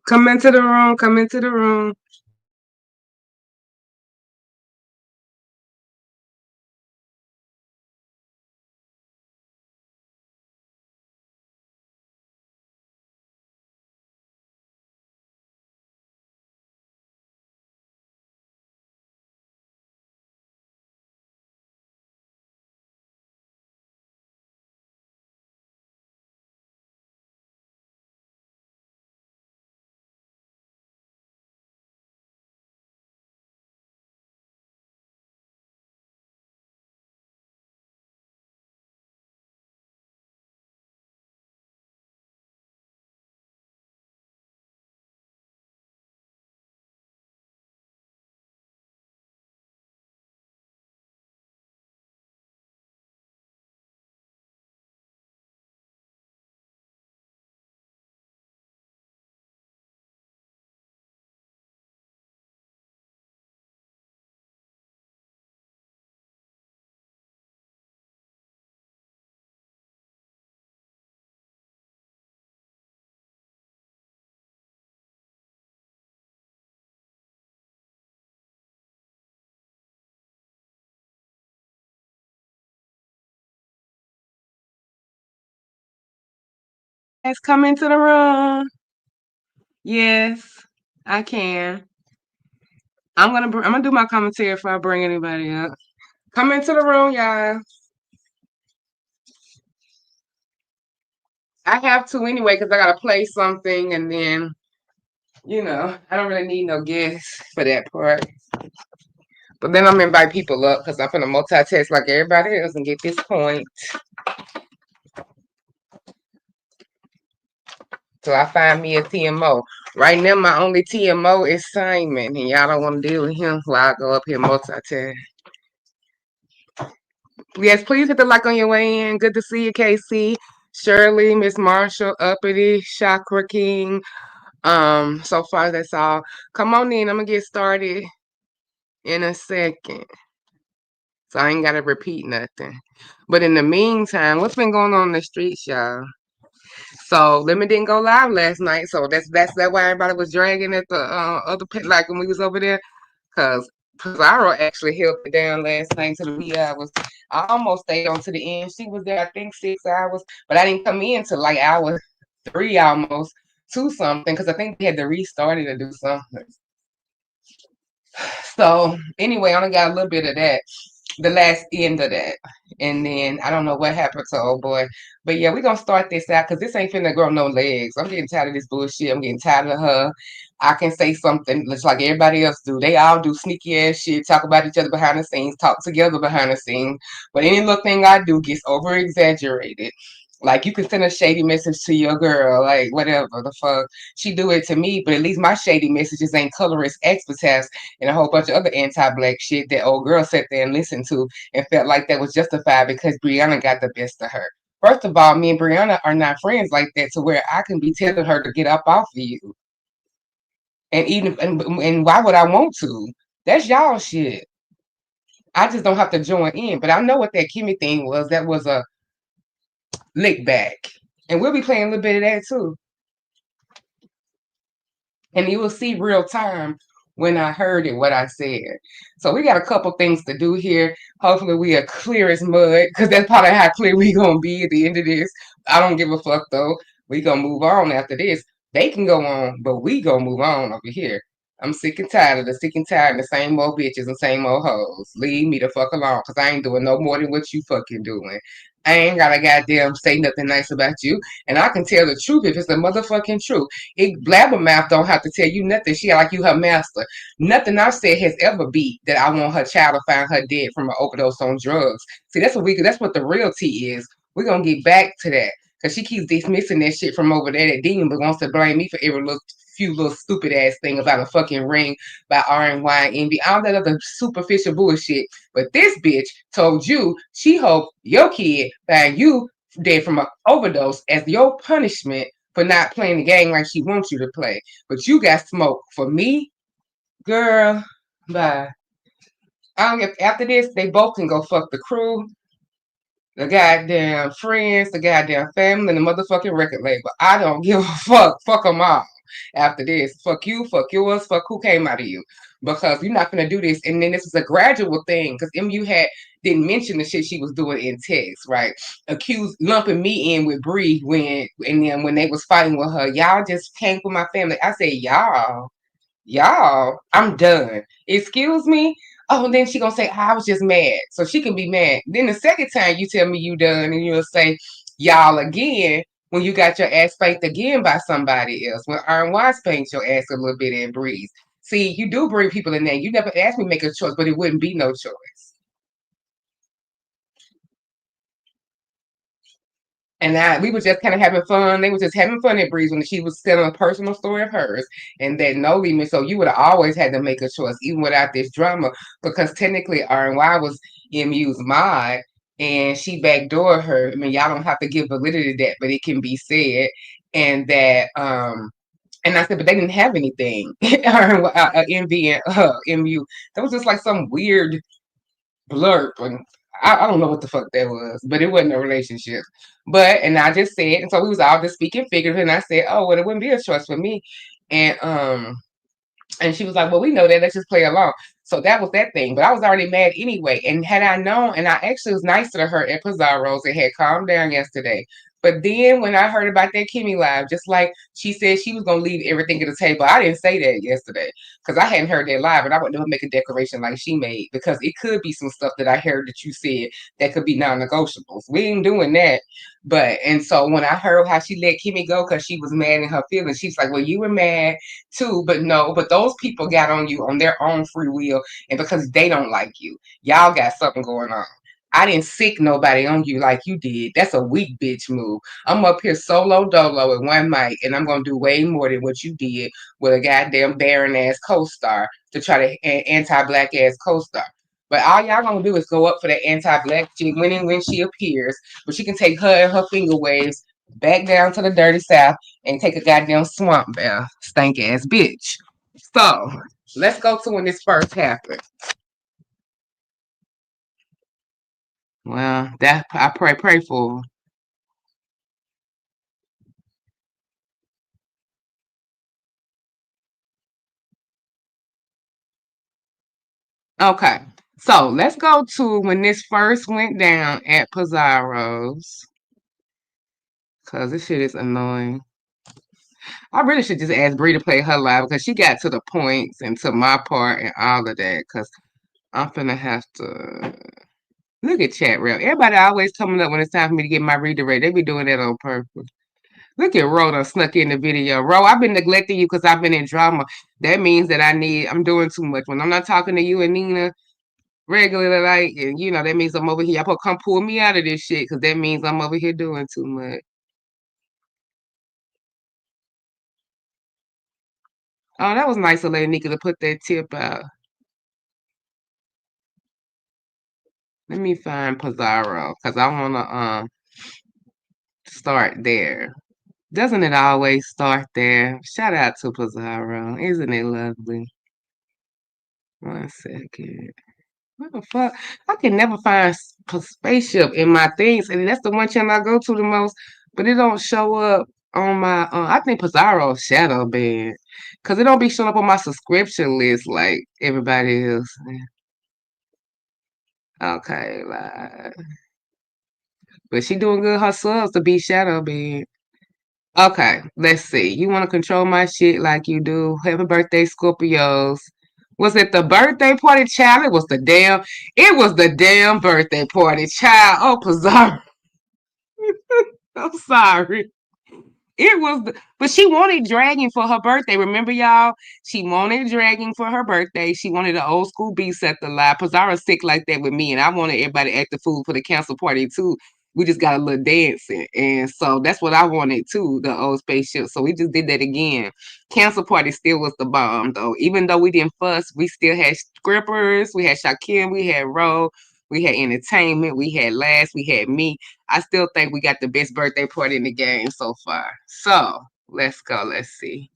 Come into the room. Come into the room. Yes, come into the room. Yes, I can. I'm gonna do my commentary if I bring anybody up. Come into the room, y'all. I have to anyway because I gotta play something, and then I don't really need no guests for that part. But then I'm gonna invite people up because I'm gonna multitask like everybody else and get this point. So I find me a TMO. Right now, my only TMO is Simon, and y'all don't want to deal with him while I go up here multitask. Yes, please hit the like on your way in. Good to see you, KC, Shirley, Miss Marshall, Uppity, Chakra King. So far that's all. Come on in. I'm gonna get started in a second. So I ain't gotta repeat nothing. But in the meantime, what's been going on in the streets, y'all? So Lemon didn't go live last night, so that's that why everybody was dragging at the other pit like when we was over there, cause Pizarro actually held it down last night to the wee hours. I almost stayed on to the end. She was there, I think 6 hours, but I didn't come in till like hour 3 almost two something, cause I think they had to restart it to do something. So anyway, I only got a little bit of that, the last end of that. And then I don't know what happened to old boy. But yeah, we're gonna start this out because this ain't finna grow no legs. I'm getting tired of this bullshit. I'm getting tired of her. I can say something just like everybody else do. They all do sneaky ass shit, talk about each other behind the scenes, talk together behind the scenes. But any little thing I do gets over exaggerated. Like you can send a shady message to your girl, like whatever the fuck. She do it to me, but at least my shady messages ain't colorist expertise and a whole bunch of other anti-black shit that old girl sat there and listened to and felt like that was justified because Brianna got the best of her. First of all, me and Brianna are not friends like that to where I can be telling her to get up off of you. And even and why would I want to? That's y'all shit. I just don't have to join in. But I know what that Kimmy thing was. That was a lick back. And we'll be playing a little bit of that too. And you will see real time when I heard it, what I said. So we got a couple things to do here. Hopefully we are clear as mud, because that's probably how clear we gonna be at the end of this. I don't give a fuck though. We gonna move on after this. They can go on, but we gonna move on over here. I'm sick and tired of the same old bitches and same old hoes. Leave me the fuck alone, because I ain't doing no more than what you fucking doing. I ain't gotta goddamn say nothing nice about you. And I can tell the truth if it's the motherfucking truth. Blabbermouth don't have to tell you nothing. She like you her master. Nothing I've said has ever beat that I want her child to find her dead from an overdose on drugs. See, that's what the real tea is. We're gonna get back to that. Cause she keeps dismissing that shit from over there that demon, but wants to blame me for every little few little stupid ass thing about a fucking ring by RNY and Envy, all that other superficial bullshit. But this bitch told you she hoped your kid find you dead from an overdose as your punishment for not playing the game like she wants you to play. But you got smoke. For me, girl, bye. I don't get after this, they both can go fuck the crew, the goddamn friends, the goddamn family, and the motherfucking record label. I don't give a fuck. Fuck them all. after this. Fuck you, fuck yours, fuck who came out of you. Because you're not gonna do this. And then this is a gradual thing. Because MU had didn't mention the shit she was doing in text, right? Accused lumping me in with Bree when and then when they was fighting with her, y'all just came for my family. I said, y'all, I'm done. Excuse me. Oh, then she gonna say, I was just mad. So she can be mad. Then the second time you tell me you done and you'll say, y'all again, when you got your ass spanked again by somebody else. When Iron Wise spanked your ass a little bit and Breeze. See, you do bring people in there. You never asked me to make a choice, but it wouldn't be no choice. And we were just kind of having fun. They were just having fun at Breeze when she was telling a personal story of hers and that no limit. So you would have always had to make a choice, even without this drama, because technically RNY was MU's mod and she backdoored her. I mean, y'all don't have to give validity to that, but it can be said. And that and I said, but they didn't have anything. Envy and MU. That was just like some weird blurb. And I don't know what the fuck that was, but it wasn't a relationship. But and I just said, and so we was all just speaking figuratively, and I said, oh, well, it wouldn't be a choice for me. And and she was like, well, we know that. Let's just play along. So that was that thing. But I was already mad anyway. And had I known, and I actually was nicer to her at Pizarro's, it had calmed down yesterday. But then when I heard about that Kimmy live, just like she said she was gonna leave everything at the table, I didn't say that yesterday because I hadn't heard that live, and I would never make a declaration like she made because it could be some stuff that I heard that you said that could be non-negotiables. We ain't doing that. But and so when I heard how she let Kimmy go because she was mad in her feelings, she's like, "Well, you were mad too, but no, but those people got on you on their own free will and because they don't like you. Y'all got something going on. I didn't sick nobody on you like you did. That's a weak bitch move. I'm up here solo dolo with one mic, and I'm gonna do way more than what you did with a goddamn barren ass co-star to try to anti-black ass co-star. But all y'all gonna do is go up for that anti-black chick winning when she appears, but she can take her and her finger waves back down to the dirty south and take a goddamn swamp bath, stank ass bitch. So let's go to when this first happened. Well, that I pray for. Okay, so let's go to when this first went down at Pizarro's, cause this shit is annoying. I really should just ask Bree to play her live because she got to the points and to my part and all of that. Cause I'm finna have to look at chat real. Everybody always coming up when it's time for me to get my redirect. They be doing that on purpose. Look at Ro done snuck in the video. Ro, I've been neglecting you because I've been in drama. That means that I'm doing too much. When I'm not talking to you and Nina regularly, like, and that means I'm over here. Y'all come pull me out of this shit because that means I'm over here doing too much. Oh, that was nice of Lady Nika to put that tip out. Let me find Pizarro because I want to start there. Doesn't it always start there? Shout out to Pizarro. Isn't it lovely? One second. What the fuck? I can never find spaceship in my things, and that's the one channel I go to the most, but it don't show up on my. I think Pizarro shadow band, cause it don't be showing up on my subscription list like everybody else. Okay, like, but she doing good her subs to be shadow band. Okay, let's see. You want to control my shit like you do. Happy birthday, Scorpios. Was it the birthday party, child? It was the damn birthday party, child. Oh, Pizarro. I'm sorry. It was, but she wanted Dragon for her birthday. Remember, y'all? She wanted Dragon for her birthday. She wanted an old school beat set to live. Pizarro's sick like that with me, and I wanted everybody to act the fool for the council party too. We just got a little dancing, and so that's what I wanted too, the old spaceship. So we just did that again. Council party still was the bomb though. Even though we didn't fuss, we still had scrippers. We had Shakim. We had Ro. We had entertainment. We had laughs. We had me. I still think we got the best birthday party in the game so far. So let's go. Let's see.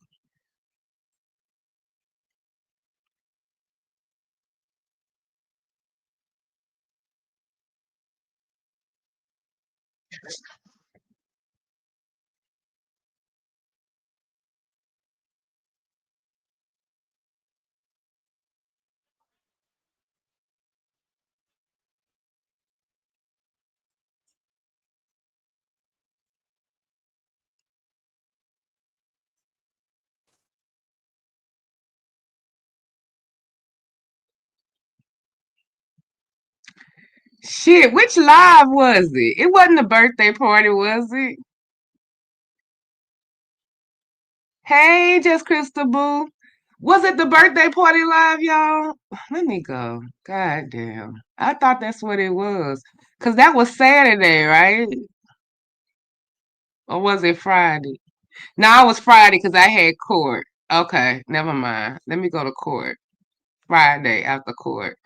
Shit, which live was it? It wasn't the birthday party, was it? Hey, just Crystal Boo. Was it the birthday party live, y'all? Let me go. God damn. I thought that's what it was. Cause that was Saturday, right? Or was it Friday? No, it was Friday because I had court. Okay, never mind. Let me go to court. Friday after court.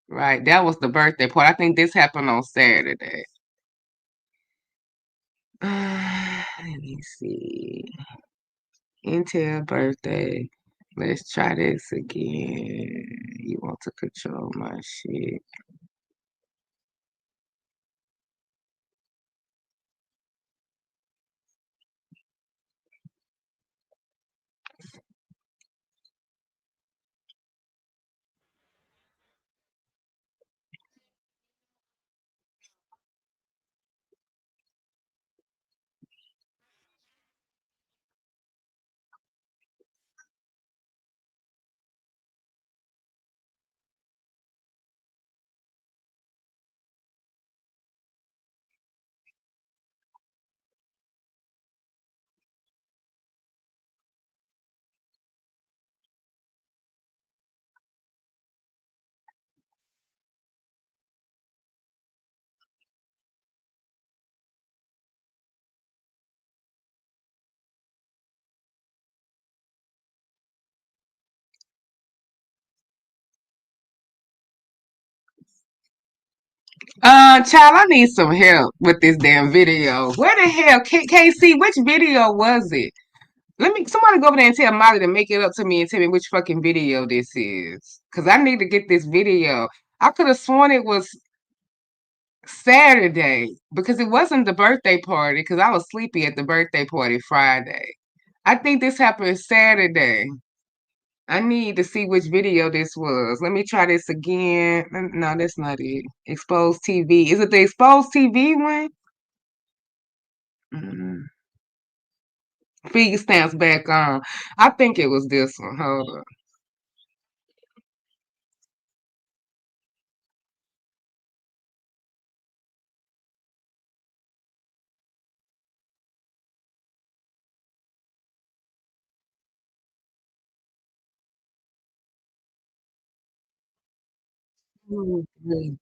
Right. That was the birthday party. I think this happened on Saturday. Let me see. Intel birthday. Let's try this again. You want to control my shit. Child, I need some help with this damn video. Where the hell, KC, which video was it? Somebody go over there and tell Molly to make it up to me and tell me which fucking video this is. Cause I need to get this video. I could have sworn it was Saturday because it wasn't the birthday party because I was sleepy at the birthday party Friday. I think this happened Saturday. I need to see which video this was. Let me try this again. No, that's not it. Exposed TV. Is it the Exposed TV one? Mm. Feed stamps back on. I think it was this one. Hold on. Mhm.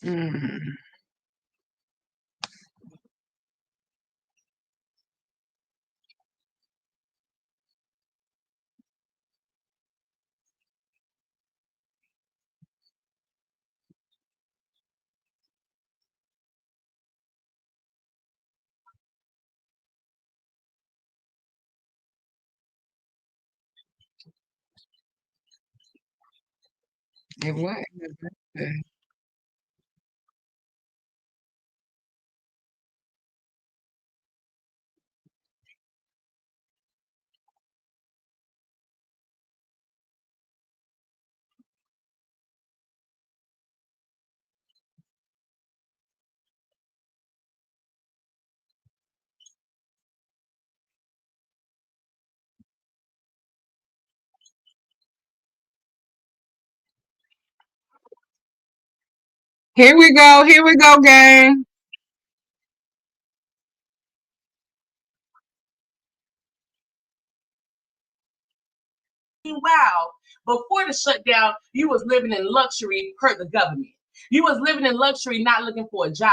Mhm. It was. Here we go. Here we go, gang. Wow, before the shutdown, you was living in luxury per the government. You was living in luxury, not looking for a job.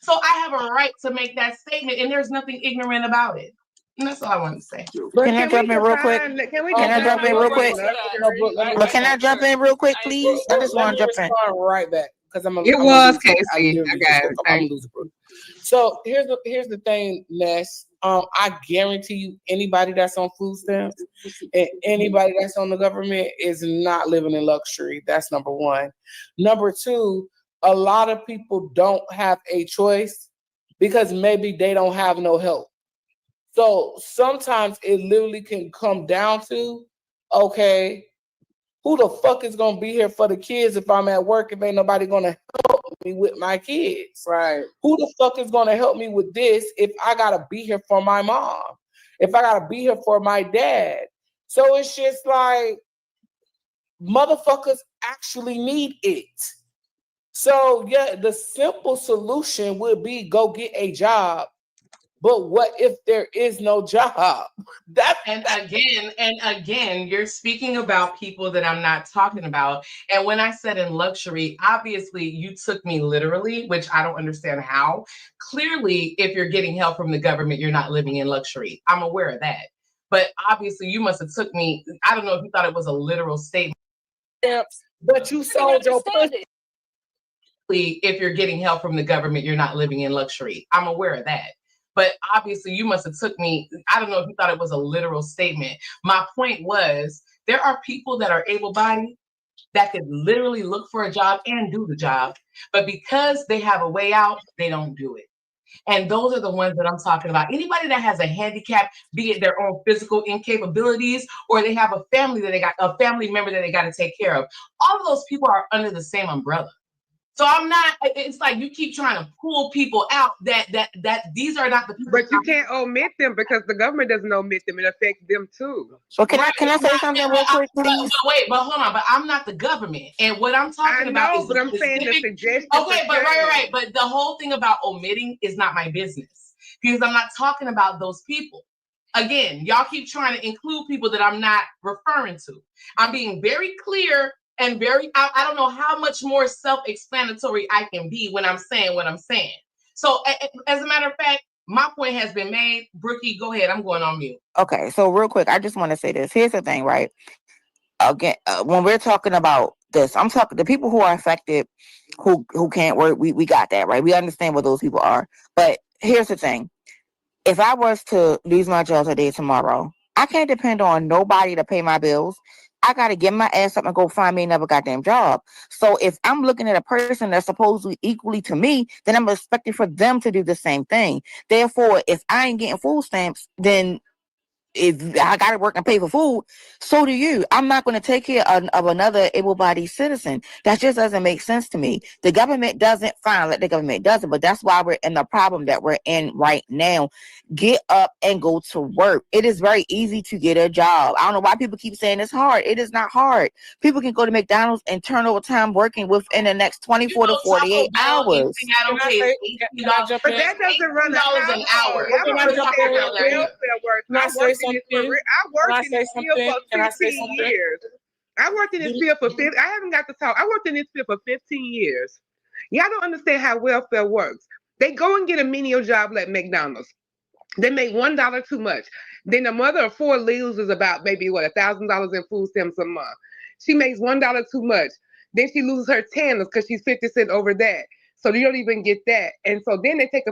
So I have a right to make that statement, and there's nothing ignorant about it. And that's all I want to say. But Can I can we jump in real quick? define? Can we Can I jump define in what real was quick? No, luxury? Brooke, let me But can I jump in real quick, please? I just let want me to jump in. respond right back because It I'm gonna was lose it. I KC. I literally just got woke it. up. I'm Thank gonna lose it, Brooke. So here's the thing, Ness. I guarantee you, anybody that's on food stamps and anybody that's on the government is not living in luxury. That's number one. Number two, a lot of people don't have a choice because maybe they don't have no help. So sometimes it literally can come down to, okay, who the fuck is gonna be here for the kids if I'm at work, if ain't nobody gonna help me with my kids? Right. Who the fuck is gonna help me with this if I gotta be here for my mom? If I gotta be here for my dad? So it's just like motherfuckers actually need it. So yeah, the simple solution would be go get a job. But what if there is no job? And again, you're speaking about people that I'm not talking about. And when I said in luxury, obviously you took me literally, which I don't understand how. Clearly, if you're getting help from the government, you're not living in luxury. I'm aware of that. But obviously you must have took me, I don't know if you thought it was a literal statement. But you sold your pussy. If you're getting help from the government, you're not living in luxury. I'm aware of that. But obviously you must have took me, I don't know if you thought it was a literal statement. My point was, there are people that are able-bodied that could literally look for a job and do the job. But because they have a way out, they don't do it. And those are the ones that I'm talking about. Anybody that has a handicap, be it their own physical incapabilities, or they have a family a family member that they got to take care of. All of those people are under the same umbrella. So I'm not, it's like you keep trying to pull people out that these are not the people. But you can't omit them because the government doesn't omit them. It affects them too. So can I say something real quick, please? But hold on, but I'm not the government. And what I'm talking about is but I'm saying the suggestion. Okay, but right. But the whole thing about omitting is not my business because I'm not talking about those people. Again, y'all keep trying to include people that I'm not referring to. I'm being very clear and I don't know how much more self-explanatory I can be when I'm saying what I'm saying. So as a matter of fact, my point has been made. Brookie, go ahead. I'm going on mute. Okay, so real quick, I just want to say this. Here's the thing, right? Again, when we're talking about this, I'm talking the people who are affected, who can't work. We got that, right? We understand what those people are. But here's the thing. If I was to lose my job today, tomorrow, I can't depend on nobody to pay my bills. I got to get my ass up and go find me another goddamn job. So if I'm looking at a person that's supposedly equally to me, then I'm expecting for them to do the same thing. Therefore, if I ain't getting food stamps, then if I got to work and pay for food, so do you. I'm not going to take care of another able-bodied citizen. That just doesn't make sense to me. The government doesn't, fine, let the government does it, but that's why we're in the problem that we're in right now. Get up and go to work. It is very easy to get a job. I don't know why people keep saying it's hard. It is not hard. People can go to McDonald's and turn over time working within the next 24 to 48 hours. But that doesn't run an hour. I worked in this field for 15 years. I worked in this field for 15. I haven't got to talk. I worked in this field for 15 years. Y'all don't understand how welfare works. They go and get a menial job like McDonald's. They make $1 too much. Then the mother of four loses about maybe $1,000 in food stamps a month. She makes $1 too much. Then she loses her tanners because she's 50 cents over that. So you don't even get that. And so then they take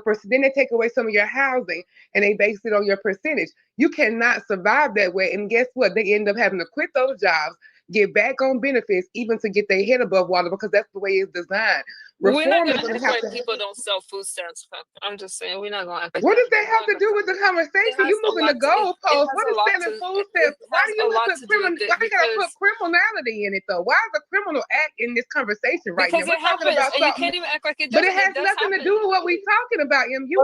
away some of your housing and they base it on your percentage. You cannot survive that way. And guess what? They end up having to quit those jobs, get back on benefits, even to get their head above water, because that's the way it's designed. We're not going to act like people don't sell food stamps. I'm just saying, we're not going to act like what does that have to do with the conversation? You moving the goalpost. What is selling food stamps? Why do you put criminality in it, though? Why is a criminal act in this conversation right now? Because it happens, and you can't even act like it But doesn't. it has nothing to do with what we're talking about, MU.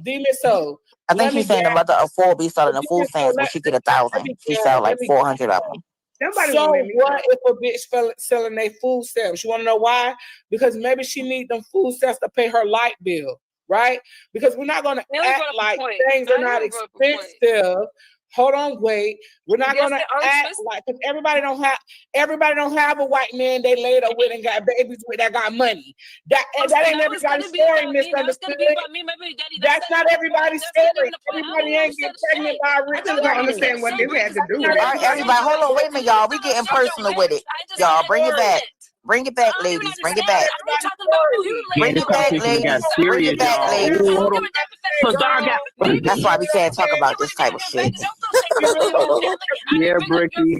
Demon Soul. I think she's saying the mother of four be selling the food stamps when she get 1,000. She sell like 400 of them. So what if a bitch selling their food stamps? You want to know why? Because maybe she need them food stamps to pay her light bill, right? Because we're not going to act like things are not expensive. Hold on, wait. We're not gonna act like, because everybody don't have a white man they laid up with and got babies with that got money. That ain't everybody's story, misunderstood. That's not everybody's story. Everybody ain't getting pregnant by a rich. I don't understand what this had to do with it. All right, everybody, hold on, wait a minute, y'all. We getting personal with it. Y'all, bring it back. Bring it back, ladies. Bring it back. Bring it back, ladies. Bring it back, ladies. That's why we can't talk about this type of shit. Yeah, Bricky.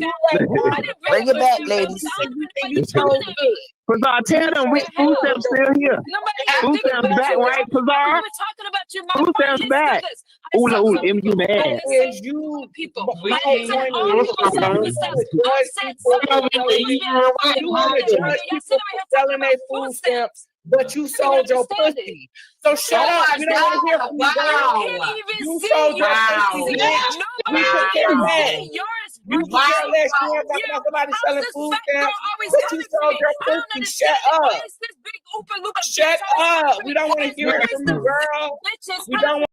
Bring it back, ladies. Pazar, tell them we food stamps still here. Food stamps back, right, Pazar? Food stamps back. Ooh, MU mad. Is you people. my whole point is you want to judge people for selling their food stamps, but you sold your pussy. So shut up. We don't want to hear from you. You sold your pussy, bitch. We could care less. You could care less. You want to talk about somebody selling food stamps, but you sold your pussy. Shut up. Shut up. We don't want to hear it from you, girl. We don't want.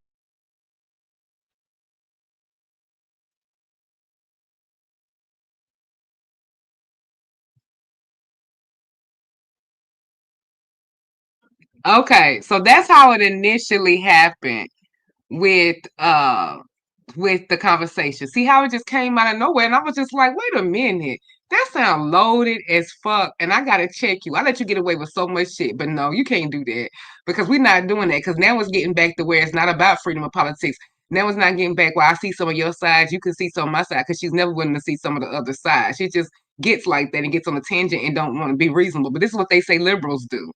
Okay, so that's how it initially happened with the conversation. See how it just came out of nowhere, and I was just like, wait a minute, that sounds loaded as fuck, and I gotta check you. I let you get away with so much shit, but no, you can't do that because we're not doing that. Because now it's getting back to where it's not about freedom of politics. Now it's not getting back where I see some of your sides, you can see some of my side, because she's never willing to see some of the other sides. She just gets like that and gets on a tangent and don't want to be reasonable. But this is what they say liberals do.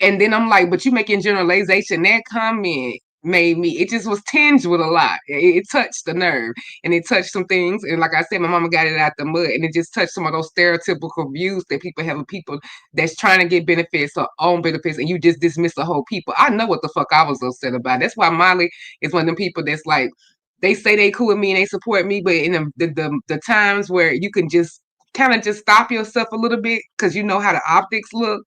And then I'm like, but you making generalization. That comment made me, it just was tinged with a lot. It touched the nerve and it touched some things. And like I said, my mama got it out the mud, and it just touched some of those stereotypical views that people have of people that's trying to get benefits or own benefits, and you just dismiss the whole people. I know what the fuck I was upset about. That's why Molly is one of them people that's like, they say they cool with me and they support me, but in the times where you can just kind of just stop yourself a little bit because you know how the optics look.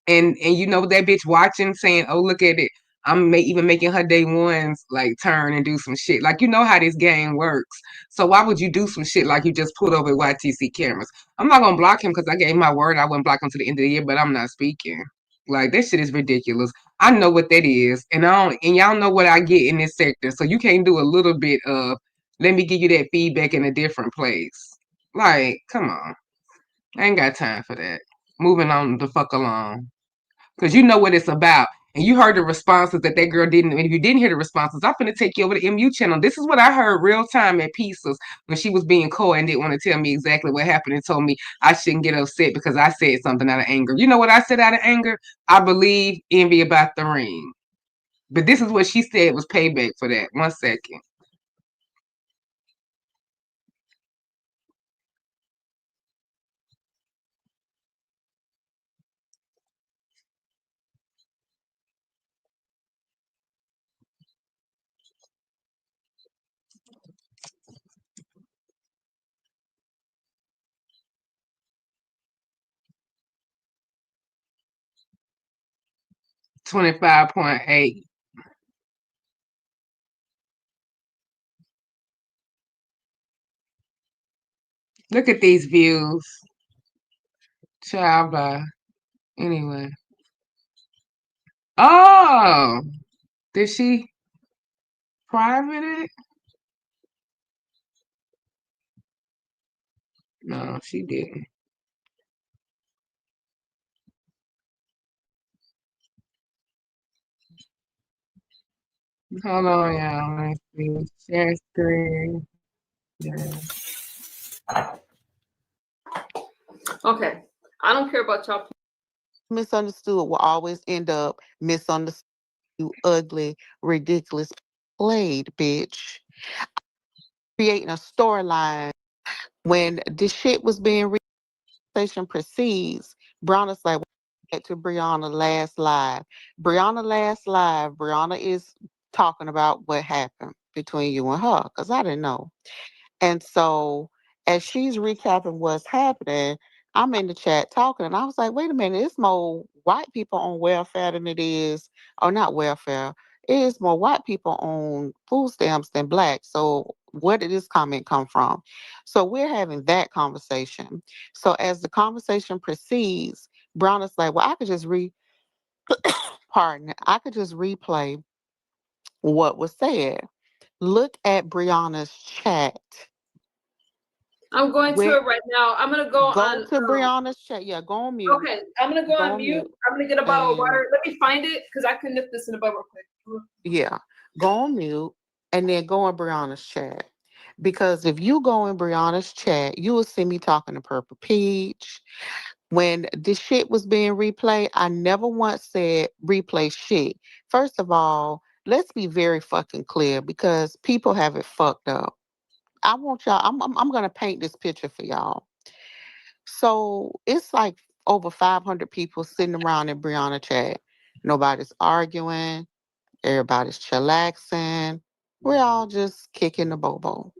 And you know that bitch watching saying, oh, look at it, I'm even making her day ones like turn and do some shit. Like, you know how this game works. So why would you do some shit like you just put over YTC cameras? I'm not gonna block him because I gave my word I wouldn't block him to the end of the year, but I'm not speaking. Like, that shit is ridiculous. I know what that is, and y'all know what I get in this sector. So you can't do a little bit of, let me give you that feedback in a different place. Like, come on. I ain't got time for that. Moving on the fuck along. Because you know what it's about. And you heard the responses that girl didn't. And if you didn't hear the responses, I'm going to take you over to MU channel. This is what I heard real time at Pieces when she was being coy and didn't want to tell me exactly what happened and told me I shouldn't get upset because I said something out of anger. You know what I said out of anger? I believe envy about the ring. But this is what she said was payback for that. 1 second. $25.8. Look at these views. Child by. Anyway. Oh, did she private it? No, she didn't. Hold on, y'all. Let's see. Share screen. Yeah. Okay. I don't care about y'all. Misunderstood will always end up misunderstood. You ugly, ridiculous, played bitch. Creating a storyline when this shit was being conversation proceeds. Brianna's like, back to Brianna last live. Brianna is talking about what happened between you and her, because I didn't know. And so as she's recapping what's happening, I'm in the chat talking, and I was like, wait a minute, it's more white people on welfare than it is, or not welfare. It is more white people on food stamps than black. So where did this comment come from? So we're having that conversation. So as the conversation proceeds, Brown is like, well, I could just I could just replay what was said. Look at Brianna's chat. I'm going to it right now. I'm going to go on. To Brianna's chat. Yeah, go on mute. Okay, I'm going to go on mute. I'm going to get a bottle of water. Let me find it because I can nip this in a bubble quick. Yeah, go on mute, and then go in Brianna's chat. Because if you go in Brianna's chat, you will see me talking to Purple Peach. When this shit was being replayed, I never once said replay shit. First of all, let's be very fucking clear because people have it fucked up. I want y'all, I'm gonna paint this picture for y'all. So it's like over 500 people sitting around in Brianna chat. Nobody's arguing. Everybody's chillaxing. We're all just kicking the bobo.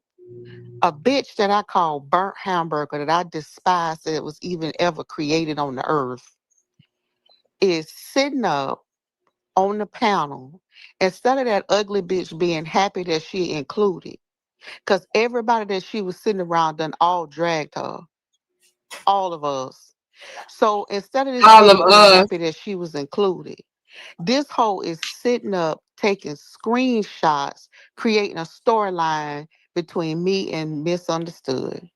A bitch that I call burnt hamburger that I despise that it was even ever created on the earth is sitting up on the panel instead of that ugly bitch being happy that she included. Because everybody that she was sitting around done all dragged her. All of us. So instead of this All of bitch being us. happy that she was included, this hoe is sitting up taking screenshots, creating a storyline between me and Misunderstood.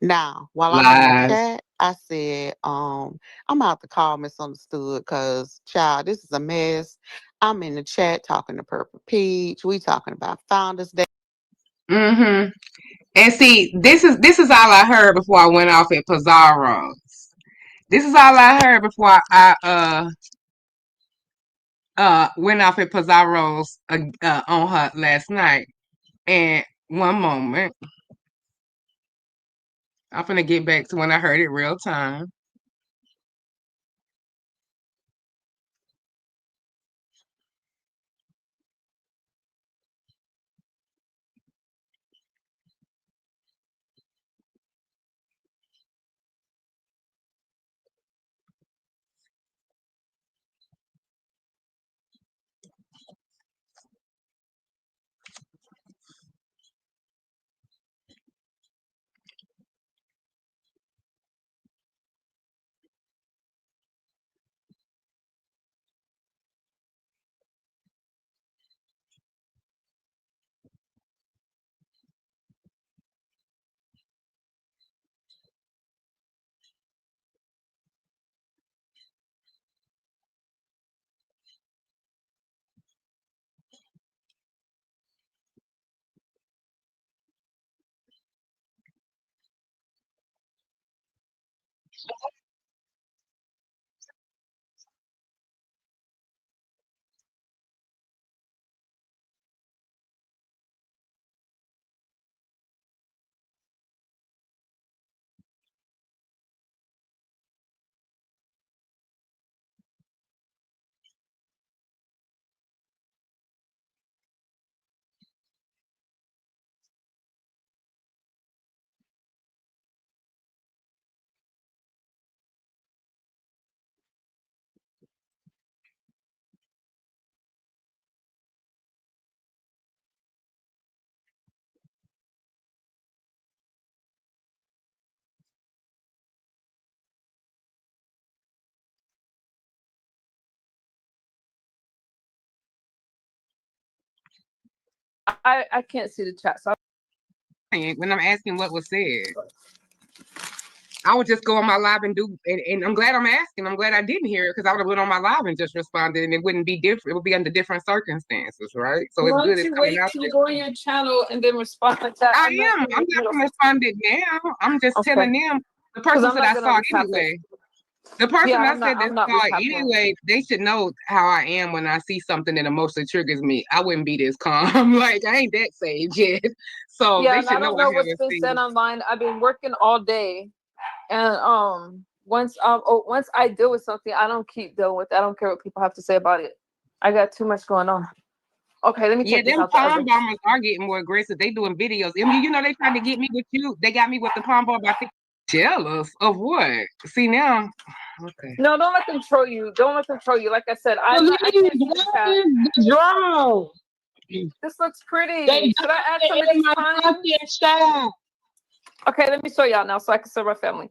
Now, while I'm in the Lies. chat, I said, I'm out to call Misunderstood because, child, this is a mess. I'm in the chat talking to Purple Peach. We talking about Founders Day. Mm-hmm. And see, this is all I heard before I went off at Pizarro's. This is all I heard before I went off at Pizarro's on her last night. And one moment, I'm gonna get back to when I heard it real time. I can't see the chat. So When I'm asking what was said, I would just go on my live and do, and I'm glad I'm asking. I'm glad I didn't hear it because I would have went on my live and just responded, and it wouldn't be different. It would be under different circumstances, right? So it's why good don't it's you coming wait out till there. you go on your channel and then respond like that? I am. I'm not gonna respond it now. I'm just telling them the person that I saw anyway. The person I said that saw it anyway, they should know how I am when I see something that emotionally triggers me. I wouldn't be this calm. Like I ain't that sage yet. So Yeah, they and I should know don't I know what's haven't been seen said it. online. I've been working all day, and once I deal with something, I don't keep dealing with it. I don't care what people have to say about it. I got too much going on. Okay, let me Yeah, take this them out the palm oven. bombers are getting more aggressive. They doing videos. I mean, you know, they tried to get me with you. They got me with the palm bomb. I think jealous of what? See now. Okay. No, don't let them troll you. Don't let them troll you. Like I said, I can't see the chat. Draw. This looks pretty. They Should I add some of these pines? Okay, let me show y'all now so I can serve my family.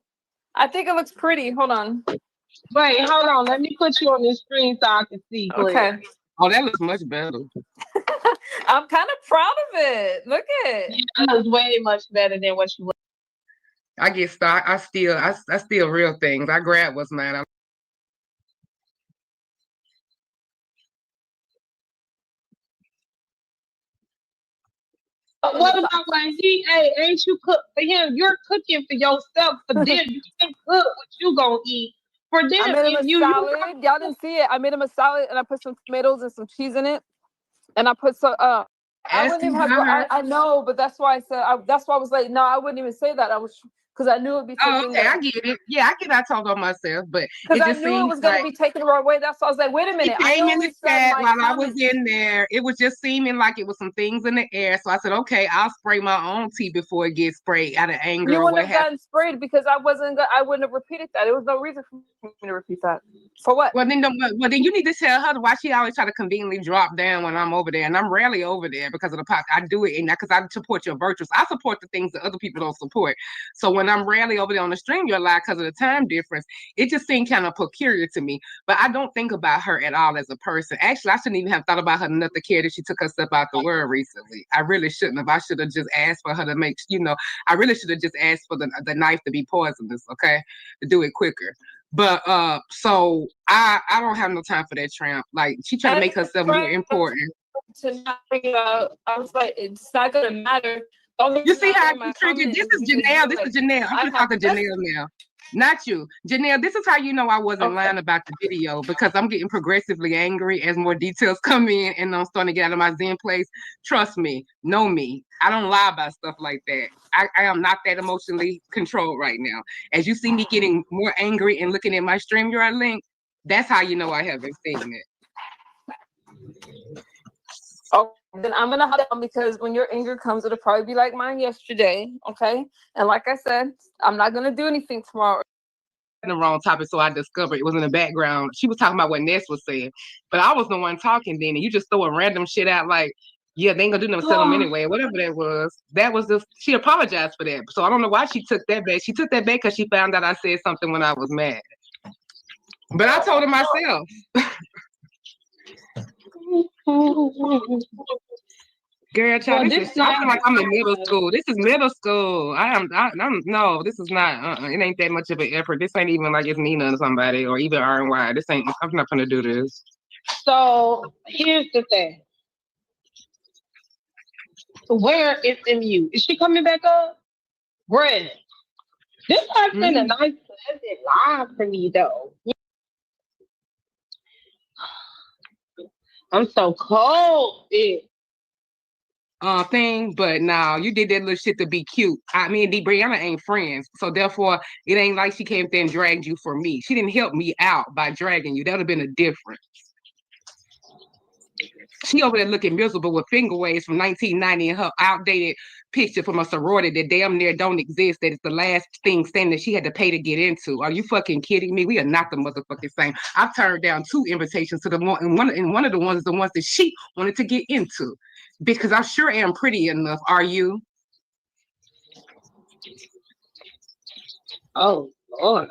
I think it looks pretty. Hold on. Wait, hold on. Let me put you on the screen so I can see. Okay. Oh, that looks much better. I'm kind of proud of it. Look at it. Yeah, it looks way much better than what you. I get stuck. I steal real things. I grab what's mine. What about when ain't you cook for him? You're cooking for yourself for them. You can't cook what you gonna eat for them. I made him a salad. Y'all didn't see it. I made him a salad and I put some tomatoes and some cheese in it. And I put some I wouldn't even have I know, but that's why I said that's why I was like, no, I wouldn't even say that. I was because I knew it would be taken. Oh, okay, I get it. Yeah, I get I told on myself, but because I knew it was gonna be taken the wrong way. That's why I was like, wait a minute. It came in the chat while I was in there. It was just seeming like it was some things in the air. So I said, okay, I'll spray my own tea before it gets sprayed out of anger. You wouldn't have gotten sprayed because I wouldn't have repeated that. There was no reason for me to repeat that. For what? Well, then you need to tell her why she always try to conveniently drop down when I'm over there, and I'm rarely over there because of the pot. I do it, and because I support your virtues. I support the things that other people don't support. So when I'm rarely over there on the stream, you're live because of the time difference. It just seemed kind of peculiar to me. But I don't think about her at all as a person. Actually, I shouldn't even have thought about her enough to care that she took herself out the world recently. I really shouldn't have. I should have just asked for her to make. I really should have just asked for the knife to be poisonous. Okay, to do it quicker. But so I don't have no time for that tramp. Like she trying to make herself more important. To not figure out, I was like, it's not gonna matter. You see how I triggered? This is Janelle. This is Janelle. I'm gonna talk to Janelle now. Not you. Janelle, this is how you know I wasn't lying about the video because I'm getting progressively angry as more details come in and I'm starting to get out of my Zen place. Trust me, know me. I don't lie about stuff like that. I am not that emotionally controlled right now. As you see me getting more angry and looking at my StreamYard link, that's how you know I haven't seen it. Oh, then I'm gonna hold on because when your anger comes, it'll probably be like mine yesterday. Okay. And like I said, I'm not gonna do anything tomorrow. The wrong topic, so I discovered it was in the background. She was talking about what Ness was saying, but I was the one talking then, and you just throwing random shit out like, yeah, they ain't gonna do nothing to them anyway. Whatever that was just she apologized for that. So I don't know why she took that back. She took that back because she found out I said something when I was mad. But I told her myself. Girl, child, I feel like I'm in middle school. This is middle school. I'm no, this is not. It ain't that much of an effort. This ain't even like it's Nina or somebody or even R&Y. This ain't. I'm not gonna do this. So here's the thing. Where is MU? Is she coming back up? Brandon, this has been a nice, pleasant live for me though. I'm so cold. Thing, but no, you did that little shit to be cute. Me and Brianna ain't friends, so therefore it ain't like she came there and dragged you for me. She didn't help me out by dragging you. That would have been a difference. She over there looking miserable with finger waves from 1990 and her outdated picture from a sorority that damn near don't exist. That is the last thing standing that she had to pay to get into. Are you fucking kidding me? We are not the motherfucking same. I've turned down 2 invitations to the one, and one of the ones is the ones that she wanted to get into. Because I sure am pretty enough. Are you? Oh, Lord.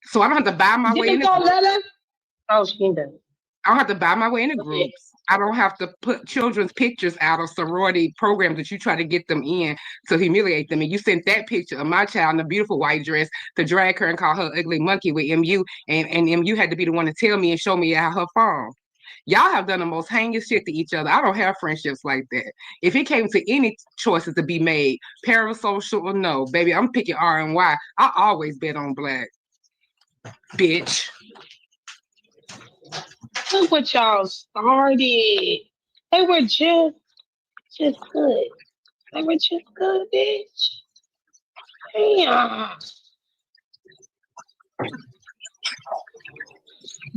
So I don't have to buy my way in the groups. Oh, she does. I don't have to buy my way in the groups. I don't have to put children's pictures out of sorority programs that you try to get them in to humiliate them. And you sent that picture of my child in a beautiful white dress to drag her and call her ugly monkey with MU. And MU had to be the one to tell me and show me out her phone. Y'all have done the most heinous shit to each other. I don't have friendships like that. If it came to any choices to be made, parasocial or no, baby, I'm picking R&Y. I always bet on black. Bitch. Look what y'all started. They were just good. They were just good, bitch. Damn.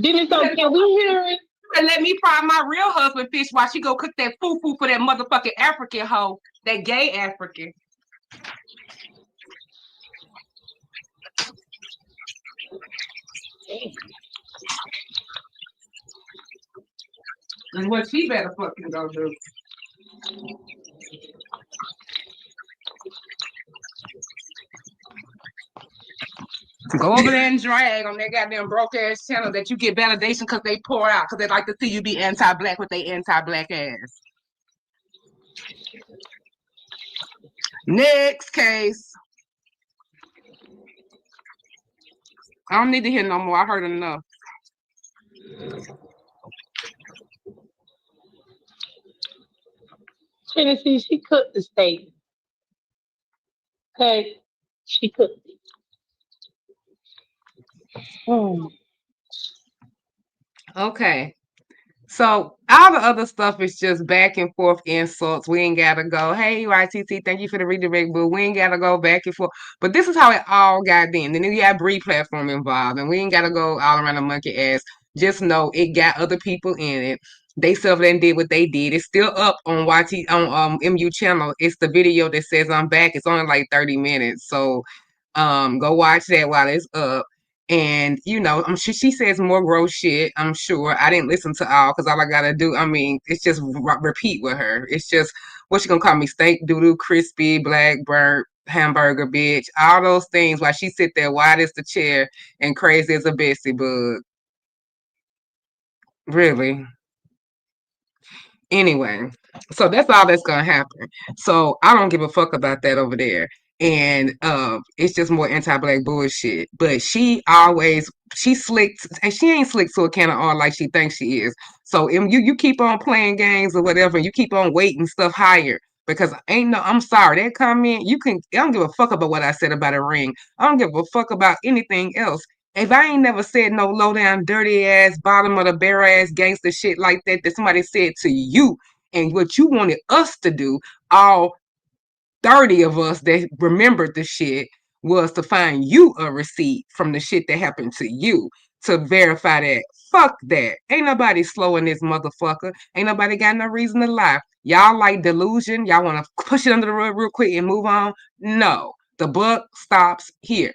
Didn't so can we hear it? And let me fry my real husband fish while she go cook that foo-foo for that motherfucking African hoe, that gay African. And what she better fucking go do. Go over there and drag on that goddamn broke ass channel that you get validation because they pour out because they like to see you be anti-black with their anti-black ass. Next case. I don't need to hear no more. I heard enough. Tennessee, she cooked the steak. Okay, she cooked it. Okay. So all the other stuff is just back and forth insults. We ain't gotta go, hey YTT, thank you for the redirect, but we ain't gotta go back and forth. But this is how it all got in. Then you got Bree platform involved, and we ain't gotta go all around the monkey ass. Just know it got other people in it. They self and did what they did. It's still up on YT on MU channel. It's the video that says I'm back. It's only like 30 minutes. So go watch that while it's up. And you know, she says more gross shit. I'm sure I didn't listen to all because all I gotta do, I mean, it's just repeat with her. It's just what she gonna call me, steak doodoo, crispy, black burnt hamburger, bitch. All those things while she sit there wide as the chair and crazy as a Bessie bug. Really. Anyway, so that's all that's gonna happen. So I don't give a fuck about that over there. And it's just more anti-black bullshit. But she slick, and she ain't slick to a can of all like she thinks she is. So if you keep on playing games or whatever, and you keep on weighting stuff higher. Because I'm sorry, that comment, I don't give a fuck about what I said about a ring. I don't give a fuck about anything else. If I ain't never said no low down, dirty ass, bottom of the barrel ass gangster shit like that somebody said to you, and what you wanted us to do, all 30 of us that remembered the shit, was to find you a receipt from the shit that happened to you to verify that. Fuck that. Ain't nobody slowing this motherfucker. Ain't nobody got no reason to lie. Y'all like delusion. Y'all want to push it under the rug real quick and move on. No, the buck stops here.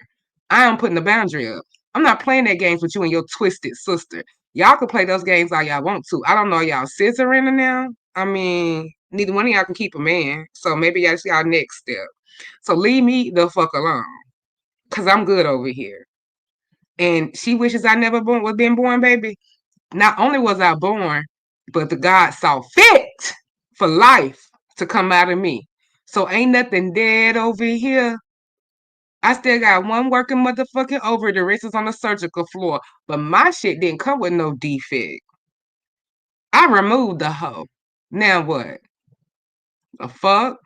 I am putting the boundary up. I'm not playing that games with you and your twisted sister. Y'all can play those games all y'all want to. I don't know y'all scissoring now. I mean, neither one of y'all can keep a man. So maybe that's y'all next step. So leave me the fuck alone. Cause I'm good over here. And she wishes I never been born, baby. Not only was I born, but the God saw fit for life to come out of me. So ain't nothing dead over here. I still got one working motherfucking over. The rest is on the surgical floor. But my shit didn't come with no defect. I removed the hoe. Now what? The fuck?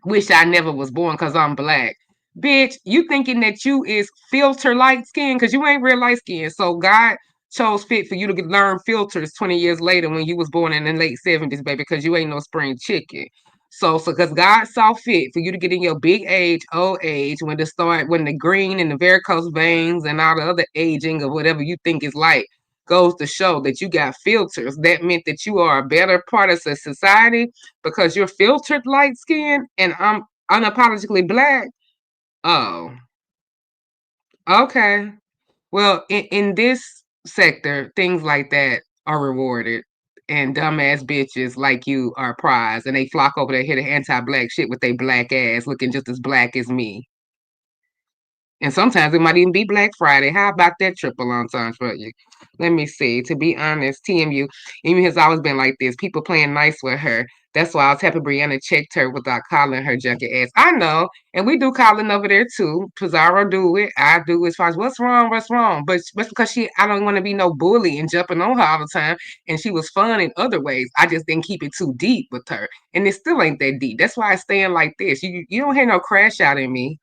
Wish I never was born because I'm black. Bitch, you thinking that you is filter light skin because you ain't real light skin. So God chose fit for you to learn filters 20 years later when you was born in the late 70s, baby, because you ain't no spring chicken. So because God saw fit for you to get in your big age, old age, when the green and the varicose veins and all the other aging or whatever you think is light goes to show that you got filters. That meant that you are a better part of society because you're filtered light skin and I'm unapologetically black. Oh, okay. Well, in this sector, things like that are rewarded. And dumbass bitches like you are prized. And they flock over there, hit the anti-black shit with their black ass looking just as black as me. And sometimes it might even be Black Friday. How about that triple entendre for you? Let me see. To be honest, TMU, Amy has always been like this. People playing nice with her. That's why I was happy Brianna checked her without calling her junkie ass. I know. And we do calling over there too. Pizarro do it. I do as far as what's wrong, what's wrong. But that's because I don't want to be no bully and jumping on her all the time. And she was fun in other ways. I just didn't keep it too deep with her. And it still ain't that deep. That's why I stand like this. You don't hear no crash out in me.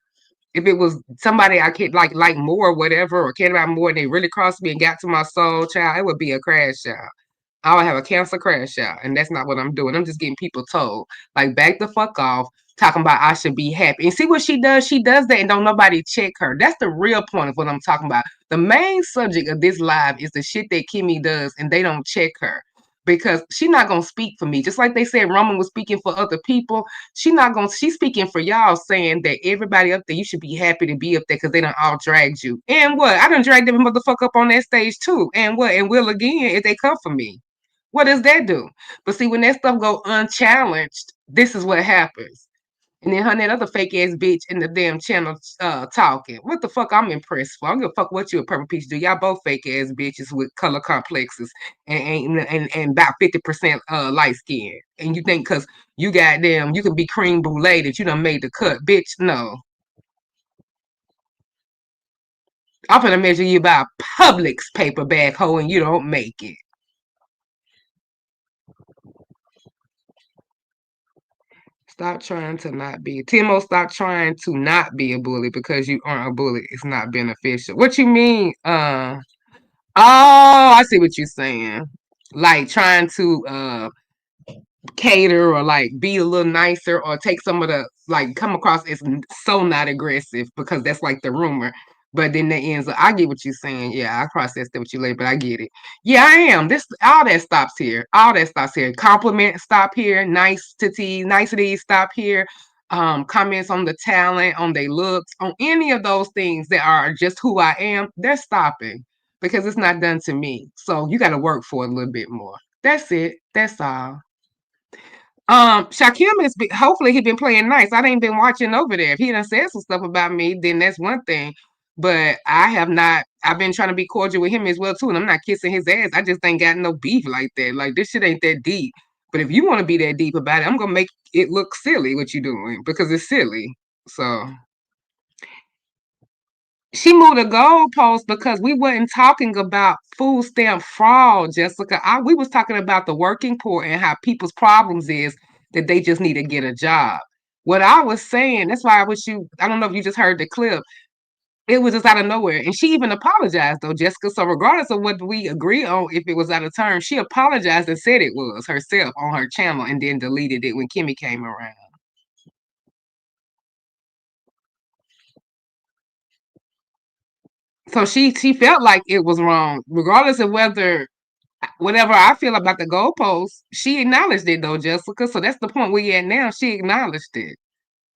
If it was somebody I could like more or whatever, or cared about more, and they really crossed me and got to my soul, child, it would be a crash out. I would have a cancer crash out, and that's not what I'm doing. I'm just getting people told, like, back the fuck off, talking about I should be happy. And see what she does? She does that and don't nobody check her. That's the real point of what I'm talking about. The main subject of this live is the shit that Kimmy does, and they don't check her. Because she's not gonna speak for me. Just like they said Roman was speaking for other people, she's speaking for y'all, saying that everybody up there, you should be happy to be up there because they done all dragged you. And what? I done dragged every motherfucker up on that stage too. And what? And will again if they come for me. What does that do? But see, when that stuff go unchallenged, this is what happens. And then her and that other fake ass bitch in the damn channel talking. What the fuck I'm impressed for? I don't give a fuck what you a purple peach do. Y'all both fake ass bitches with color complexes and about 50% light skin. And you think because you got them, you can be cream brulee that you done made the cut. Bitch, no. I'm gonna measure you by a Publix paper bag hole and you don't make it. Stop trying to not be. Timo, stop trying to not be a bully because you aren't a bully. It's not beneficial. What you mean? Oh, I see what you're saying. Like trying to cater or like be a little nicer or take some of the like come across as so not aggressive because that's like the rumor. But then that ends up, I get what you're saying. Yeah, I processed it with you later, but I get it. Yeah, I am. This all that stops here. All that stops here. Compliment stop here. Niceties stop here. Comments on the talent, on their looks, on any of those things that are just who I am, they're stopping because it's not done to me. So you got to work for it a little bit more. That's it. That's all. Shaquem is hopefully he been playing nice. I ain't been watching over there. If he done said some stuff about me, then that's one thing. But I have not. I've been trying to be cordial with him as well too, and I'm not kissing his ass. I just ain't got no beef like that. Like this shit ain't that deep. But if you want to be that deep about it, I'm gonna make it look silly what you doing because it's silly. So she moved the goalpost because we wasn't talking about food stamp fraud, Jessica. We was talking about the working poor and how people's problems is that they just need to get a job. What I was saying, that's why I don't know if you just heard the clip. It was just out of nowhere. And she even apologized though, Jessica. So regardless of what we agree on, if it was out of turn, she apologized and said it was herself on her channel and then deleted it when Kimmy came around. So she felt like it was wrong, regardless of whatever I feel about the goalposts. She acknowledged it though, Jessica. So that's the point we at now. She acknowledged it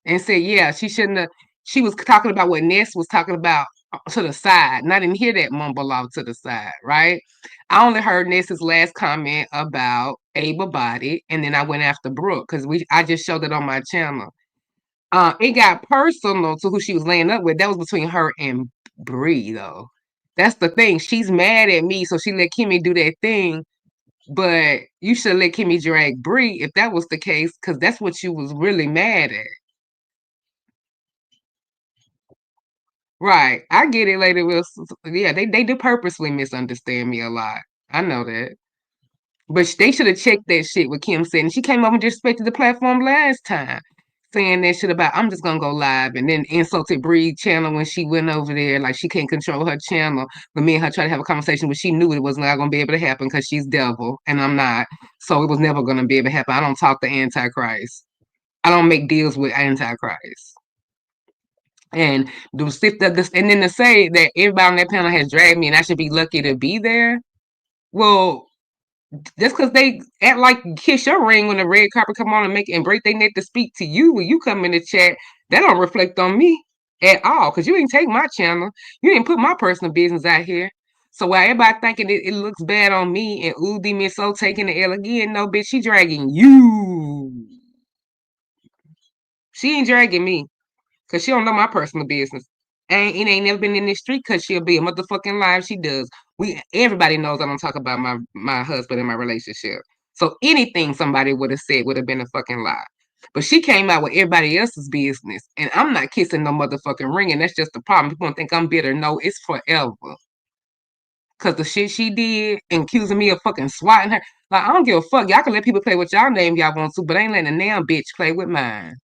and said, yeah, she shouldn't have. She was talking about what Ness was talking about to the side, and I didn't hear that mumble off to the side, right? I only heard Ness's last comment about Able Body, and then I went after Brooke because I just showed it on my channel. It got personal to who she was laying up with. That was between her and Bree, though. That's the thing. She's mad at me, so she let Kimmy do that thing. But you should let Kimmy drag Bree if that was the case, because that's what you was really mad at. Right. I get it, Lady Wilson. Yeah, they do purposely misunderstand me a lot. I know that. But they should have checked that shit with Kim said. And she came up and disrespected the platform last time, saying that shit about I'm just gonna go live, and then insulted Bree channel when she went over there, like she can't control her channel. But me and her tried to have a conversation, but she knew it was not gonna be able to happen because she's devil and I'm not. So it was never gonna be able to happen. I don't talk to Antichrist. I don't make deals with Antichrist. And and then to say that everybody on that panel has dragged me and I should be lucky to be there. Well, just because they act like kiss your ring when the red carpet come on and break their neck to speak to you when you come in the chat, that don't reflect on me at all. Because you didn't take my channel. You didn't put my personal business out here. So while everybody thinking it looks bad on me and Udi Miso taking the L again, no, bitch, she dragging you. She ain't dragging me. Because she don't know my personal business. And it ain't never been in this street because she'll be a motherfucking lie if she does. Everybody knows I don't talk about my husband and my relationship. So anything somebody would have said would have been a fucking lie. But she came out with everybody else's business. And I'm not kissing no motherfucking ring. And that's just the problem. People don't think I'm bitter. No, it's forever. Because the shit she did and accusing me of fucking swatting her. Like, I don't give a fuck. Y'all can let people play with y'all name y'all want to, but I ain't letting a damn bitch play with mine.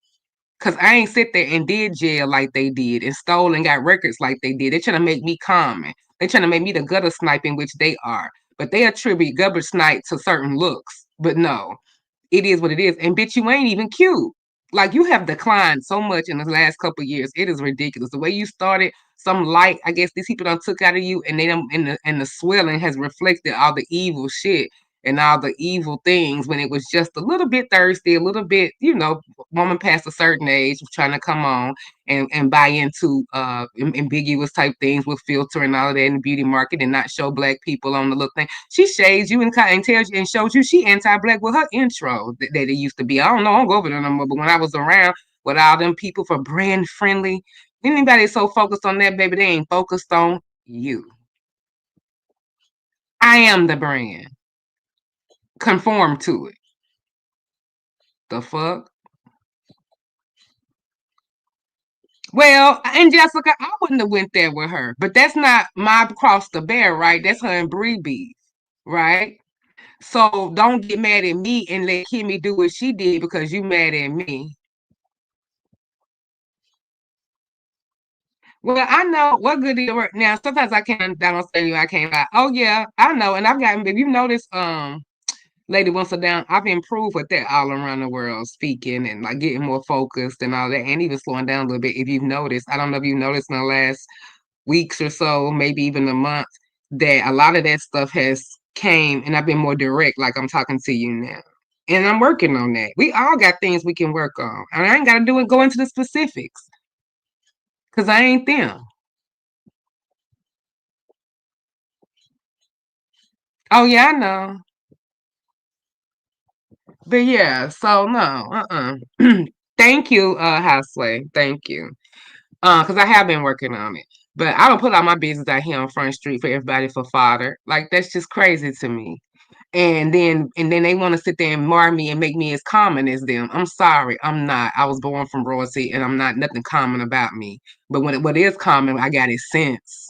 Cause I ain't sit there and did jail like they did and stole and got records like they did. They're trying to make me common. They're trying to make me the gutter sniping, which they are. But they attribute gutter snipe to certain looks. But no, it is what it is. And bitch, you ain't even cute. Like you have declined so much in the last couple of years. It is ridiculous. The way you started, some light, I guess these people done took out of you, and they done and the swelling has reflected all the evil shit and all the evil things when it was just a little bit thirsty, a little bit, woman past a certain age trying to come on and buy into ambiguous type things with filter and all of that in the beauty market and not show black people on the look thing. She shades you and tells you and shows you she anti-black with her intro that it used to be. I don't know, I don't go over there no more, but when I was around with all them people for brand friendly, anybody so focused on that, baby, they ain't focused on you. I am the brand. Conform to it. The fuck? Well, and Jessica, I wouldn't have went there with her, but that's not my cross to bear, right? That's her and Bree beef, right? So don't get mad at me and let Kimmy do what she did because you mad at me. Well, I know what good deal work now. Sometimes I can't. I don't say you. I can't lie. Oh yeah, I know. And I've gotten. If you notice, Lady Wants It Down, I've improved with that all around the world, speaking and like getting more focused and all that, and even slowing down a little bit. If you've noticed, I don't know if you've noticed in the last weeks or so, maybe even a month, that a lot of that stuff has came, and I've been more direct, like I'm talking to you now. And I'm working on that. We all got things we can work on. And I ain't gotta go into the specifics. Cause I ain't them. Oh yeah, I know. But yeah, so no, Thank you, Houseway. Thank you. Because I have been working on it. But I don't put all my business out here on Front Street for everybody for fodder. Like that's just crazy to me. And then they want to sit there and mar me and make me as common as them. I'm sorry, I'm not. I was born from royalty and I'm not nothing common about me. But what is common, I got is sense.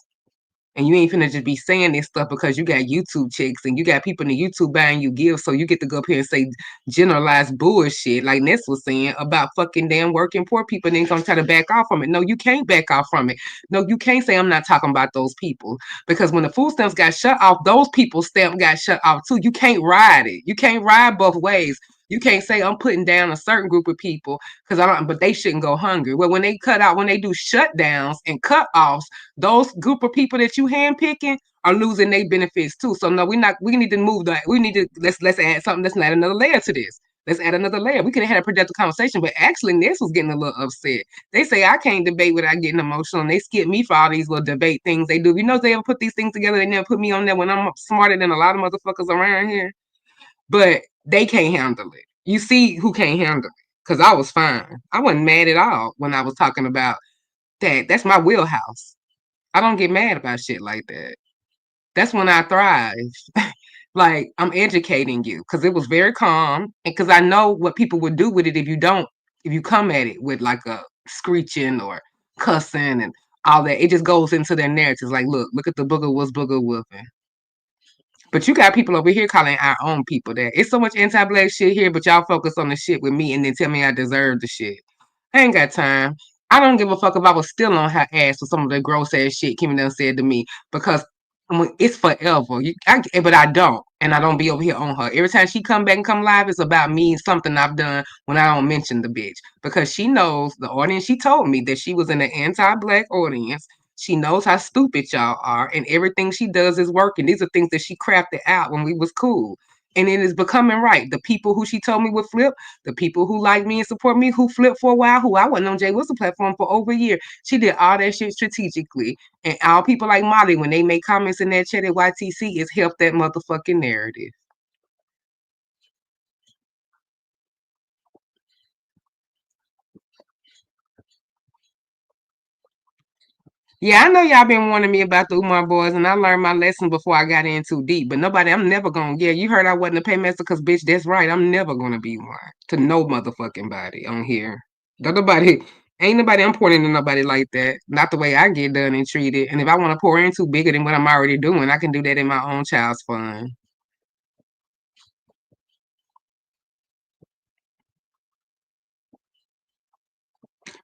And you ain't finna just be saying this stuff because you got YouTube chicks and you got people in the YouTube buying you gifts, so you get to go up here and say generalized bullshit like Ness was saying about fucking damn working poor people, and then gonna try to back off from it. No, you can't back off from it. No, you can't say I'm not talking about those people, because when the food stamps got shut off, those people's stamp got shut off too. You can't ride it. You can't ride both ways. You can't say I'm putting down a certain group of people because I don't, but they shouldn't go hungry. Well, when they when they do shutdowns and cut offs, those group of people that you handpicking are losing their benefits too. So no, we need to move that. We need to let's add something. Let's add another layer to this. Let's add another layer. We could have had a productive conversation, but actually this was getting a little upset. They say I can't debate without getting emotional, and they skip me for all these little debate things they do. You know, if they ever put these things together, they never put me on there when I'm smarter than a lot of motherfuckers around here. But they can't handle it. You see who can't handle it. Because I was fine. I wasn't mad at all when I was talking about that. That's my wheelhouse. I don't get mad about shit like that. That's when I thrive. Like I'm educating you because it was very calm, and because I know what people would do with it if you come at it with like a screeching or cussing and all that. It just goes into their narratives. Like, look at the booger was booger whooping. But you got people over here calling our own people that. It's so much anti-black shit here, but y'all focus on the shit with me and then tell me I deserve the shit. I ain't got time. I don't give a fuck if I was still on her ass for some of the gross ass shit Kimmy done said to me, because it's forever. But I don't, and I don't be over here on her. Every time she come back and come live, it's about me, something I've done when I don't mention the bitch, because she knows the audience. She told me that she was in an anti-black audience. She knows how stupid y'all are, and everything she does is working. These are things that she crafted out when we was cool. And it is becoming right. The people who she told me would flip, the people who like me and support me, who flipped for a while, who I wasn't on Jay Wilson platform for over a year. She did all that shit strategically. And all people like Molly, when they make comments in that chat at YTC, is help that motherfucking narrative. Yeah, I know y'all been warning me about the Umar boys, and I learned my lesson before I got in too deep. But I'm never gonna. Yeah, you heard I wasn't a paymaster, because bitch, that's right. I'm never gonna be one to no motherfucking body on here. Ain't nobody. I'm pouring into nobody like that. Not the way I get done and treated. And if I want to pour into bigger than what I'm already doing, I can do that in my own child's fund.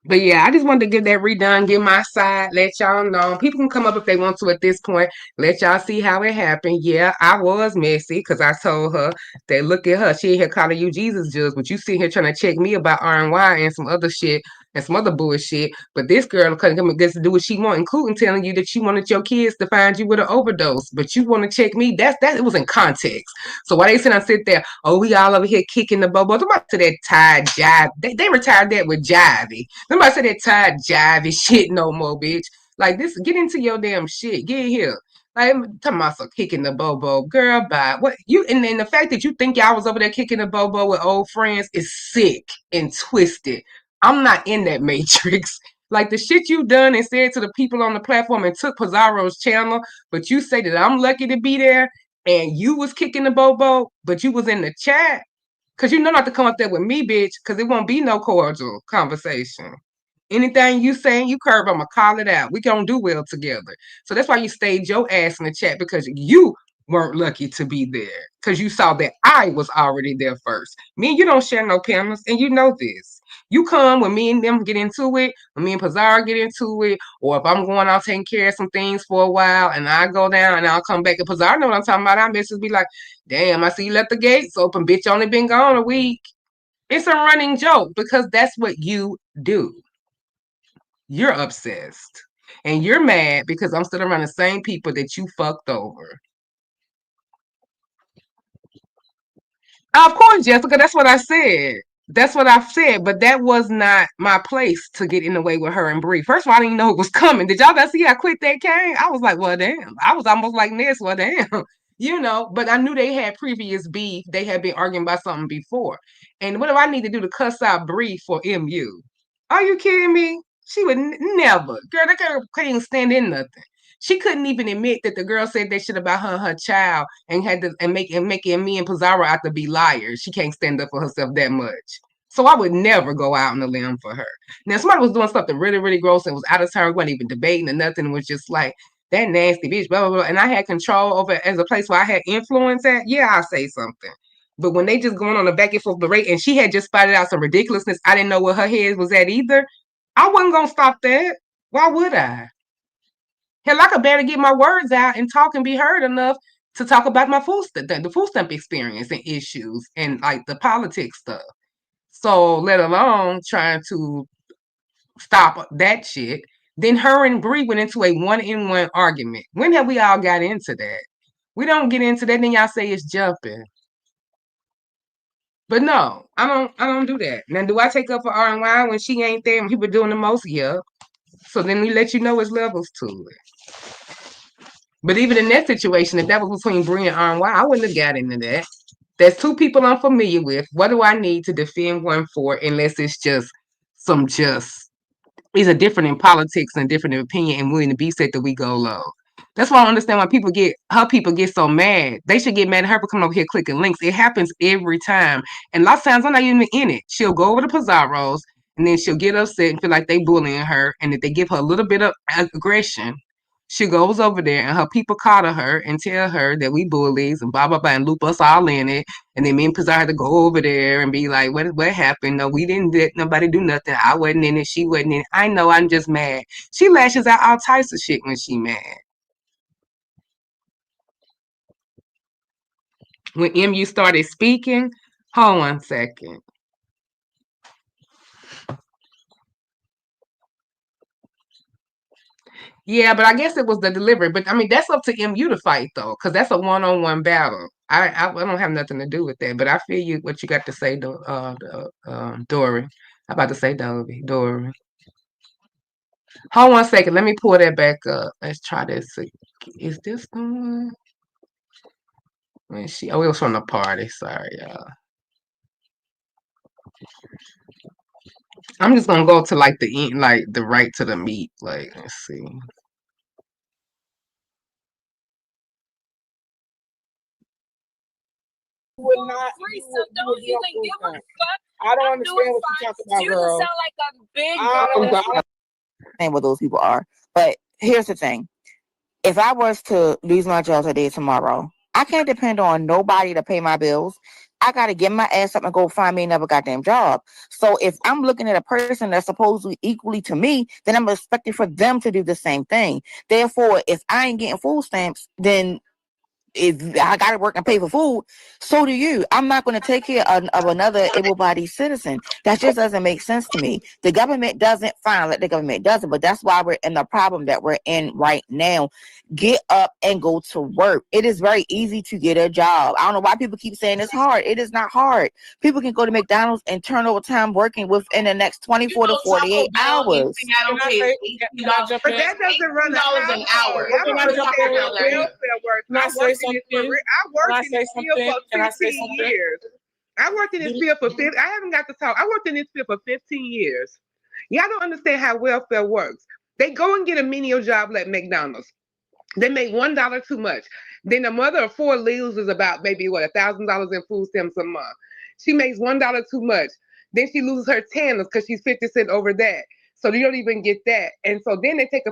But yeah, I just wanted to get that redone, get my side, let y'all know. People can come up if they want to at this point. Let y'all see how it happened. Yeah, I was messy because I told her that look at her. She ain't here calling you Jesus judge, but you sit here trying to check me about R&Y and some other shit and some other bullshit. But this girl couldn't come and get to do what she want, including telling you that she wanted your kids to find you with an overdose. But you want to check me. That it was in context. So why they sit there, oh, we all over here kicking the bobo. Somebody said that tired jive. They retired that with jivey. Somebody said that tired jivey shit no more, bitch. Like this, get into your damn shit. Get here. Like I'm talking about some kicking the bobo. Girl, bye. What you and then the fact that you think y'all was over there kicking the bobo with old friends is sick and twisted. I'm not in that matrix. Like the shit you done and said to the people on the platform and took Pizarro's channel, but you say that I'm lucky to be there and you was kicking the bobo, but you was in the chat. Cause you know not to come up there with me, bitch, cause it won't be no cordial conversation. Anything you say, you curve, I'ma call it out. We gonna do well together. So that's why you stayed your ass in the chat, because you weren't lucky to be there. Cause you saw that I was already there first. Me and you don't share no panels, and you know this. You come when me and them get into it, when me and Pazar get into it, or if I'm going out taking care of some things for a while and I go down and I'll come back and Pazar know what I'm talking about. I missus be like, damn, I see you left the gates open, bitch, only been gone a week. It's a running joke because that's what you do. You're obsessed. And you're mad because I'm still around the same people that you fucked over. Of course, Jessica, that's what I said. That's what I said, but that was not my place to get in the way with her and Bree. First of all, I didn't know it was coming. Did y'all see how quick that came? I was like, well, damn. I was almost like this, well, damn. But I knew they had previous beef. They had been arguing about something before. And what do I need to do to cuss out Bree for MU? Are you kidding me? She would never. Girl, that girl couldn't even stand in nothing. She couldn't even admit that the girl said that shit about her and her child and had to making me and Pizarro out to be liars. She can't stand up for herself that much. So I would never go out on a limb for her. Now, somebody was doing something really, really gross and was out of turn, wasn't even debating or nothing. It was just like, that nasty bitch, blah, blah, blah. And I had control over it as a place where I had influence at. Yeah, I'll say something. But when they just going on a back and forth berate and she had just spotted out some ridiculousness, I didn't know where her head was at either. I wasn't going to stop that. Why would I? Hell, I could barely get my words out and talk and be heard enough to talk about my the food stamp experience and issues and like the politics stuff. So let alone trying to stop that shit. Then her and Bree went into a one-on-one argument. When have we all got into that? We don't get into that, then y'all say it's jumping. But no, I don't do that. Now, do I take up for R&Y when she ain't there and people doing the most? Yeah. So then we let you know it's levels to it. But even in that situation, if that was between Bree and R&Y, I wouldn't have got into that. There's two people I'm familiar with. What do I need to defend one for unless it's just these are different in politics and different in opinion and willing to be said that we go low. That's why I don't understand why people get so mad. They should get mad at her for coming over here clicking links. It happens every time. And lots of times I'm not even in it. She'll go over to Pizarro's and then she'll get upset and feel like they bullying her. And if they give her a little bit of aggression, she goes over there and her people call her and tell her that we bullies and blah, blah, blah, and loop us all in it. And then me and Pizarro had to go over there and be like, what happened? No, we didn't let nobody do nothing. I wasn't in it. She wasn't in it. I know, I'm just mad. She lashes out all types of shit when she mad. When MU started speaking, hold on 1 second. Yeah, but I guess it was the delivery. But I mean, that's up to MU to fight though, because that's a one-on-one battle. I don't have nothing to do with that. But I feel you what you got to say, Dory. I'm about to say Dory. Hold on 1 second. Let me pull that back up. Let's try this. Is this the one? It was from the party. Sorry, y'all. I'm just gonna go to like the end, like the right to the meat. Like, let's see. Would not. Don't even give a fuck. I don't understand what you're talking about, girl. You sound like a big and what those people are. But here's the thing. If I was to lose my job today, tomorrow, I can't depend on nobody to pay my bills. I got to get my ass up and go find me another goddamn job. So if I'm looking at a person that's supposedly equally to me, then I'm expecting for them to do the same thing. Therefore, if I ain't getting food stamps, then if I got to work and pay for food, so do you. I'm not going to take care of another able-bodied citizen. That just doesn't make sense to me. The government doesn't, fine, let the government doesn't, but that's why we're in the problem that we're in right now. Get up and go to work. It is very easy to get a job. I don't know why people keep saying it's hard. It is not hard. People can go to McDonald's and turn over time working within the next 24 to 48 hours. But that doesn't run an hour. I don't understand how welfare works. I worked in this field for 15 years. I worked in this field for 15. I haven't got to talk. I worked in this field for 15 years. Y'all don't understand how welfare works. They go and get a menial job at McDonald's. They make $1 too much. Then the mother of four loses about maybe $1,000 in food stamps a month. She makes $1 too much. Then she loses her tanners because she's 50 cents over that. So you don't even get that. And so then they take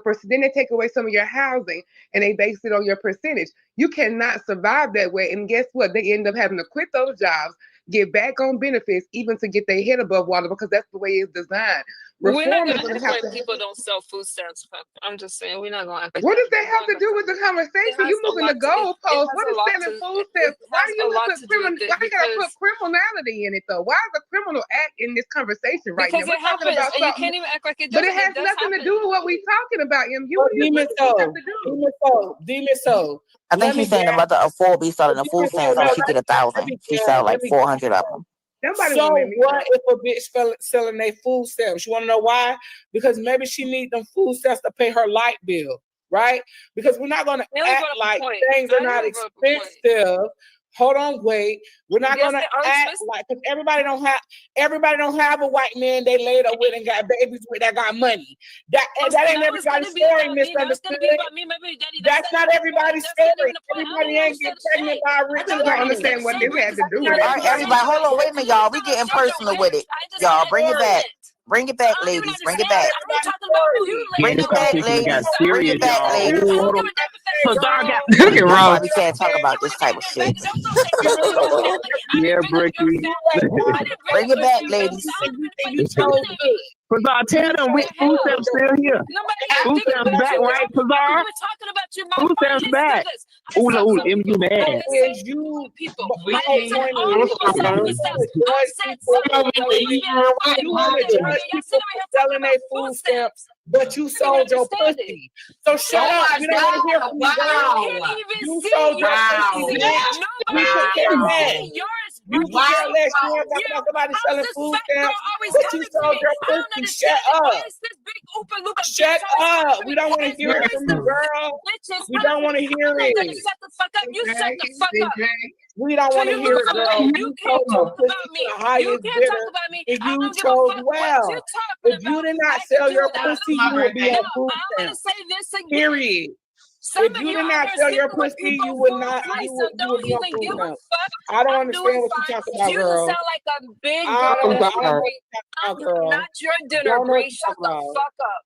away some of your housing and they base it on your percentage. You cannot survive that way. And guess what? They end up having to quit those jobs. get back on benefits, even to get their head above water, because that's the way it's designed. We're not Reform is gonna going act to have like to. people don't sell food stamps. I'm just saying we're not gonna act like What that. does that have to do with the It conversation? has You a moving lot the to it goalposts. has What a is lot selling to food it stamps? Why has do a you lot put to do with it Why you gotta put because criminality in it though? Why is a criminal act in this conversation right now? it We're talking happens about and you something, can't even act like it but it doesn't. It has does nothing to happen. do with what we're talking about, MU. Well, What Demon does it have Soul, to do? Demon Soul. I think Let me she's saying the grab. mother of four be selling the food Demon Soul, stamps, so no, she get let 1,000. me She grab. sell like Let me 400 of them. Nobody So will let me what know. if a bitch selling their food stamps? You want to know why? Because maybe she need them food stamps to pay her light bill, right? Because we're not going to act like things are not expensive. Hold on, wait. We're not Yes, gonna they are act expensive. like, because everybody don't have a white man they laid up with and got babies with that got money. That ain't everybody's story, misunderstood. That's not everybody's story. Everybody ain't get pregnant by a rich I just don't understand what this had to do with All right, it. everybody, hold on, wait a minute, y'all. We getting personal with it. Y'all, bring it back. Bring it back, ladies. Bring it back. Bring This it back, conversation got ladies. Bring serious, it back, y'all. ladies. Ooh, hold on. Pazar got Look at That's why Ross. we can't talk about this type of shit. yeah, Bricky. Bring it back, ladies. Pazar, tell them we food stamps still here. Food stamps back, right, Pazar? Food stamps back. Ooh, MU mad. Is you people. my I whole said point all is people sell food stamps. I said some people you want to judge people for selling their food stamps, but you sold your pussy. So shut up. We don't want to hear from you, girl. You sold your pussy, bitch. We could care less. You could care less. You want to talk about somebody selling food stamps, but you sold your pussy. Shut up. Shut up. We don't want to hear it from you, girl. We don't want to hear it. Shut the fuck up. You shut the fuck up. We don't want to hear it, girl. You can't sold your talk pussy about me. to the highest You can't bidder, talk about me. and I you don't give a chose fuck well. what you talking If you about. did not I sell can your do that. pussy, you would be on food I'm gonna stamps. say this again. Period. Some If of you you did out not here sell your sleeping with pussy, people you would for not. free, You so would don't be on even food give a stamps. fuck. I don't I'm understand doing what you're fine. talking about, You girl. sound like a big I girl don't that's know what hungry. you're talking I'm about, girl. not your dinner, Don't know what Bree. you're Shut talking the about. fuck up.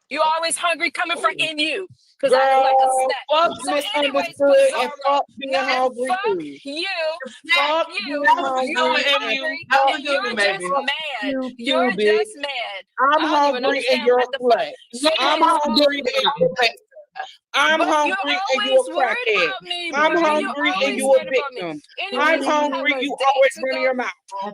You always hungry coming from in you. Because I Girl, like a snack. fuck So anyways, misunderstood and Pizarro, fuck being no, hungry fuck too. you. Fuck You. being You're hungry hungry fuck and you're just mad. you You're too, bitch. just mad. I'm I don't even hungry and understand you're what a the fuck. slut. So I'm anyways, hungry and you're a bastard. I'm but hungry you're and you're always a worried crackhead. about me, I'm Bree. hungry You're and always you a worried about me. victim. Anyways, I'm we have hungry, a you date always to running go. your mouth.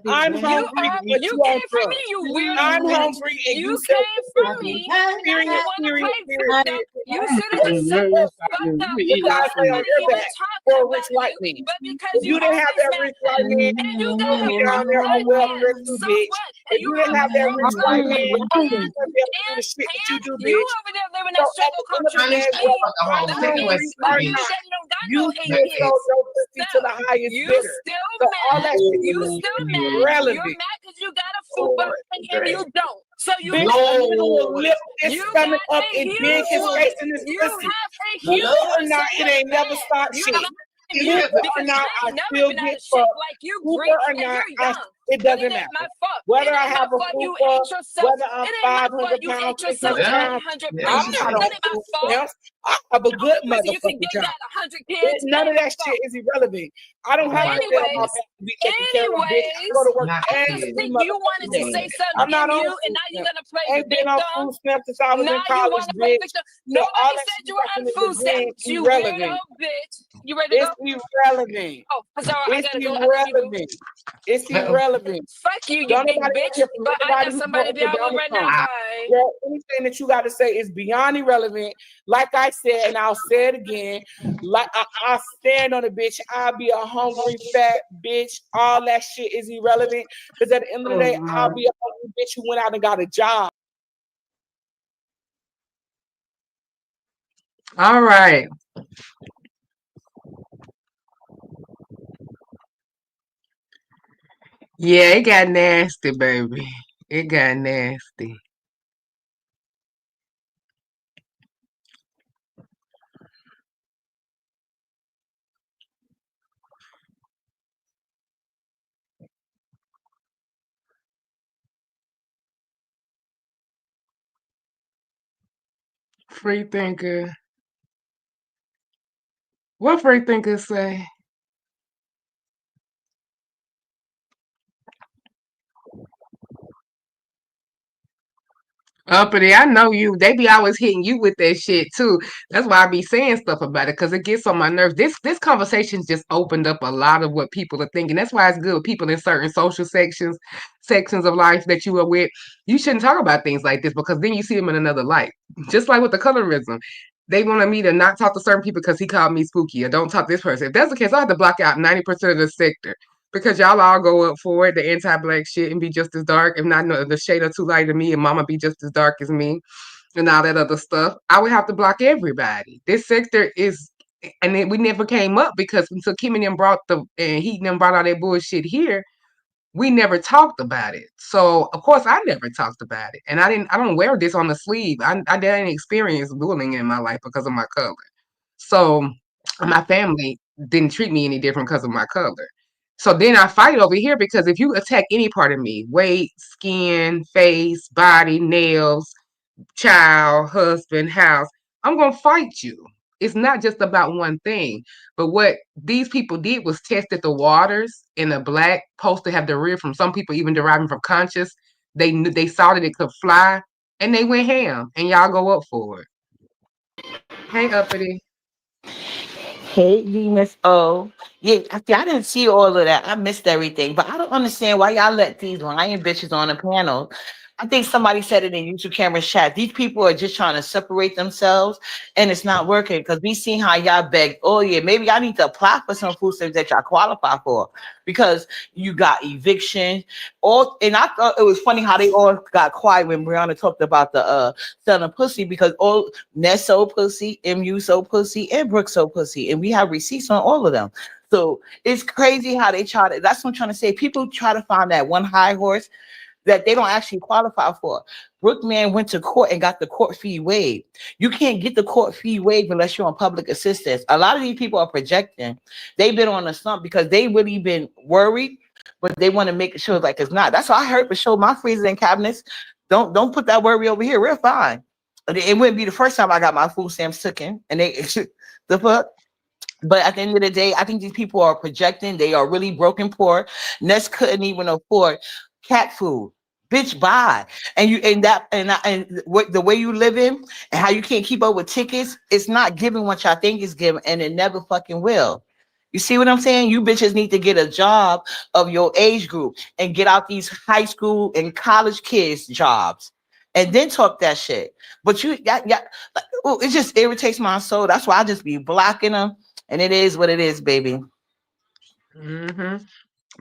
I'm hungry, but You you on came for me, drugs. you weirdo I'm bitch. hungry and You you sell came for pussy. me. Now you Period, want to period, play period. victim. You should have just shut the fuck up You because guys lay on nobody your even back talking for a about rich white you, man. but because If you you didn't have always that mad rich white man, and you you got would a be down there on white welfare man. too, So bitch. what? If you didn't have that rich white man, you wouldn't be able to do the shit that you do, you bitch. over there living So that at struggle the end of the country. day, whether I'm hungry or not, Don't got you no 8 still years. sold your pussy to the highest You bidder. still So all mad. that shit You is still mad. You're irrelevant. mad because you got a fupa and you don't. So you Bitch, a nigga will lift his you stomach got up a and huge dig his one. face in his You pussy. have a Believe huge it or not, it ain't never stopped you shit. you Believe it or because not, I I ain't never still been out get of shape fucked. like you, Fupa Bree, or and not, you're young. it But doesn't it ain't my matter. fault. Whether It I ain't my have a fault you fupa, ate yourself. whether I'm It ain't my fault 500 you pounds, ate yourself 600 to pounds, 800 I'm pounds. not on That ain't my food fault. stamps. I have a good You can motherfucking get job. that 100 kids. None of That that shit is irrelevant. I don't have to sell my Anyways, back to be taken care of, bitch. I go to work I every just think you motherfucking wanted to day. say something, I'm not on MU, and food now you're stamps. gonna play Ain't been on victim. food stamps since I was Now in you college, want to play bitch. victim. So all Nobody that said shit you were on fucking is food again stamps, you irrelevant. weirdo bitch. You ready to It's go? irrelevant. Oh, Pizarro, I It's gotta go. I love you, boo. irrelevant. It's irrelevant. Fuck you, you Don't big nobody want to bitch. hear from But I anybody got who's somebody to voting be for out with Donald right now. Trump. Bye. Girl, anything that you got to say is beyond irrelevant. Like I said, and I'll say it again. Like I stand on it, bitch. I'll be a hungry fat bitch. All that shit is irrelevant. Because at the end of the day, I'll be a hungry bitch who went out and got a job. All right. Yeah, it got nasty, baby. It got nasty. Free thinker. What free thinkers say? Uppity, I know you. They be always hitting you with that shit too. That's why I be saying stuff about it because it gets on my nerves. This conversation's just opened up a lot of what people are thinking. That's why it's good with people in certain social sections of life that you are with. You shouldn't talk about things like this because then you see them in another light. Just like with the colorism. They wanted me to not talk to certain people because he called me spooky or don't talk to this person. If that's the case, I have to block out 90% of the sector because y'all all go up for it, the anti-black shit, and be just as dark. If not, no, the shade or too light to me, and mama be just as dark as me, and all that other stuff. I would have to block everybody. This sector is, and then we never came up because until Kim and them and he and them brought all that bullshit here, we never talked about it. So of course I never talked about it, and I don't wear this on the sleeve. I didn't experience bullying in my life because of my color. So my family didn't treat me any different because of my color. So then I fight over here because if you attack any part of me, weight, skin, face, body, nails, child, husband, house, I'm going to fight you. It's not just about one thing. But what these people did was tested the waters, and a black supposed to have the rear from some people even deriving from conscious. They saw that it could fly, and they went ham, and y'all go up for it. Hey, Uppity. Hey, Miss O. Yeah, I didn't see all of that. I missed everything. But I don't understand why y'all let these lying bitches on the panel. I think somebody said it in YouTube camera chat. These people are just trying to separate themselves, and it's not working because we seen how y'all begged. Oh yeah, maybe I need to apply for some food stamps that y'all qualify for because you got eviction. And I thought it was funny how they all got quiet when Brianna talked about the selling pussy because all Ness sold pussy, MU sold pussy, and Brooke sold pussy, and we have receipts on all of them. So it's crazy how they try to. That's what I'm trying to say. People try to find that one high horse that they don't actually qualify for. Brookman went to court and got the court fee waived. You can't get the court fee waived unless you're on public assistance. A lot of these people are projecting. They've been on a slump because they really been worried, but they want to make sure like it's not. That's why I heard for sure my freezer and cabinets. Don't put that worry over here. We're fine. It wouldn't be the first time I got my food stamps taken and they the fuck. But at the end of the day, I think these people are projecting. They are really broken poor. Ness couldn't even afford cat food. Bitch, buy. And you what the way you live in and how you can't keep up with tickets, it's not giving what y'all think is giving, and it never fucking will. You see what I'm saying? You bitches need to get a job of your age group and get out these high school and college kids jobs. And then talk that shit. But it just irritates my soul. That's why I just be blocking them. And it is what it is, baby. Mm-hmm.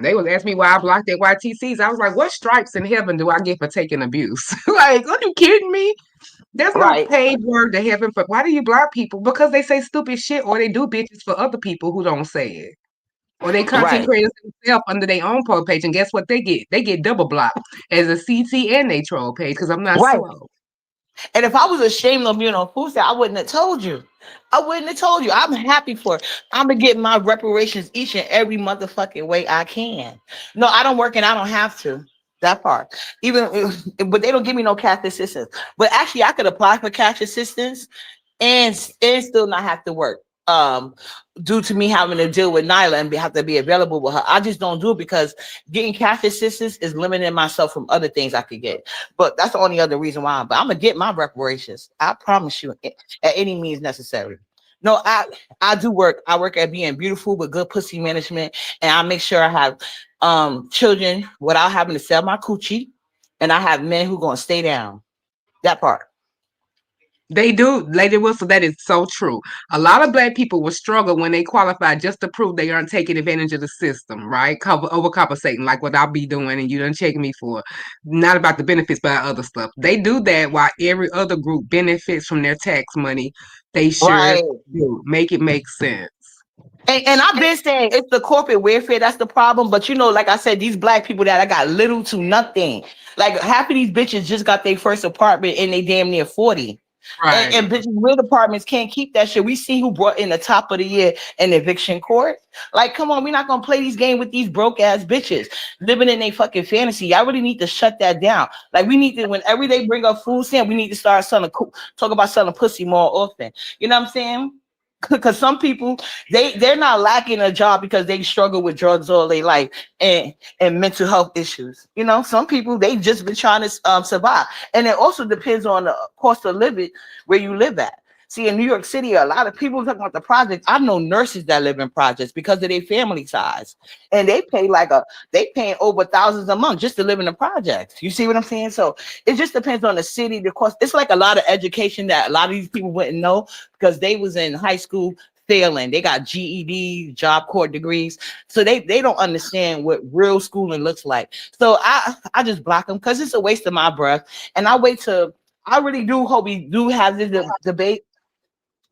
They was asking me why I blocked their YTCs. I was like, what stripes in heaven do I get for taking abuse? Like, are you kidding me? There's no paid word to heaven for why do you block people? Because they say stupid shit or they do bitches for other people who don't say it. Or they content creators themselves under their own pro page. And guess what they get? They get double blocked as a CT and they troll page because I'm not slow. And if I was ashamed of being on food stamp, I wouldn't have told you. I'm happy for it. I'm gonna get my reparations each and every motherfucking way I can. No, I don't work and I don't have to. That part. But they don't give me no cash assistance. But actually, I could apply for cash assistance and still not have to work. Due to me having to deal with Nyla and have to be available with her. I just don't do it because getting cash assistance is limiting myself from other things I could get. But that's the only other reason why. But I'm gonna get my reparations. I promise you, at any means necessary. No, I do work. I work at being beautiful with good pussy management, and I make sure I have children without having to sell my coochie, and I have men who gonna stay down. That part. They do, Lady Wilson, that is so true. A lot of black people will struggle when they qualify just to prove they aren't taking advantage of the system, right? Overcompensating, like what I'll be doing and you done check me for. Not about the benefits, but other stuff. They do that while every other group benefits from their tax money. They should do. Make it make sense. And I've been saying it's the corporate welfare that's the problem. But like I said, these black people that I got little to nothing. Like half of these bitches just got their first apartment and they damn near 40. Right. And bitches with apartments can't keep that shit. We see who brought in the top of the year in eviction court. Like, come on, we're not gonna play these games with these broke ass bitches living in a fucking fantasy. Y'all really need to shut that down. Like, we need to, whenever they bring up food stamp, we need to start talk about selling pussy more often. You know what I'm saying? because some people they're not lacking a job because they struggle with drugs all their life and mental health issues. You know, some people they just been trying to survive, and it also depends on the cost of living where you live at. See, in New York City, a lot of people talking about the projects. I know nurses that live in projects because of their family size, and they paying over thousands a month just to live in the projects. You see what I'm saying? So it just depends on the city, the cost. It's like a lot of education that a lot of these people wouldn't know because they was in high school failing. They got GED, Job Corps degrees, so they don't understand what real schooling looks like. So I just block them because it's a waste of my breath, and I really do hope we do have this debate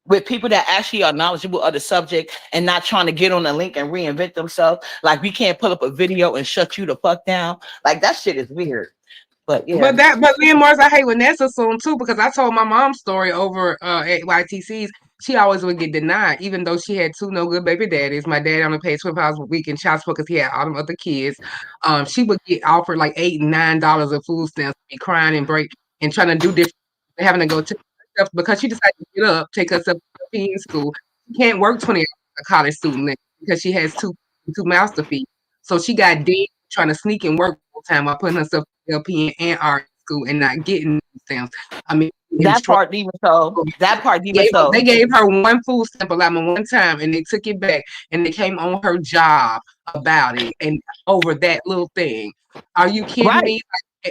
with people that actually are knowledgeable of the subject and not trying to get on a link and reinvent themselves. Like we can't pull up a video and shut you the fuck down. Like that shit is weird. But yeah. But Leah Morris, I hate when that's assumed too, because I told my mom's story over at YTC's. She always would get denied, even though she had 2 no good baby daddies. My dad only paid $12 a week in child support because he had all them other kids. She would get offered like $8 and $9 of food stamps, be crying and break and trying to do different, having to go to herself because she decided to get up, take herself to PN school. She can't work 20 hours a college student because she has two mouths to feed. So she got dead trying to sneak and work full time while putting herself in LPN and art school and not getting stamps. I mean, that part even so. They gave her 1 food stamp allotment one time and they took it back and they came on her job about it and over that little thing. Are you kidding me?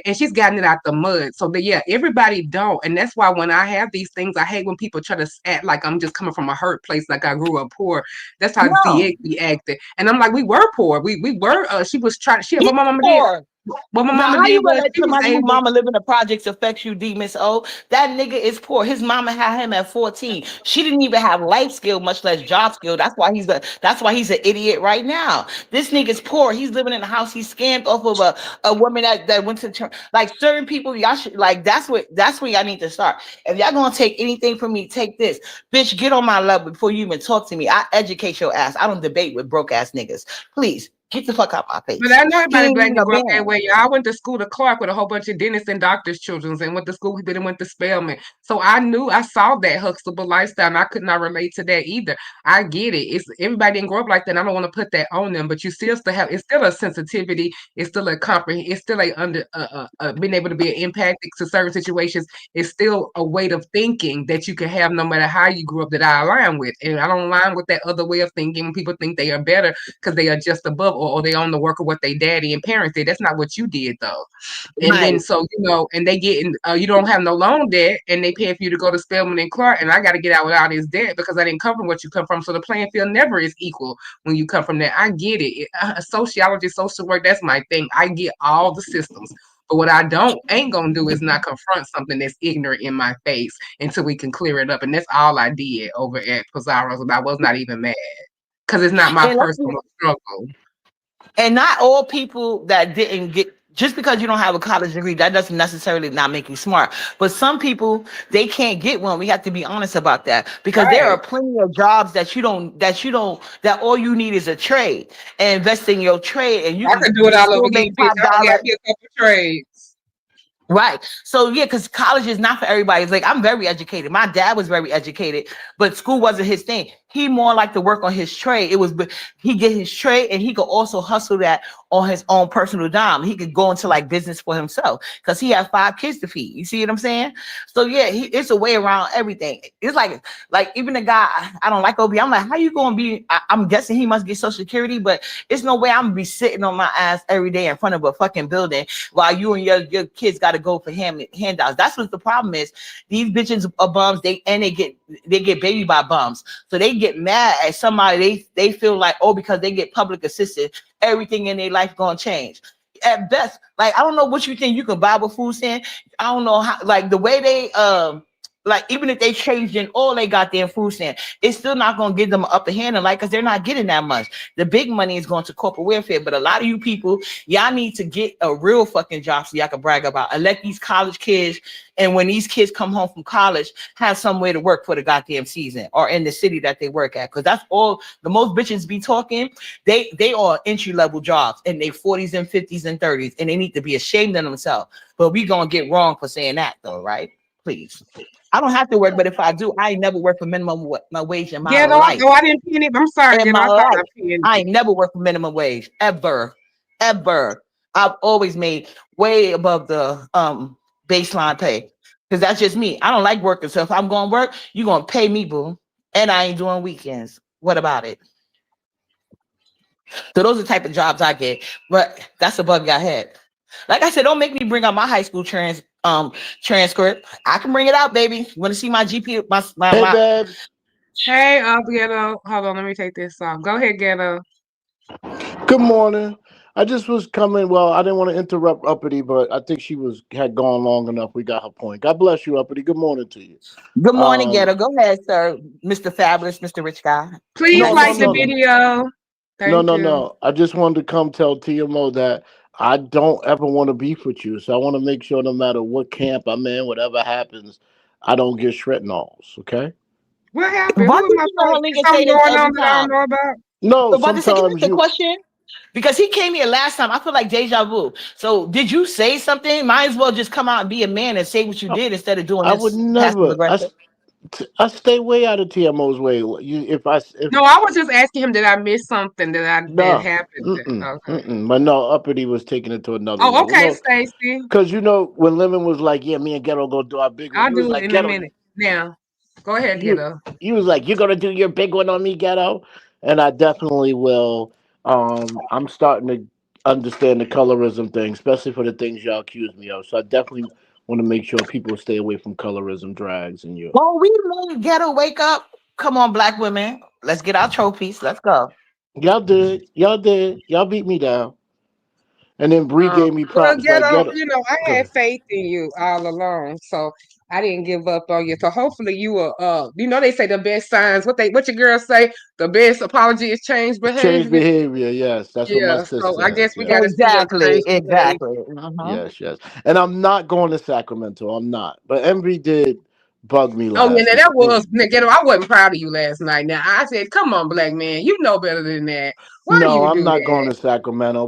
And she's gotten it out the mud. So yeah, everybody don't. And that's why when I have these things, I hate when people try to act like I'm just coming from a hurt place, like I grew up poor. That's how DX acted. And I'm like, we were poor. We were she was trying what my mama did. What my mama did was somebody mama live in the projects affects you, D Miss O. That nigga is poor. His mama had him at 14. She didn't even have life skill, much less job skill. That's why he's an idiot right now. This nigga's poor. He's living in a house. He's scammed off of a woman that went to church. Like certain people, y'all should like that's where y'all need to start. If y'all gonna take anything from me, take this. Bitch, get on my level before you even talk to me. I educate your ass. I don't debate with broke ass niggas. Please. Get the fuck out my face. But I know everybody black and broke that way. I went to school to Clark with a whole bunch of dentists and doctors' children and went to school and went to Spelman. So I saw that Huxtable lifestyle and I could not relate to that either. I get it. It's everybody didn't grow up like that. I don't want to put that on them, but you still have it's still a sensitivity, it's still a comprehend, it's still being able to be an impact to certain situations. It's still a way of thinking that you can have no matter how you grew up that I align with. And I don't align with that other way of thinking when people think they are better because they are just above or they own the work of what they daddy and parents did. That's not what you did though. And then so and they getting you don't have no loan debt and they pay for you to go to Spelman and Clark and I got to get out without this debt because I didn't come from what you come from. So the playing field never is equal when you come from that. I get it. Sociology, social work, that's my thing. I get all the systems. But what I ain't gonna do is not confront something that's ignorant in my face until we can clear it up. And that's all I did over at Pizarro's. And I was not even mad because it's not my personal struggle. And not all people that didn't get, just because you don't have a college degree, that doesn't necessarily not make you smart. But some people, they can't get one. We have to be honest about that because there are plenty of jobs that all you need is a trade and invest in your trade. And you can do it all over again. I got a couple trades. Right. So yeah, because college is not for everybody. It's like I'm very educated. My dad was very educated, but school wasn't his thing. He more liked to work on his trade. He get his trade and he could also hustle that on his own personal dime. He could go into like business for himself because he had 5 kids to feed. You see what I'm saying? So yeah, it's a way around everything. It's like even the guy, I don't like OB. I'm like, how you gonna be? I'm guessing he must get Social Security, but it's no way I'm gonna be sitting on my ass every day in front of a fucking building while you and your kids got to go for handouts. That's what the problem is. These bitches are bums. They get baby by bums. So they get mad at somebody. They feel like, oh, because they get public assistance, everything in their life gonna change. At best, like I don't know what you think you can buy with food stamp. I don't know how, like the way they like even if they changed in all they got their food stamp, it's still not gonna give them an upper hand in life because they're not getting that much. The big money is going to corporate welfare, but a lot of you people, y'all need to get a real fucking job so y'all can brag about and let these college kids, and when these kids come home from college, have somewhere to work for the goddamn season or in the city that they work at. Because that's all the most bitches be talking. They are entry level jobs in their 40s and 50s and 30s, and they need to be ashamed of themselves. But we gonna get wrong for saying that though, right? Please. I don't have to work, but if I do, I ain't never worked for minimum wage in my Ghetto. life. Oh, I didn't pin it. I'm sorry, In Ghetto. my I thought life, I pinned I it. ain't never worked for minimum wage ever. I've always made way above the baseline pay because that's just me. I don't like working. So if I'm going to work, you're going to pay me, boo. And I ain't doing weekends. What about it? So those are the type of jobs I get. But that's above your head. Like I said, don't make me bring out my high school transcript. I can bring it out, baby. You want to see my GP? Hey, babe. Hey, Ghetto. Hold on, let me take this off. Go ahead, Ghetto. Good morning. I just was coming. Well, I didn't want to interrupt Uppity, but I think she had gone long enough. We got her point. God bless you, Uppity. Good morning to you. Good morning, Ghetto. Go ahead, sir. Mr. Fabulous, Mr. Rich Guy. Please like the video. Thank you. No. I just wanted to come tell TMO that I don't ever want to beef with you. So I want to make sure no matter what camp I'm in, whatever happens, I don't get Shretinols, okay? What happened? Why Who am I Something going on that I don't know about? No, but sometimes the question, because he came here last time, I feel like deja vu. So did you say something? Might as well just come out and be a man and say what you did instead of doing this. I would never. I stay way out of TMO's way. No, I was just asking him, did I miss something that happened? Okay. But no, Uppity was taking it to another level. Okay, Stacey. Because when Lemon was like, yeah, me and Ghetto go do our big one. I'll do it in a minute. Now, go ahead, Ghetto. You was like, you're gonna do your big one on me, Ghetto? And I definitely will. I'm starting to understand the colorism thing, especially for the things y'all accuse me of. So I definitely want to make sure people stay away from colorism drags and you. Well, we made Ghetto wake up. Come on, black women. Let's get our trophies. Let's go. Y'all did. Y'all beat me down. And then Bree gave me props. Ghetto, I had faith in you all along, so I didn't give up on you. So hopefully you will. They say the best signs. What your girls say? The best apology is change behavior. Change behavior. Yes, that's what my sister. So I guess we got exactly. Yes. And I'm not going to Sacramento. I'm not. But Envy did bug me last. Oh yeah, that was Ghetto. I wasn't proud of you last night. Now I said, "Come on, black man, you know better than that." Why no, you I'm not going to Sacramento.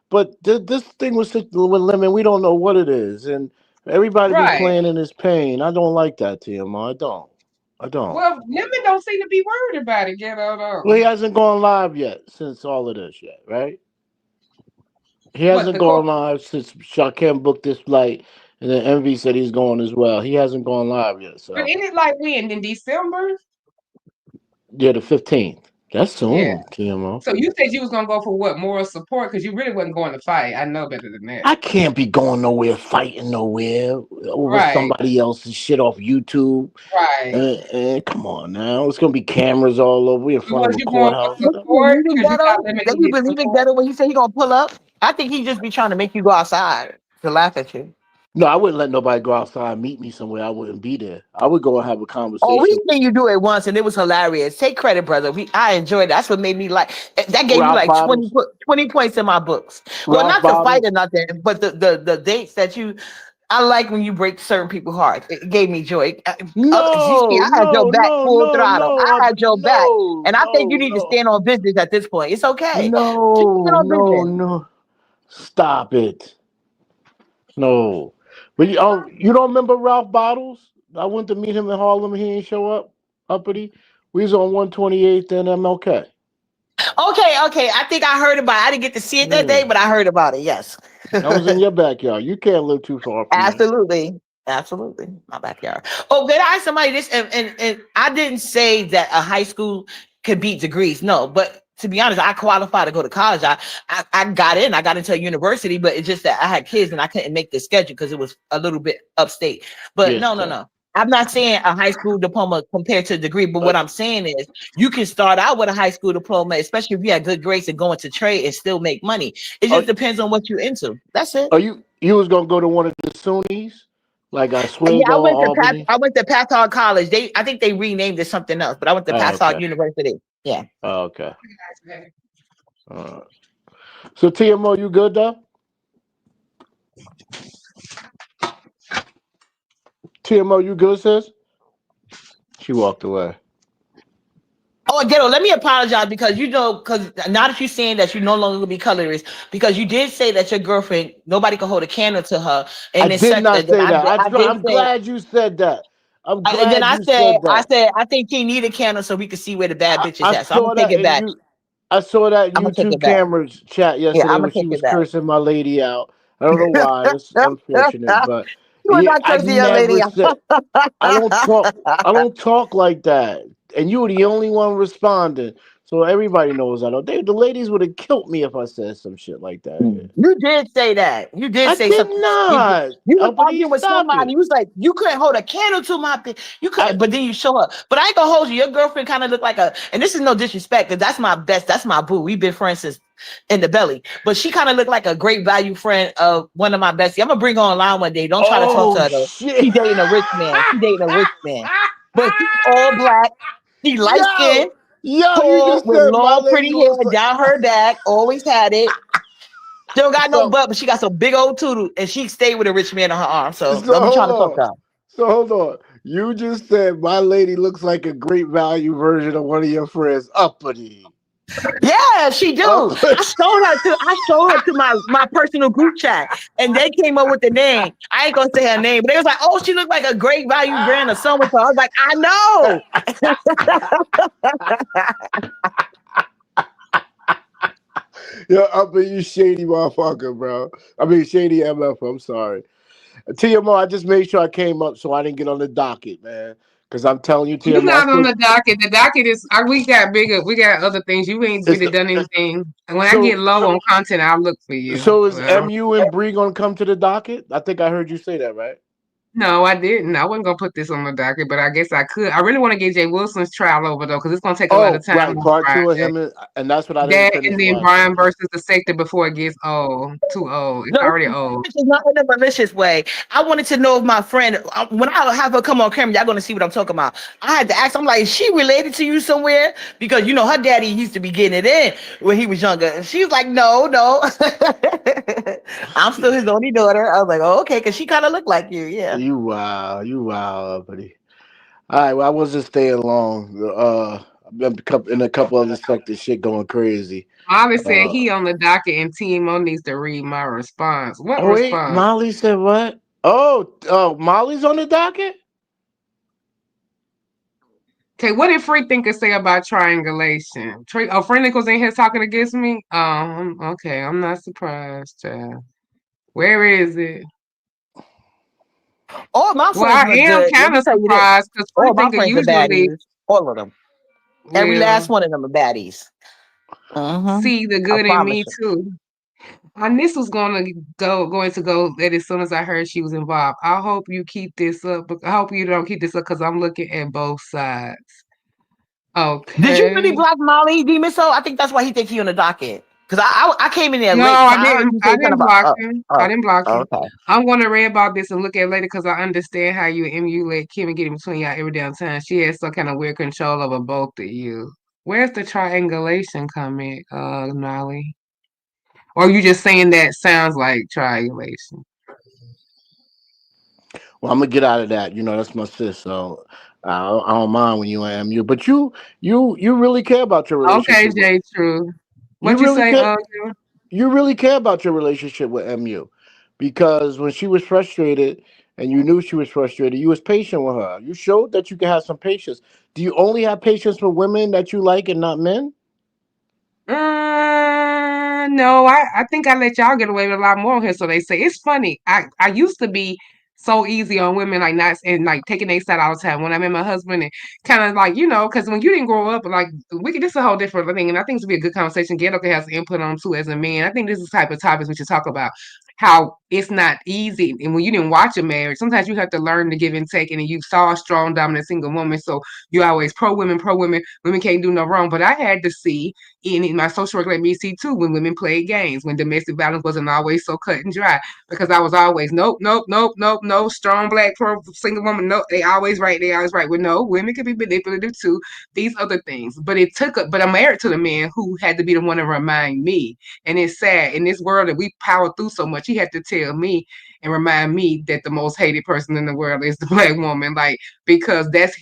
But this thing with Lemon, we don't know what it is, and everybody be playing in his pain. I don't like that, TMO. I don't. Well, Lemon don't seem to be worried about it, Ghetto. Well, he hasn't gone live yet since all of this yet, right? He hasn't gone live since Shaquem booked this flight, and then Envy said he's going as well. He hasn't gone live yet. So. But isn't it like when in December? Yeah, the 15th. That's soon, TMO. So you said you was gonna go for what, moral support? Because you really wasn't going to fight. I know better than that. I can't be going nowhere, fighting nowhere over somebody else's shit off YouTube. Right. And come on now, it's gonna be cameras all over. We in front of the courthouse. You believe in Ghetto when he said he gonna pull up? I think he just be trying to make you go outside to laugh at you. No, I wouldn't let nobody go outside and meet me somewhere. I wouldn't be there. I would go and have a conversation. Oh, we seen you do it once, and it was hilarious. Take credit, brother. I enjoyed it. That's what made me like. That gave me like 20 points in my books. Well, not to fight or nothing, but the dates that you. I like when you break certain people's heart. It gave me joy. I had your back full throttle. I had your back, and I think you need to stand on business at this point. It's okay. No. Stop it. No. But you don't remember Ralph Bottles? I went to meet him in Harlem. He didn't show up. Uppity. We was on 128th and MLK. Okay. I think I heard about it. I didn't get to see it that day, but I heard about it. Yes. I was in your backyard. You can't live too far from Absolutely. My backyard. Oh, did I ask somebody this? And I didn't say that a high school could beat degrees. No, but to be honest, I qualified to go to college. I got in. I got into a university, but it's just that I had kids and I couldn't make the schedule because it was a little bit upstate. But no. I'm not saying a high school diploma compared to a degree, but what I'm saying is you can start out with a high school diploma, especially if you have good grades and go into trade and still make money. It just depends on what you're into. That's it. Are you was gonna go to one of the SUNYs? Like Oswego, I went to Pathog College. I think they renamed it something else, but I went to Pathog University. Yeah. Oh, okay. So TMO, you good though? TMO, you good, sis? She walked away. Oh, Ghetto, let me apologize because now that you're saying that you no longer gonna be colorist, because you did say that your girlfriend, nobody can hold a candle to her. I did not say that. I'm glad you said that. I'm And glad then I you said, that. I think he need a candle so we can see where the bad bitch is I at. So I'm gonna saw take that it and back. you. I saw that I'm gonna take it YouTube back. cameras chat Yeah, yesterday I'm when gonna she take was it back. cursing my lady out. I don't know why. It's unfortunate, but You was yeah, not I cursing your lady never out. said I don't talk. I don't talk like that. And you were the only one responding, so everybody knows I don't. The ladies would have killed me if I said some shit like that. You did say that. You did I say did something. not. You was Uppity, arguing with stop somebody. it. You was like, you couldn't hold a candle to my bitch. You couldn't, but then you show up. But I ain't gonna hold you. Your girlfriend kind of looked like and this is no disrespect, because that's my best. That's my boo. We've been friends since in the belly. But she kind of looked like a great value friend of one of my besties. I'm gonna bring her online one day. Don't try to talk to Oh her though. shit! She dating a rich man. She dating a rich man. But she's all black. She light skinned, You tall, just with said my long, lady pretty hair looks like. down her back. Always had it. She don't got no So, butt, but she got some big old toodle, and she stayed with a rich man on her arm. So so don't be trying hold to talk on. to her. So hold on. You just said my lady looks like a great value version of one of your friends, Uppity. Yeah, she do. I showed her to my personal group chat, and they came up with the name. I ain't gonna say her name, but they was like, "Oh, she looked like a great value brand of so and so." I was like, "I know." Yo, Uppity, you shady motherfucker, bro. I mean, shady MF. I'm sorry. TMO, I just made sure I came up so I didn't get on the docket, man. Because I'm telling you, You're TMO, not on the docket. The docket is we got bigger. We got other things. You ain't really done anything. And when I get low on content, I'll look for you. So is MU and Bree gonna come to the docket? I think I heard you say that, right? No, I didn't. I wasn't gonna put this on the docket, but I guess I could. I really want to get Jay Wilson's trial over though, because it's gonna take a lot of time Right, on part 2 of Friday. him, and that's what I didn't That finish and then watching. Brian versus the Sector before it gets too old. It's No, already old. it's not in a malicious way. I wanted to know if my friend, when I have her come on camera, y'all gonna see what I'm talking about. I had to ask. I'm like, is she related to you somewhere? Because you know her daddy used to be getting it in when he was younger, and she was like, no. I'm still his only daughter. I was like, oh, okay, because she kind of looked like you, yeah. You wow, buddy. All right, well, I wasn't staying long. I've been in a couple other sectors, shit going crazy. Molly said he on the docket and TMO needs to read my response. What Wait, response? Molly said what? Oh, Molly's on the docket? Okay, what did Free Thinker say about triangulation? Friend was in here talking against me? Okay, I'm not surprised, child. Where is it? All my friends I look am good. kind of surprised because Free All my Thinker friends are usually baddies. All of them. Every last one of them are baddies. See the good in me too. And this was going to go that as soon as I heard she was involved. I hope you keep this up. I hope you don't keep this up because I'm looking at both sides. Okay. Did you really block Molly Demon? So I think that's why he think he on the docket. Because I came in there No, late. I didn't. I didn't block him. I didn't block him. Okay. I'm going to read about this and look at it later because I understand how you emulate Kim and get in between y'all every damn time. She has some kind of weird control over both of you. Where's the triangulation comment, Molly? Or are you just saying that sounds like triangulation? Well, I'm gonna get out of that. You know, that's my sis, so I don't mind when you and MU. But you really care about your relationship. Okay, Jay, true. What you say, You really care about your relationship with MU, because when she was frustrated and you knew she was frustrated, you was patient with her. You showed that you can have some patience. Do you only have patience for women that you like and not men? No, I think I let y'all get away with a lot more on here. So they say it's funny. I used to be so easy on women, like not and like taking their side all the time. When I met my husband and kind of like, because when you didn't grow up, like this is a whole different thing. And I think it's be a good conversation. Ghetto can have some input on too as a man. I think this is the type of topics we should talk about. How it's not easy. And when you didn't watch a marriage, sometimes you have to learn to give and take. And you saw a strong, dominant single woman. So you always pro women. Women can't do no wrong. But I had to see in my social work, let me see too, when women played games, when domestic violence wasn't always so cut and dry, because I was always nope, strong black pro single woman, nope, they always right. Well, no, women can be manipulative too, these other things. But but I'm married to the man who had to be the one to remind me. And it's sad in this world that we power through so much, he had to tell me and remind me that the most hated person in the world is the black woman, like, because that's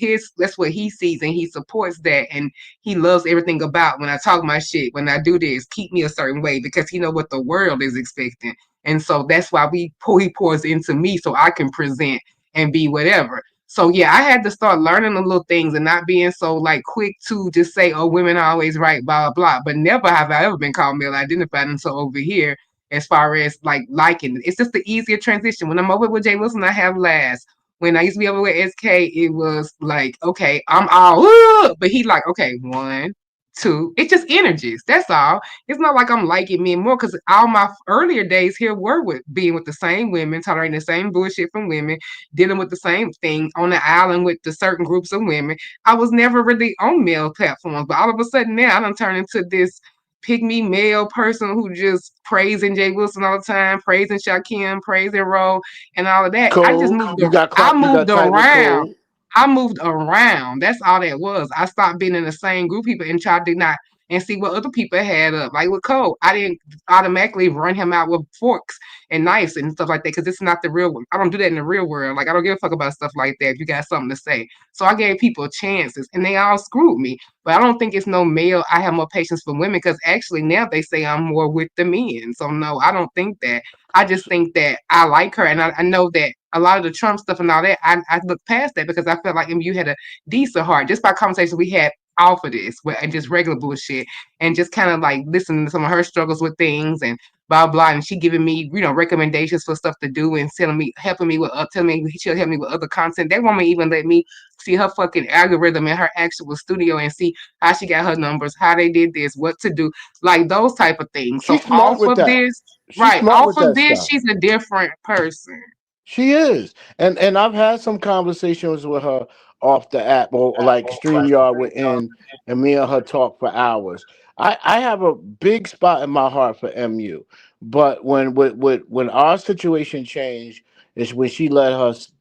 what he sees and he supports that, and he loves everything about when I talk my shit, when I do this, keep me a certain way, because he know what the world is expecting. And so that's why he pours into me so I can present and be whatever. So yeah, I had to start learning the little things and not being so like quick to just say, "Oh, women are always right," blah blah blah. But never have I ever been called male identified until over here. As far as like liking, it's just the easier transition. When I'm over with Jay Wilson, I have last. When I used to be over with SK, it was like, okay, I'm all, but he like, okay, 1, 2. It's just energies. That's all. It's not like I'm liking men more because all my earlier days here were with being with the same women, tolerating the same bullshit from women, dealing with the same thing on the island with the certain groups of women. I was never really on male platforms, but all of a sudden now I done turned into this pygmy male person who just praising Jay Wilson all the time, praising Shaquem, praising Roe, and all of that. I just Cole, moved. you got I you got moved tight with around. Cole. I moved around. That's all that was. I stopped being in the same group of people and tried to not and see what other people had up. Like with Cole, I didn't automatically run him out with forks and knives and stuff like that because it's not the real one. I don't do that in the real world. Like I don't give a fuck about stuff like that if you got something to say. So I gave people chances and they all screwed me. But I don't think it's no male. I have more patience for women because actually now they say I'm more with the men. So no, I don't think that. I just think that I like her and I know that a lot of the Trump stuff and all that, I look past that because I felt like you had a decent heart just by conversation we had off of this and just regular bullshit and just kind of like listening to some of her struggles with things and blah blah and she giving me recommendations for stuff to do and telling me helping me with telling me she'll help me with other content. That woman even let me see her fucking algorithm in her actual studio and see how she got her numbers, how they did this, what to do, like those type of things. So She's smart with that. She's smart off with of that this, stuff. she's a different person. She is, and I've had some conversations with her off the app or like StreamYard within, and me and her talk for hours. I have a big spot in my heart for MU, but when our situation changed is when she let us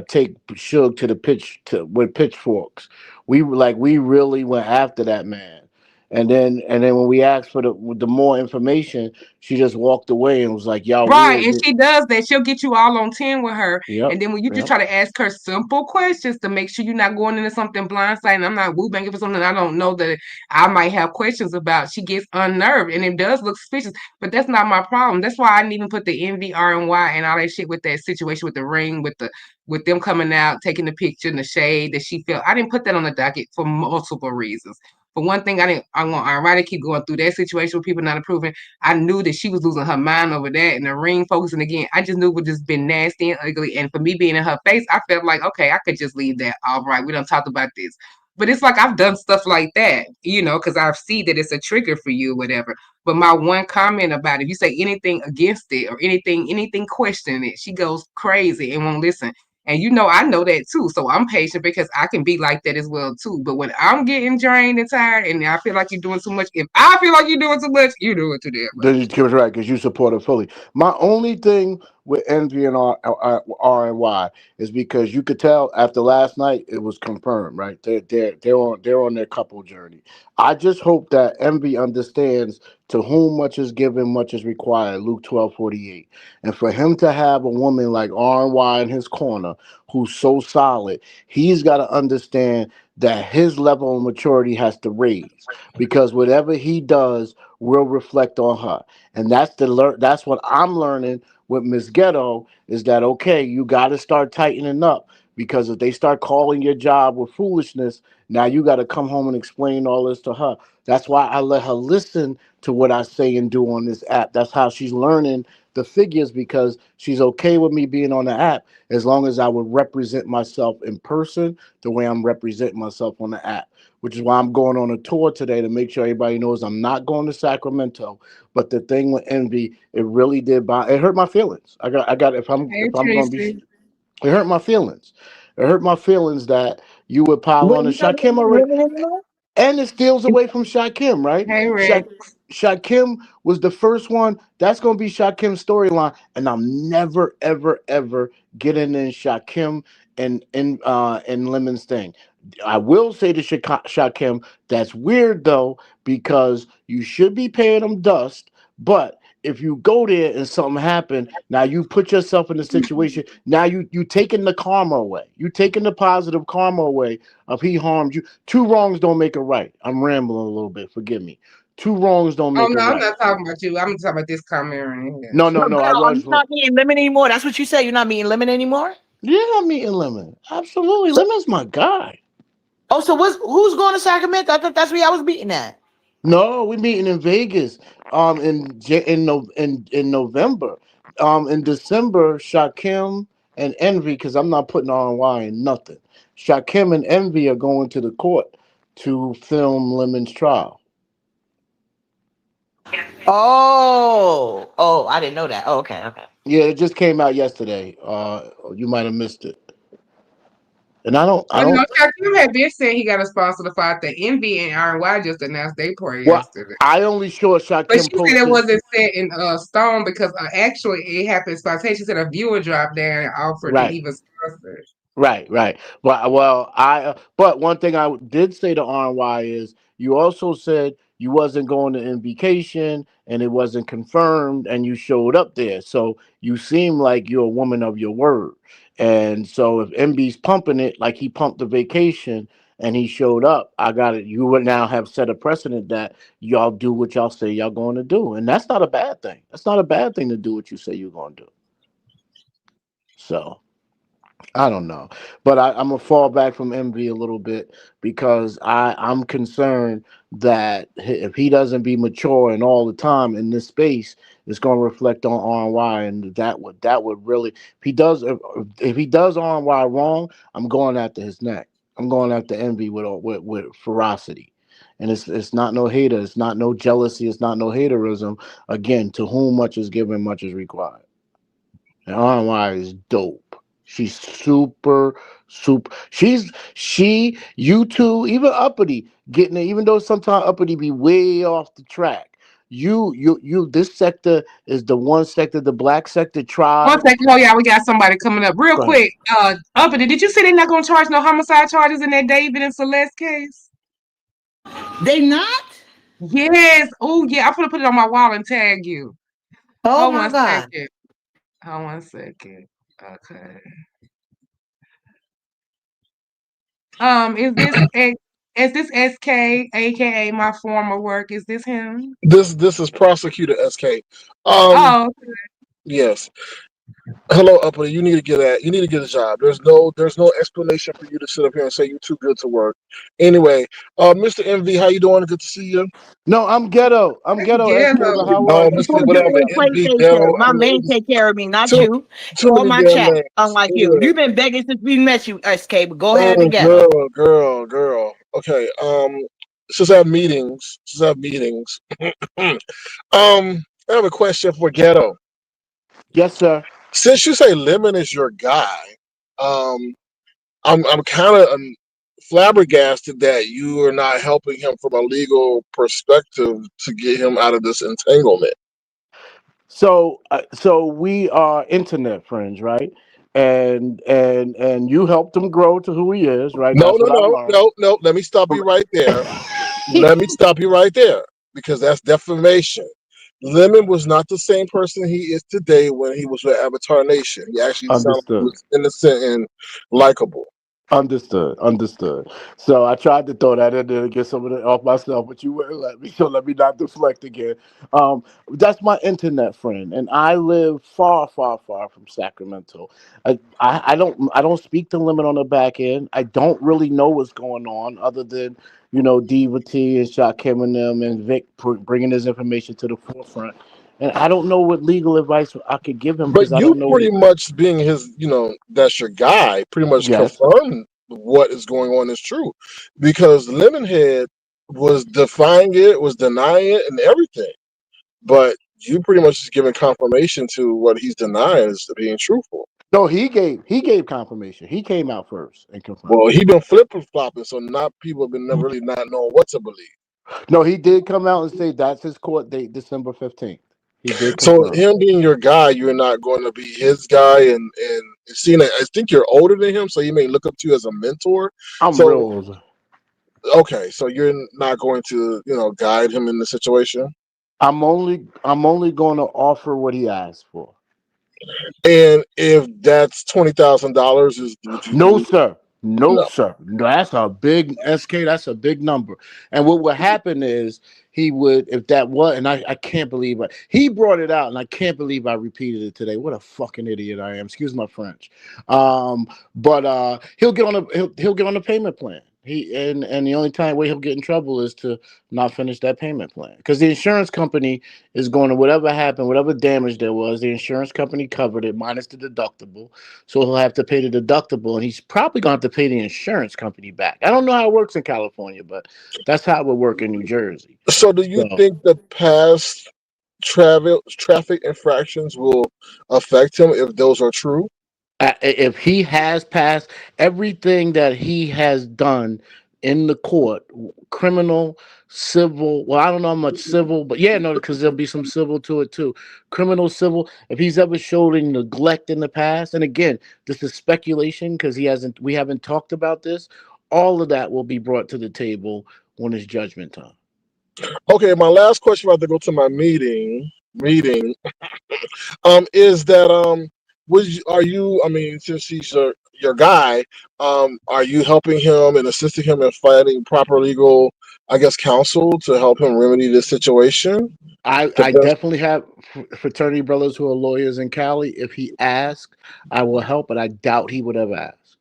take Suge to the pitch to with pitchforks. We really went after that man. And then when we asked for the more information, she just walked away and was like, "Y'all Right, weird." and she does that. She'll get you all on 10 with her. Yep. And then when you just Yep. try to ask her simple questions to make sure you're not going into something blindsided, I'm not woo banging for something I don't know that I might have questions about. She gets unnerved and it does look suspicious, but that's not my problem. That's why I didn't even put the NVRNY and all that shit with that situation with the ring, with them coming out, taking the picture and the shade that she felt. I didn't put that on the docket for multiple reasons. For one thing, I'm gonna keep going through that situation with people not approving. I knew that she was losing her mind over that and the ring focusing again. I just knew it would just been nasty and ugly. And for me being in her face, I felt like, okay, I could just leave that. All right, we don't talk about this. But it's like I've done stuff like that, because I see that it's a trigger for you, whatever. But my one comment about it, if you say anything against it or anything questioning it, she goes crazy and won't listen. And I know that too. So I'm patient because I can be like that as well too. But when I'm getting drained and tired and I feel like you're doing too much, if I feel like you're doing too much, you do it too damn much. Then you give it right because you support her fully. My only thing with Envy and R and Y is because you could tell after last night it was confirmed, right? They're on their couple journey. I just hope that Envy understands to whom much is given, much is required. Luke 12:48, and for him to have a woman like R and Y in his corner who's so solid, he's got to understand that his level of maturity has to raise because whatever he does will reflect on her. And that's what I'm learning with Miss Ghetto is that, okay, you got to start tightening up because if they start calling your job with foolishness, now you got to come home and explain all this to her. That's why I let her listen to what I say and do on this app. That's how she's learning the figures because she's okay with me being on the app as long as I would represent myself in person the way I'm representing myself on the app, which is why I'm going on a tour today to make sure everybody knows I'm not going to Sacramento. But the thing with Envy, it really did it hurt my feelings. I got if I'm going to be, it hurt my feelings. It hurt my feelings that you would pile on the Shaquem already. And it steals away from Shaquem, right? Hey, Rick. Shaquem was the first one. That's going to be Shakem's storyline. And I'm never, ever, ever getting in Shaquem and Lemon's thing. I will say to Shaquem, that's weird, though, because you should be paying him dust. But if you go there and something happened, now you put yourself in a situation. Now you taking the karma away. You taking the positive karma away of he harmed you. Two wrongs don't make it right. I'm rambling a little bit. Forgive me. Two wrongs don't make it right. I'm not talking about you. I'm talking about this comment right here. No. You're not meeting Lemon anymore. That's what you said. You're not meeting Lemon anymore. Yeah, I'm meeting Lemon. Absolutely, Lemon's my guy. Oh, so who's going to Sacramento? I thought that's where I was meeting at. No, we're meeting in Vegas. In November. In December, Shakim and Envy, because I'm not putting RY in nothing. Shakim and Envy are going to the court to film Lemon's trial. Oh, I didn't know that. Oh, okay. Yeah, it just came out yesterday. You might have missed it. And I don't. Shakim had been saying he got a sponsor to fight. The Envy and RY just announced their part yesterday. I only saw Shakim. But she said it wasn't set in stone because actually it happened spontaneously. She said a viewer dropped there and offered to even sponsor. Right. But but one thing I did say to RY is you also said you wasn't going to invocation and it wasn't confirmed and you showed up there. So you seem like you're a woman of your word. And so if MB's pumping it like he pumped the vacation and he showed up, I got it. You would now have set a precedent that y'all do what y'all say y'all going to do. And that's not a bad thing. That's not a bad thing to do what you say you're going to do. So I don't know, but I'm gonna fall back from Envy a little bit because I'm concerned that if he doesn't be mature and all the time in this space, it's gonna reflect on RY, and that would really if he does RY wrong, I'm going after his neck. I'm going after Envy with ferocity, and it's not no hater, it's not no jealousy, it's not no haterism. Again, to whom much is given, much is required, and RY is dope. She's super. You two, even Uppity, getting it, even though sometimes Uppity be way off the track. This sector is the one sector, the black sector tribe. 1 second, yeah, we got somebody coming up real quick. Uppity, did you say they're not gonna charge no homicide charges in that David and Celeste case? They not? Yes. Oh yeah, I'm gonna put it on my wall and tag you. Oh my God. Second. Hold 1 second. Okay. Is this SK, aka my former work? Is this him? This is Prosecutor SK. Okay. Yes. Hello, Uppity. You need to get a job. There's no explanation for you to sit up here and say you're too good to work. Anyway, Mr. MV, how you doing? Good to see you. No, I'm ghetto. I'm ghetto. Mr. Whatever. MV ghetto. My man take care of me, not you. All my chat, unlike you. You've been begging since we met you, SK. But go ahead and get it. Girl. Okay. Since I have meetings. I have a question for Ghetto. Yes, sir. Since you say Lemon is your guy, I'm kind of flabbergasted that you are not helping him from a legal perspective to get him out of this entanglement. So we are internet friends, right? And you helped him grow to who he is, right? No. Let me stop you right there. Because that's defamation. Lemon was not the same person he is today when he was with Avatar Nation. He actually sounded like he was innocent and likable. Understood. So I tried to throw that in there to get some of it off myself, but you wouldn't let me. So let me not deflect again. That's my internet friend, and I live far from Sacramento. I don't speak to Lemon on the back end. I don't really know what's going on other than Diva T and Shakim and them and Vic bringing this information to the forefront. And I don't know what legal advice I could give him. But you pretty much being his, that's your guy, pretty much confirmed what is going on is true. Because Lemonhead was defying it, was denying it, and everything. But you pretty much just giving confirmation to what he's denying is being truthful. No, he gave confirmation. He came out first and confirmed. Well, he been flip-flopping, so not people have been really not knowing what to believe. No, he did come out and say that's his court date, December 15th. He did. So him being your guy, you're not going to be his guy, and seeing that I think you're older than him, so he may look up to you as a mentor. I'm real old. Okay, so you're not going to guide him in the situation. I'm only going to offer what he asked for. And if that's $20,000, no, sir. No, sir. No, that's a big SK. That's a big number. And what would happen is he would, if that was, and I can't believe it. He brought it out, and I can't believe I repeated it today. What a fucking idiot I am. Excuse my French. But he'll get on he'll get on the payment plan. And the only way he'll get in trouble is to not finish that payment plan, because the insurance company is going to, whatever happened, whatever damage there was, the insurance company covered it minus the deductible. So he'll have to pay the deductible, and he's probably going to have to pay the insurance company back. I don't know how it works in California, but that's how it would work in New Jersey. So do you think the past traffic infractions will affect him if those are true? If he has passed everything that he has done in the court, criminal, civil, well, I don't know how much civil, but yeah, no, because there'll be some civil to it too. Criminal, civil, if he's ever showed any neglect in the past, and again, this is speculation because we haven't talked about this, all of that will be brought to the table when it's judgment time. Okay, my last question about to go to my meeting is that are you, I mean, since he's your guy, are you helping him and assisting him in finding proper legal, I guess, counsel to help him remedy this situation? I definitely have fraternity brothers who are lawyers in Cali. If he asks, I will help, but I doubt he would ever ask.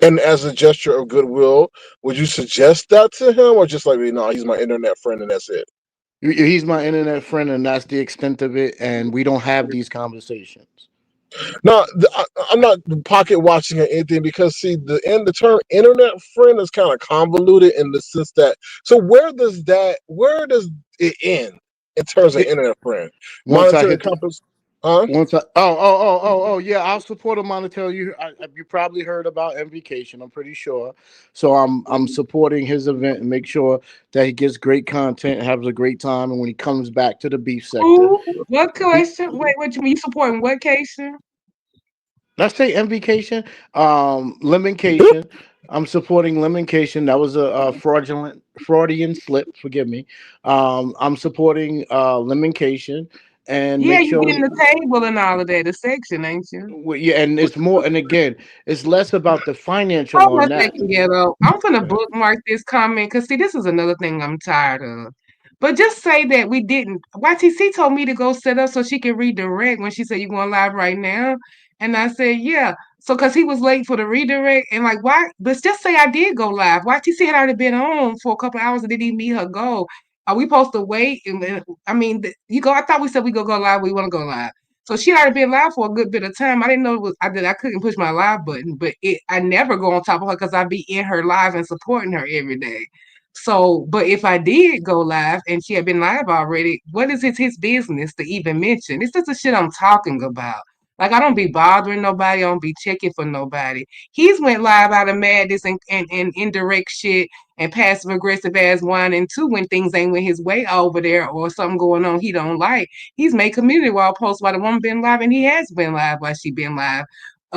And as a gesture of goodwill, would you suggest that to him, or just like, no, he's my internet friend and that's it? He's my internet friend, and that's the extent of it. And we don't have these conversations. No, I'm not pocket watching or anything, because see, the term internet friend is kind of convoluted in the sense that. So where does it end in terms of internet friend? Monetary compass. Once yeah, I'll support a monetary. You probably heard about MVcation, I'm pretty sure. So I'm supporting his event and make sure that he gets great content, has a great time, and when he comes back to the beef sector. Ooh, what question? Wait, what you mean? You supporting what cation? Let's say MVcation, Lemoncation. I'm supporting Lemoncation. That was a Freudian slip. Forgive me. I'm supporting Lemoncation. And yeah, you're getting the table and all of that, the section, ain't you? Well, yeah, and it's more, and again, it's less about the financial on that. I'm gonna bookmark this comment, because see, this is another thing I'm tired of. But just say that we didn't. YTC told me to go set up so she can redirect when she said you're going live right now. And I said, yeah. So because he was late for the redirect, and like, why? But just say I did go live. YTC had already been on for a couple hours and didn't even meet her goal. Are we supposed to wait? And I mean, I thought we said we go live. We want to go live. So she already been live for a good bit of time. I didn't know I couldn't push my live button, but I never go on top of her because I be in her live and supporting her every day. So, but if I did go live and she had been live already, what is his business to even mention? It's just the shit I'm talking about. Like, I don't be bothering nobody. I don't be checking for nobody. He's went live out of madness and indirect shit and passive aggressive ass whining too when things ain't went his way over there or something going on he don't like. He's made community wall posts while the woman been live, and he has been live while she been live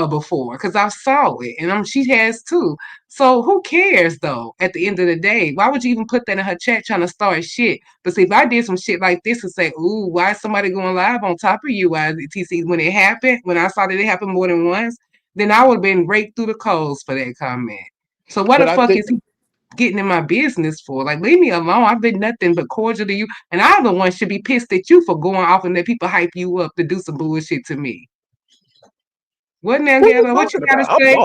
before, because I saw it, and she has too. So who cares though? At the end of the day, why would you even put that in her chat trying to start shit? But see, if I did some shit like this and say, "Ooh, why is somebody going live on top of you?" TC, when it happened, when I saw that it happened more than once, then I would have been raked through the coals for that comment. So what the fuck is he getting in my business for? Like, leave me alone. I've been nothing but cordial to you, and I'm the one should be pissed at you for going off and let people hype you up to do some bullshit to me. What now, Gabba? What you gotta say?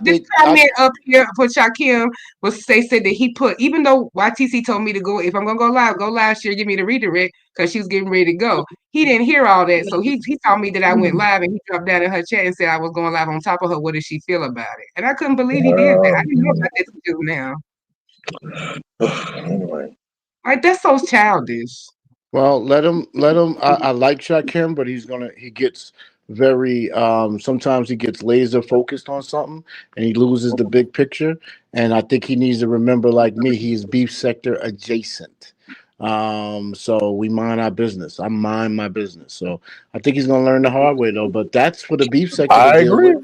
This comment up here for Shakim said that he put, even though YTC told me to go, if I'm gonna go live, she'll give me the redirect because she was getting ready to go. He didn't hear all that, so he told me that I went live, and he dropped down in her chat and said I was going live on top of her. What does she feel about it? And I couldn't believe he did that. I didn't know about that to do now. Anyway, like, that's so childish. Well, let him. I like Shakim, but he gets very sometimes he ges laser focused on something and he loses the big picture, and I think he needs to remember, like me, he's beef sector adjacent. So we mind our business. I mind my business. So I think he's gonna learn the hard way though. But that's for the beef sector to deal with.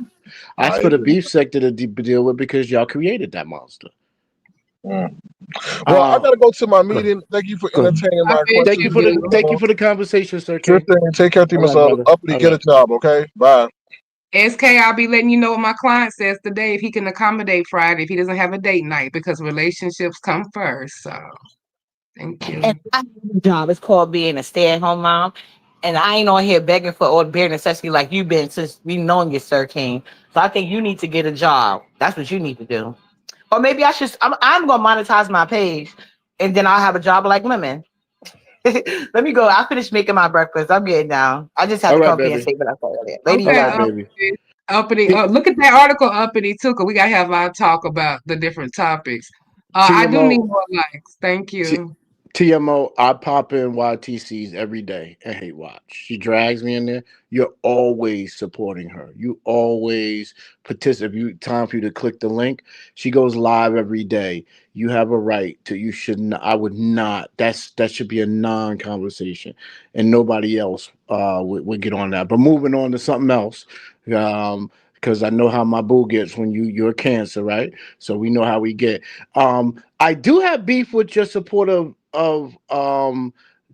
That's for the beef sector to deal with, because y'all created that monster. Well, I gotta go to my meeting. Thank you for entertaining my question. Thank you for the conversation, sir. Sure thing. Take care of yourself. Uppity, get a job, okay? Bye. SK, I'll be letting you know what my client says today if he can accommodate Friday if he doesn't have a date night because relationships come first. So thank you. And my job is called being a stay-at-home mom. And I ain't on here begging for all the bare necessity like you've been since we known you, Sir King. So I think you need to get a job. That's what you need to do. Or maybe I'm gonna monetize my page and then I'll have a job like Lemon. Let me go. I finished making my breakfast. I'm getting down. I just had to come here and say what I thought of it. Lady, Uppity, look at that article, Uppity too, because we gotta have our talk about the different topics. I do need more likes. Thank you. TMO, I pop in YTCs every day and hate watch. She drags me in there. You're always supporting her. You always participate. Time for you to click the link. She goes live every day. You have a right to. You should not. I would not. That should be a non-conversation, and nobody else would get on that. But moving on to something else. Because I know how my boo gets when you're Cancer, right? So we know how we get. I do have beef with your support of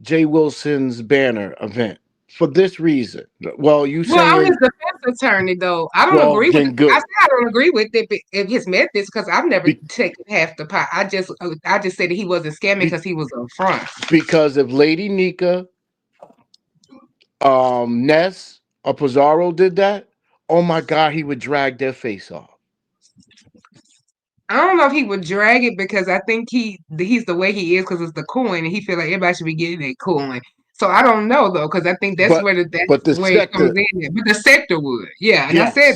Jay Wilson's banner event for this reason. Well, I'm his defense attorney though. I don't agree with it. I don't agree with it in his methods because I've never taken half the pot. I just said that he wasn't scamming because he was up front. Because if Lady Nika, Ness, or Pizarro did that, oh my God, he would drag their face off. I don't know if he would drag it because I think he's the way he is because it's the coin and he feel like everybody should be getting that coin. So I don't know though because I think that's where it comes in. But the sector would, yeah. And yes. I said,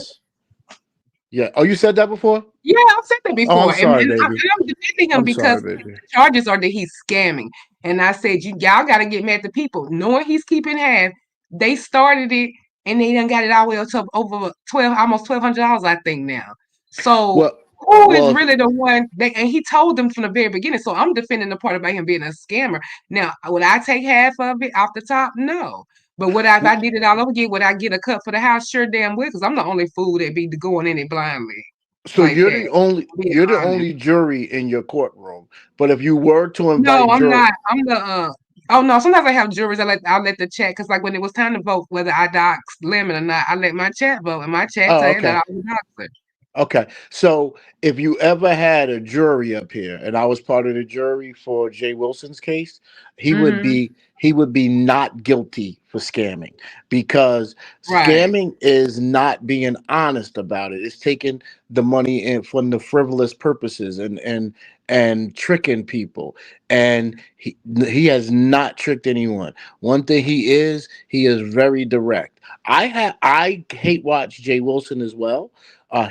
yeah. Oh, you said that before? Yeah, I've said that before. Oh, I'm sorry, baby. I'm defending him because the charges are that he's scamming. And I said, y'all got to get mad at the people. Knowing he's keeping half, they started it and they done got it all the way up to over almost $1,200, I think now. So who is really the one and he told them from the very beginning. So I'm defending the part about him being a scammer. Now, would I take half of it off the top? No. But if I did it all over again, would I get a cut for the house? Sure damn well, because I'm the only fool that be going in it blindly. So like you're the only jury in your courtroom. But if you were to invite, no, I'm not. I'm the Oh no! Sometimes I have juries. I'll let the chat because like when it was time to vote whether I dox Lemon or not, I let my chat vote, and my chat said that I was doxing. Okay, so if you ever had a jury up here, and I was part of the jury for Jay Wilson's case, he would be not guilty for scamming because scamming is not being honest about it. It's taking the money in from the frivolous purposes and tricking people. And he has not tricked anyone. One thing he is very direct. I hate watch Jay Wilson as well.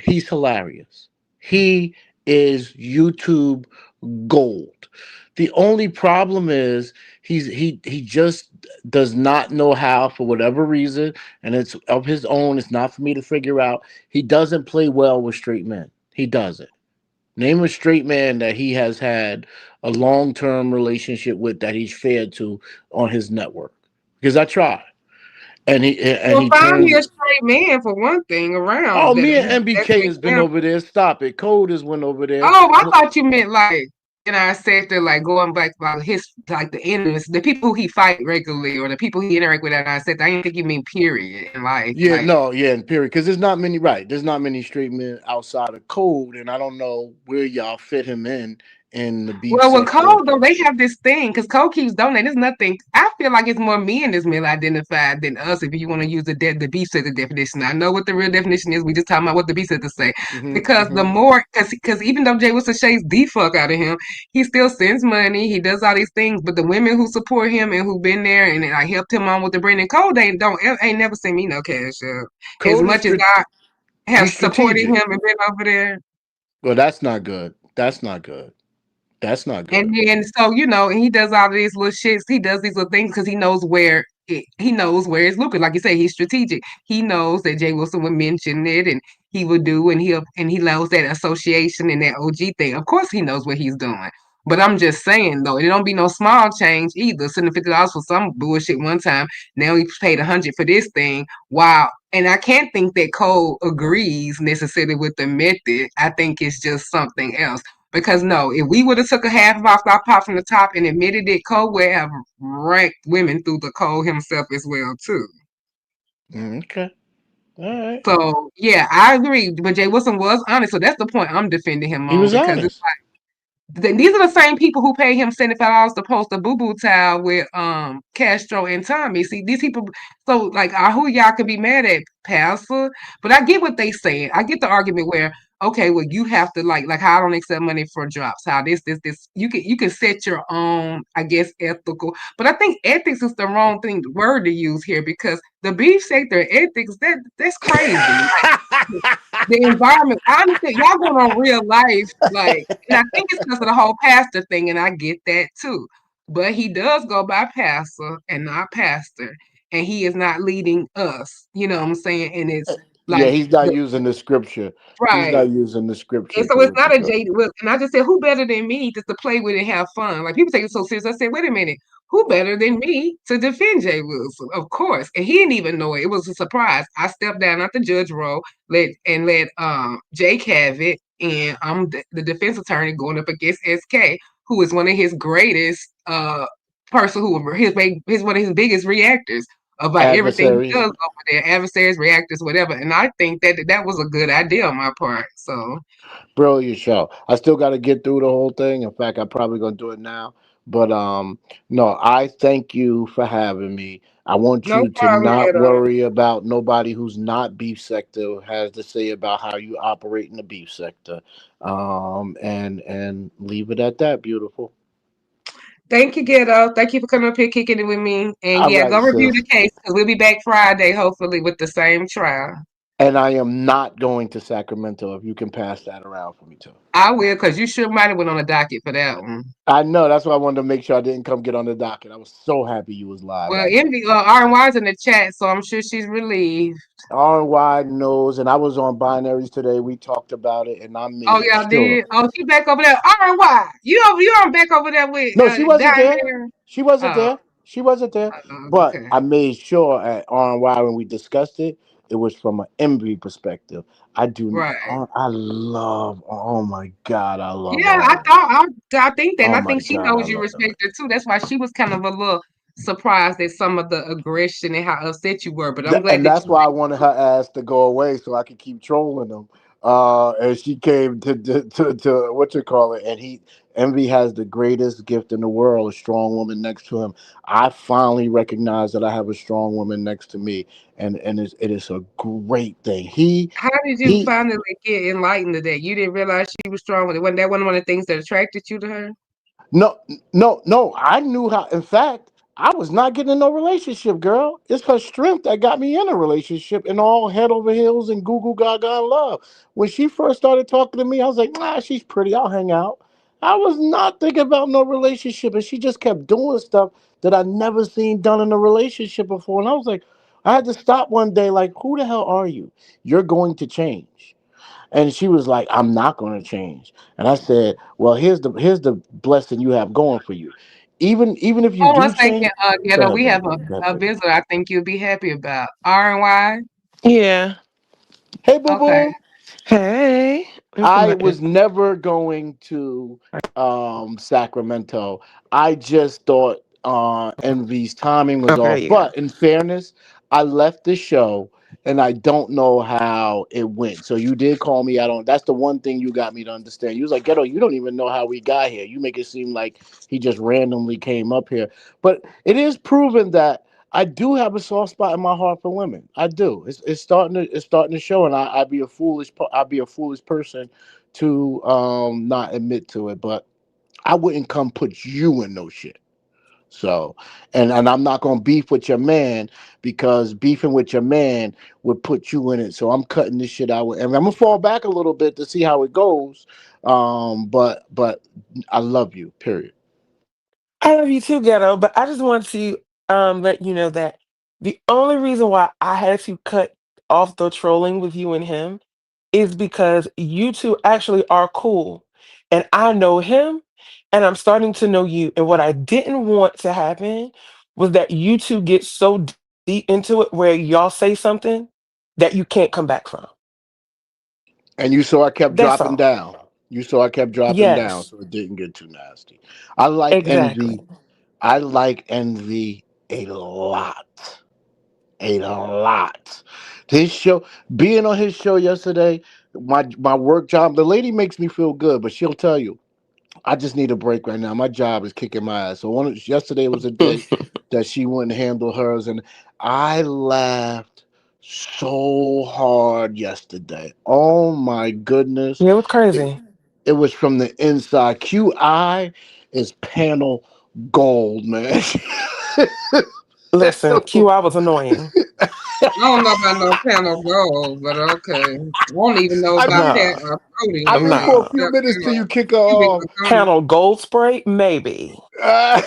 He's hilarious. He is YouTube gold. The only problem is he just does not know how for whatever reason, and it's of his own. It's not for me to figure out. He doesn't play well with straight men. He doesn't. Name a straight man that he has had a long-term relationship with that he's fair to on his network. Because I tried. And he found me a straight man for one thing around. Oh, me and MBK has been over there. Stop it. Code has went over there. Oh, I thought you meant like in our sector, like going back about his like the enemies, the people who he fight regularly or the people he interact with in our sector. I didn't think you mean period. Like in period. Because there's not many There's not many straight men outside of Code, and I don't know where y'all fit him in the beef. Well, with Cole though, they have this thing because Cole keeps donating. There's nothing. I feel like it's more men that's male identified than us. If you want to use the beef sector definition, I know what the real definition is. We just talking about what the beef sector say. Because the more, because even though Jay Wilson shades the fuck out of him, he still sends money. He does all these things. But the women who support him and who been there and I helped him on with the brand and Cole, they ain't never sent me no cash up. As much as I have supported him and been over there. Well, that's not good. That's not good. That's not good. And then, so, and he does all of these little shits. He does these little things because he knows where it's lucrative. Like you say, he's strategic. He knows that Jay Wilson would mention it and he would do, and he knows that association and that OG thing. Of course, he knows what he's doing. But I'm just saying, though, it don't be no small change either. Sending $50 for some bullshit one time. Now he paid $100 for this thing. Wow. And I can't think that Cole agrees necessarily with the method. I think it's just something else. Because no, if we would have took a half off our pot from the top and admitted it, Cole would have ranked women through the Cole himself as well too. Okay. All right. So yeah, I agree. But Jay Wilson was honest, so that's the point I'm defending him He on was because it's honest. these are the same people who pay him $75 to post a boo boo towel with Castro and Tommy. See, these people, so like, who y'all can be mad at, Pastor? But I get what they saying. I get the argument where, okay, well, you have to like how I don't accept money for drops. How this. You can set your own, I guess, ethical. But I think ethics is the wrong word to use here because the beef sector ethics that's crazy. The environment. Honestly, y'all going on real life, like, and I think it's because of the whole pastor thing, and I get that too. But he does go by pastor and not pastor, and he is not leading us. You know what I'm saying? And it's Yeah, like he's not using the scripture. He's right. not using the scripture And so it's not a to jaded look. And I just said, who better than me just to play with it and have fun? Like people take it so serious. I said, wait a minute, who better than me to defend Jay Wilson? Of course. And he didn't even know it. It was a surprise. I stepped down at the judge role, let Jake have it. And I'm the defense attorney going up against SK, who is one of his greatest person who his one of his biggest reactors about everything he adversaries. does over there, adversaries, reactors, whatever. And I think that was a good idea on my part. So Brilliant show. I still got to get through the whole thing. In fact, I'm probably gonna do it now. But no, I thank you for having me. I want no you to problem not at all. worry about nobody who's not beef sector has to say about how you operate in the beef sector. And leave it at that. Beautiful. Thank you, Ghetto. Thank you for coming up here kicking it with me. And All yeah, go right, review sis. the case because we'll be back Friday, hopefully, with the same trial. And I am not going to Sacramento. If you can pass that around for me too. I will, because you sure might have went on the docket for that one. I know. That's why I wanted to make sure I didn't come get on the docket. I was so happy you was live. Well, Envy RNY's in the chat, so I'm sure she's relieved. RY knows, and I was on binaries today. We talked about it, and I Oh, made y'all sure. did? Oh, she back over there. RNY, you on back over there with No, she wasn't down there. there? She wasn't Oh, there. She wasn't there. But okay. I made sure at RY when we discussed it, it was from an envy perspective. I do. Right. I love. Oh my God, I love Yeah, RY. I think that, and Oh I my think she God, I knows you love them. respect her too. That's why she was kind of a little surprised at some of the aggression and how upset you were. But I'm glad And that that's you. why I wanted her ass to go away so I could keep trolling them. And she came to what you call it, and Envy has the greatest gift in the world, a strong woman next to him. I finally recognize that I have a strong woman next to me, and it is a great thing. How did you He finally get enlightened to that? You didn't realize she was strong with it. Wasn't that one of the things that attracted you to her? No, no. I knew how. In fact, I was not getting in no relationship, girl. It's her strength that got me in a relationship and all head over heels and goo goo gaga love. When she first started talking to me, I was like, nah, she's pretty. I'll hang out. I was not thinking about no relationship, and she just kept doing stuff that I never seen done in a relationship before. And I was like, I had to stop one day, like, who the hell are you? You're going to change. And she was like, I'm not going to change. And I said, well, here's the blessing you have going for you. Even if you Hold on a do second, change, go Ghetto. ahead, We baby. have Go ahead, a baby. visitor I think you'll be happy about. RNY. Yeah. Hey, boo Okay. boo. Hey. I was never going to Sacramento. I just thought Envy's timing was Okay, there off. you go. But in fairness, I left the show and I don't know how it went. So you did call me out on that's the one thing you got me to understand. You was like, Ghetto, you don't even know how we got here. You make it seem like he just randomly came up here. But it is proven that I do have a soft spot in my heart for women. I do. It's starting to show, and I'd be a foolish person to not admit to it. But I wouldn't come put you in no shit. So, and I'm not gonna beef with your man because beefing with your man would put you in it. So I'm cutting this shit out, and I'm gonna fall back a little bit to see how it goes. But I love you. Period. I love you too, Ghetto, but I just want to let you know that the only reason why I had to cut off the trolling with you and him is because you two actually are cool. And I know him and I'm starting to know you. And what I didn't want to happen was that you two get so deep into it where y'all say something that you can't come back from. And you saw I kept That's dropping all. down. You saw I kept dropping down, Yes, so it didn't get too nasty. I like exactly. envy. I like envy a lot. a lot. His show, being on his show yesterday, my work job, the lady makes me feel good, but she'll tell you, I just need a break right now. My job is kicking my ass. So yesterday was a day that she wouldn't handle hers, and I laughed so hard yesterday. Oh my goodness. Yeah, it was It, crazy. it was from the inside. QI is panel gold, man. Listen, QI was annoying. I don't know about no panel gold, but okay. I don't even know I about mean, Nah, Cody, I but mean, for a nah. few yeah, minutes till you kick her cubic off. zirconia. Panel gold spray, maybe. Uh,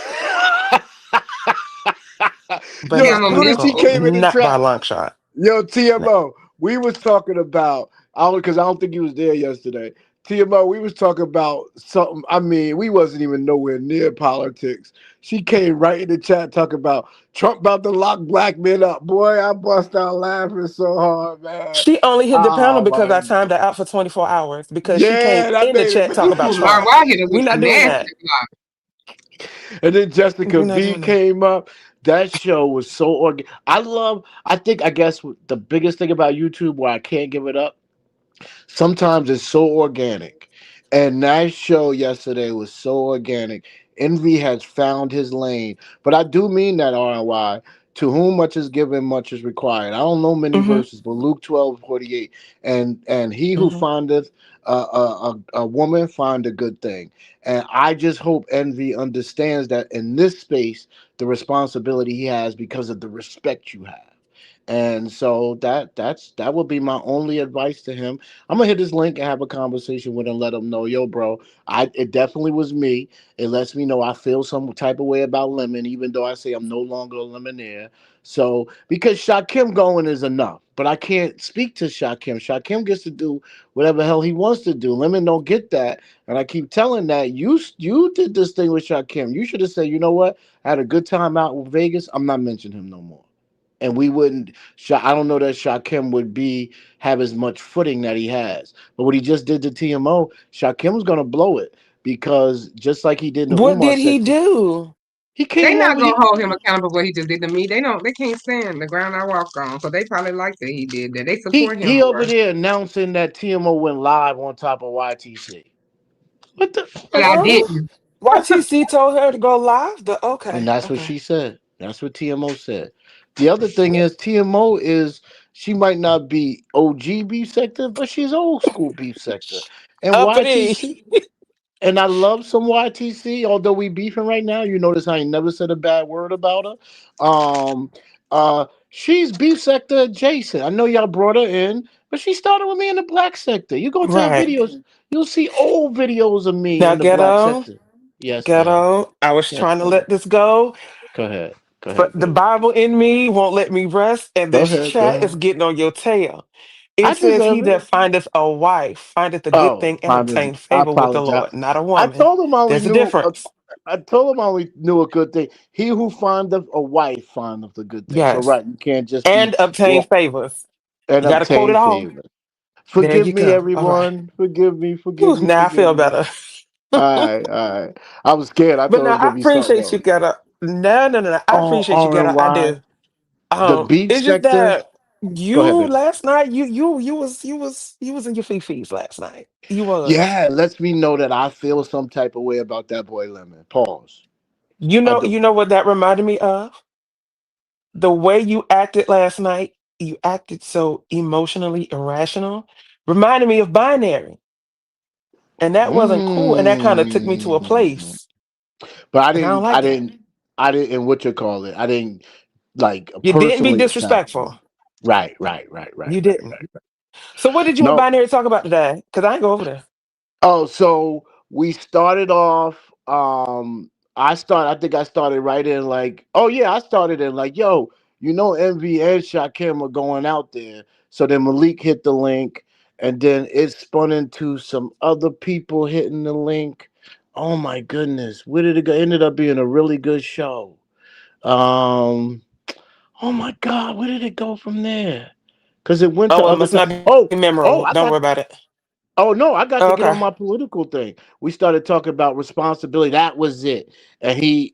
But yo, as Panel soon as she no, nickel. came in the not by a trap, long shot. yo, No. TMO, we was talking about, because I don't think you was there yesterday. TMO, we was talking about something. I mean, we wasn't even nowhere near politics. She came right in the chat talking about Trump about to lock black men up. Boy, I bust out laughing so hard, man. She only hit the panel Oh because my, I timed her out for 24 hours because she came yeah, that in the made chat talking Ooh, about it. Lord, Trump. why hit it We're with the not doing nasty that. block? And then Jessica We're not V doing that. came up. That show was so I guess the biggest thing about YouTube where I can't give it up, sometimes it's so organic. And that show yesterday was so organic. Envy has found his lane. But I do mean that, RNY. To whom much is given, much is required. I don't know many Mm-hmm. verses, but Luke 12:48. And he who Mm-hmm. findeth a woman find a good thing. And I just hope Envy understands that in this space, the responsibility he has because of the respect you have. And so that would be my only advice to him. I'm gonna hit his link and have a conversation with him, let him know, yo, bro, it definitely was me. It lets me know I feel some type of way about Lemon, even though I say I'm no longer a Lemonaire. So because Shakim going is enough, but I can't speak to Shakim. Shakim gets to do whatever hell he wants to do. Lemon don't get that, and I keep telling that you did this thing with Shakim. You should have said, you know what, I had a good time out with Vegas. I'm not mentioning him no more. And we wouldn't. I don't know that Shakim would have as much footing that he has. But what he just did to TMO, Shakim's gonna blow it because just like he did to What Umar did he said, do? he They came not over. gonna hold him accountable for what he just did to me. They can't stand the ground I walk on. So they probably like that he did that. They support him He over more. there announcing that TMO went live on top of YTC. What the? But I didn't. YTC told her to go live. And Okay, that's what okay. she said. That's what TMO said. The other thing is TMO is she might not be OG beef sector, but she's old school beef sector. And Uppity. YTC, and I love some YTC, although we beefing right now. You notice I ain't never said a bad word about her. She's beef sector adjacent. I know y'all brought her in, but she started with me in the black sector. You go to her Right. videos, you'll see old videos of me Now, in the black ghetto, sector. Yes, ma'am. ghetto. I was Yes, trying to ma'am. let this go, Go ahead. Go but ahead, the baby. Bible in me won't let me rest, and Go this ahead. Go chat is ahead. getting on your tail. I It says, "He deserve it. that findeth a wife findeth a good Oh, thing and my bad. obtain I favor with the apologize. Lord, not a I woman." told him I only There's a knew. difference. I told him I only knew a good thing. He who findeth a wife findeth a good thing. So Yes, right, you can't just be and obtain well favors. and You got to quote obtain it all. favor. There Forgive you me, go. All right. everyone. Forgive me. Forgive Whew, me. now I Forgive feel me. better. All right, all right. I was scared. I But thought it no, was gonna I be something appreciate you, else. Ghetto. No. I On appreciate you, R Ghetto. and I Y, do. the beef It's just sector. that Go ahead, you baby. last night, you was in your fifis last night. You was. Yeah, lets me know that I feel some type of way about that boy Lemon. Pause. You I know, do. you know what that reminded me of? The way you acted last night. You acted so emotionally irrational. Reminded me of binary. And that wasn't cool. And that kind of took me to a Mm. place. But And I don't I like that. didn't, I didn't. What you call it? I didn't like You didn't be personally attack you. disrespectful. Right, right, right, right, You right, didn't. right. So what did you and No. binary talk about today? Because I ain't go over there. Oh, so we started off. I think I started right in like. Oh yeah, I started in like, yo, Envy and Shakim are going out there. So then Malik hit the link, and then it spun into some other people hitting the link. Oh my goodness, where did it go? Ended up being a really good show. Um, oh my God, where did it go from there? Because it went Oh, to well, it other must things. not be Oh, memorable. I Don't got. worry about it. Oh no, I got Oh, to get okay. on my political thing. We started talking about responsibility. That was it.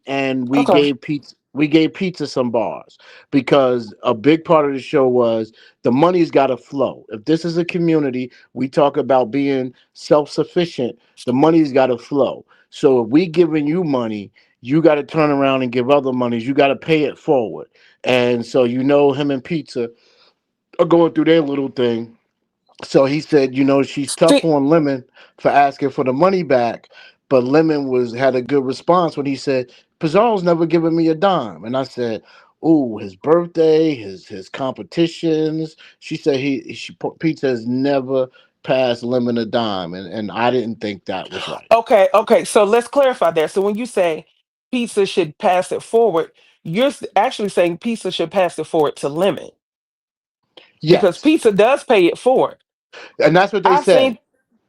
And we Okay. gave Pete. We gave pizza some bars because a big part of the show was the money's got to flow. If this is a community, we talk about being self-sufficient. The money's got to flow. So if we giving you money, you got to turn around and give other monies. You got to pay it forward. And so him and pizza are going through their little thing. So he said, she's tough See, on Lemon for asking for the money back, but Lemon had a good response when he said, Pizarro's never given me a dime. And I said, "Ooh, his birthday, his competitions." She said Pizza has never passed Lemon a dime, and I didn't think that was right. okay. So let's clarify that. So when you say pizza should pass it forward, you're actually saying pizza should pass it forward to Lemon because Yes, pizza does pay it forward. and that's what they I've said. seen.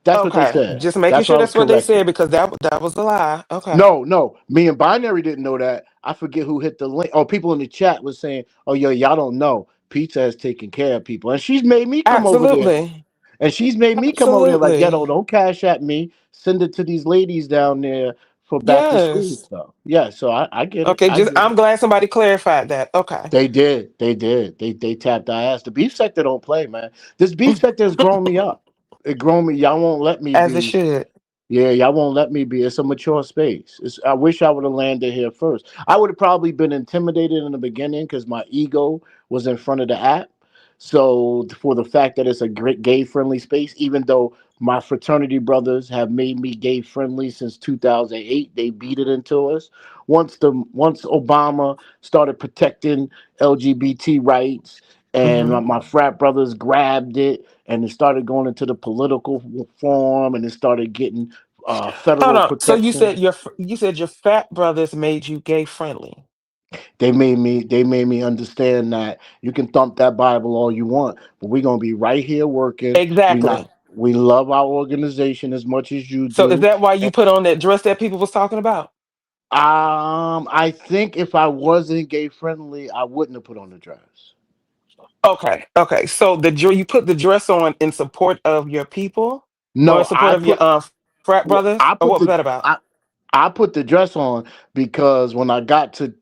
That's what they Okay, said. just making That's why sure I was that's what they corrected. said because that was a lie. Okay, No, me and Binary didn't know that. I forget who hit the link. Oh, people in the chat was saying, "Oh, yo, y'all don't know. Pizza has taken care of people, and she's made me come over there. absolutely, And she's made me come over there like, Ghetto, absolutely, don't cash at me. Send it to these ladies down there for back to school yes. stuff." Yeah, so I get it. Okay, I just get it. I'm glad somebody clarified that. Okay, They did. They did. They tapped our ass. The beef sector don't play, man. This beef sector has grown me up. It grown me. Y'all won't let me as it be. should. Yeah, y'all won't let me be. It's a mature space. I wish I would have landed here first. I would have probably been intimidated in the beginning because my ego was in front of the app. So for the fact that it's a great gay friendly space, even though my fraternity brothers have made me gay friendly since 2008, they beat it into us. Once Obama started protecting LGBT rights, and Hmm. my frat brothers grabbed it, and it started going into the political form, and it started getting Hold federal on. So you protection. said your fat brothers made you gay friendly. They made me understand that you can thump that Bible all you want, but we're gonna be right here working. Exactly. We love our organization as much as you So is do. that why you And, put on that dress that people was talking about? I think if I wasn't gay friendly, I wouldn't have put on the dress. Okay. So you put the dress on in support of your people, or in No, support of your frat well, brothers, I or put what was the that about? I put the dress on because when I got to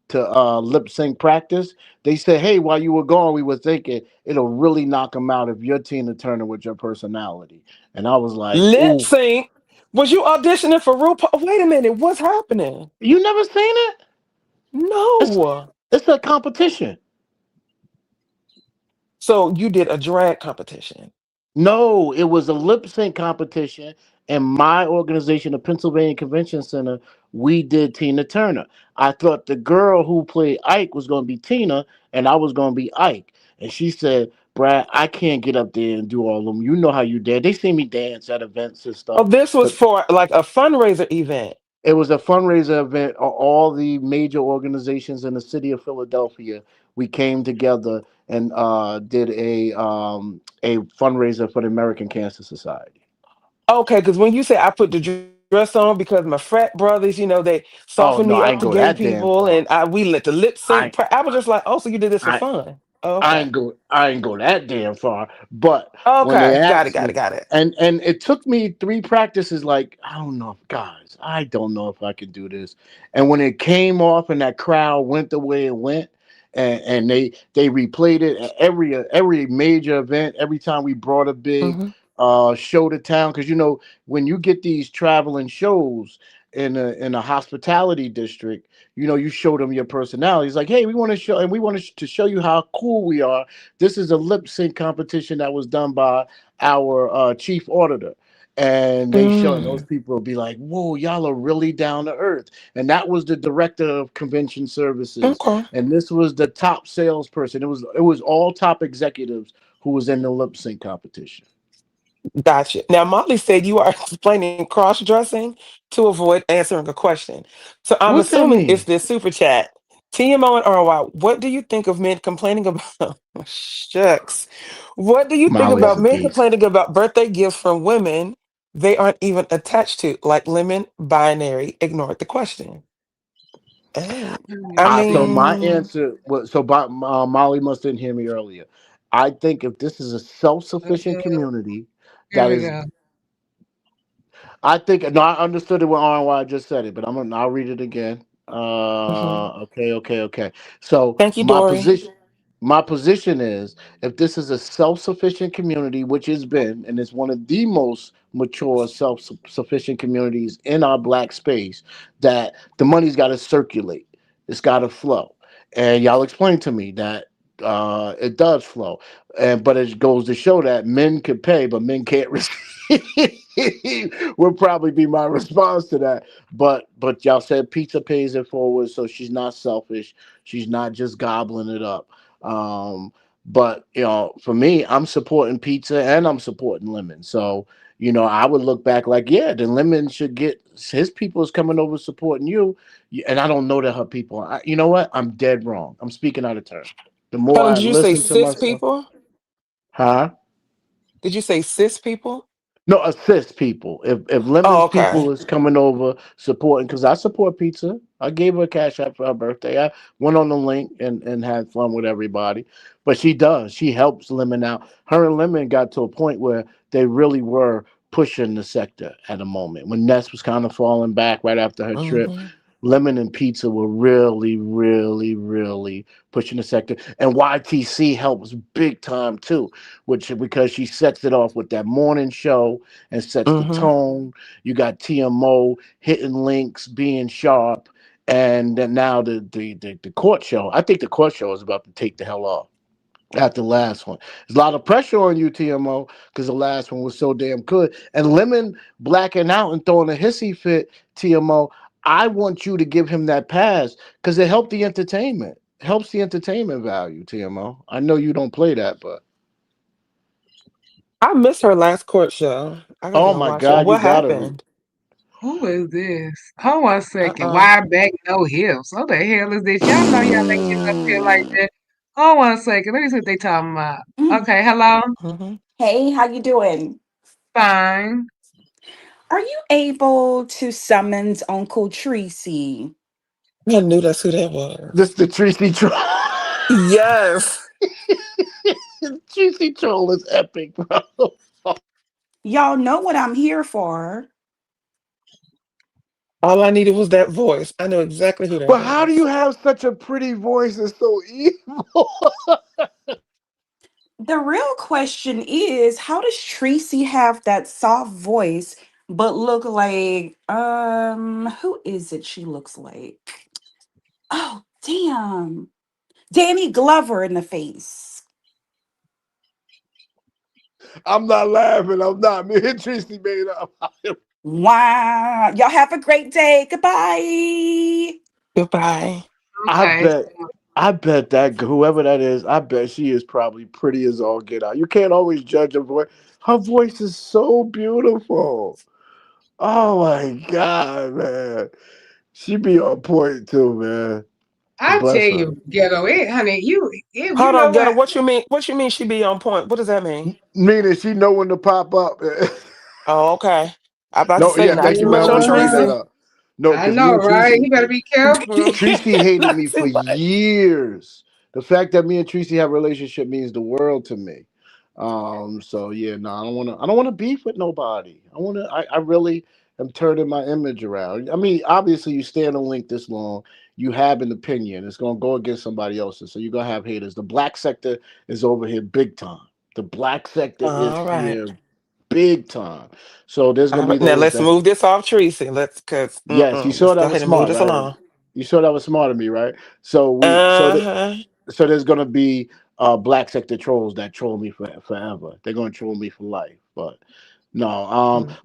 lip sync practice, they said, "Hey, while you were gone, we were thinking it'll really knock them out if you're Tina Turner with your personality." And I was like, Lip "Ooh, sync. Was you auditioning for RuPaul? Wait a minute. What's happening? you never seen it? It's No. it's a competition." So you did a drag competition. No, it was a lip sync competition, and my organization, the Pennsylvania Convention Center, we did Tina Turner. I thought the girl who played Ike was going to be Tina, and I was going to be Ike. And she said, "Brad, I can't get up there and do all of them. You know how you dance. They see me dance at events and Oh, stuff, this was but for like a fundraiser event. it was a fundraiser event. All the major organizations in the city of Philadelphia, we came together and did a fundraiser for the American Cancer Society. Okay, because when you say I put the dress on because my frat brothers, they Oh softened no, me I up ain't to go gay that damn people, far. and we let the lip sync. I I was just like, oh, so you did this for I fun? Oh, I okay, ain't go I ain't go that damn far. But when they okay, got it, asked got it, me, got it. and it took me three practices, like, I don't know, guys, I don't know if I can do this. And when it came off and that crowd went the way it went, and they replayed it at every major event, every time we brought a big Hmm. show to town, because when you get these traveling shows in a hospitality district, you show them your personality. It's like, hey, we want to show, and we want to show you how cool we are. This is a lip sync competition that was done by our chief auditor. And they show, and those Mm, people will be like, whoa, y'all are really down to earth. And that was the director of convention services. okay, And this was the top salesperson. It was all top executives who was in the lip sync competition. gotcha. Now, Molly said you are explaining cross dressing to avoid answering a question. So I'm What's that assuming it's mean? this super chat. TMO and RY, what do you think of men complaining about? Shucks. What do you think Molly is about a men beast. complaining about birthday gifts from women they aren't even attached to, like lemon binary? Ignored the question. Oh, I So my mean, answer was, Molly must didn't hear me earlier. I think if this is a self-sufficient community Here that we is, go. I think, no, I understood it when RY just said it, but I'll read it again. Okay. So Thank you, Dory. my position is, if this is a self-sufficient community, which it's been, and it's one of the most mature self-sufficient communities in our black space, that the money's got to circulate, it's got to flow, and y'all explained to me that it does flow, and but it goes to show that men could pay, but men can't receive. Would probably be my response to that. But y'all said pizza pays it forward, so she's not selfish. She's not just gobbling it up. Um, but for me, I'm supporting pizza and I'm supporting Lemon. So I would look back like, yeah, then Lemon should get his people is coming over supporting you, and I don't know that her people. You know what? I'm dead wrong. I'm speaking out of turn. The more Hold on, I did you say listen to cis myself, people? huh? Did you say cis people? No, assist people. If Oh, Lemon's okay. people is coming over supporting, because I support pizza. I gave her a cash app for her birthday. I went on the link and had fun with everybody. But she does. She helps Lemon out. Her and Lemon got to a point where they really were pushing the sector at a moment when Ness was kind of falling back right after her trip. Mm-hmm. Lemon and Pizza were really, really, really pushing the sector, and YTC helps big time too, which because she sets it off with that morning show and sets the Mm-hmm. tone. You got TMO hitting links, being sharp, and then now the court show. I think the court show is about to take the hell off after the last one. There's a lot of pressure on you, TMO, because the last one was so damn good. And Lemon blacking out and throwing a hissy fit, TMO. I want you to give him that pass because it helped the entertainment. Helps the entertainment value, TMO. I know you don't play that, but I missed her last court show. I gotta oh go my watch it. God, you What gotta. happened? Who is this? Hold on a second. Uh-uh. Wide back, no hips. What the hell is this? Y'all know y'all make it up here like Mm. that. Hold on a second. Let me see what they talking about. Mm. Okay, hello. Mm-hmm. Hey, how you doing? Fine. Are you able to summons Uncle Tracy? I knew that's who that was. This the Tracy Troll. Yes. Tracy Troll is epic, bro. Y'all know what I'm here for. All I needed was that voice. I know exactly who that But how do was. you have such a pretty voice and so evil? The real question is, how does Tracy have that soft voice but look like who is it she looks like? Oh, damn. Danny Glover in the face. I'm not laughing. I'm not. Me and Tracy made up. Wow. Y'all have a great day. Goodbye. Goodbye. Okay. I bet that whoever that is, I bet she is probably pretty as all get out. You can't always judge her voice. Her voice is so beautiful. Oh my God, man. She be on point too, man. I tell Bless her. you, ghetto, honey, you Hold know on, Ghetto. what? What you mean? What you mean she be on point? What does that mean? Meaning she know when to pop up. Oh, okay. I'm about to No, say yeah, not thank too you, much man, on for bringing that Tracy. up. No, I because me know, and right? You Tracy, better be careful. Tracy hated Not me too for much. years. The fact that me and Tracy have a relationship means the world to me. So yeah, no, I don't wanna beef with nobody. I really am turning my image around. I mean, obviously you stay on a link this long, you have an opinion. It's gonna go against somebody else's. So you're gonna have haters. The black sector is over here big time. The black sector is All right. here big time. So there's All gonna be right. Now those let's that. move this off Tracy. Yes, you Let's saw go that was ahead and move smart, this right? along. You saw that was smart of me, right? So Uh-huh. so there's gonna be black sector trolls that troll me forever. They're gonna troll me for life.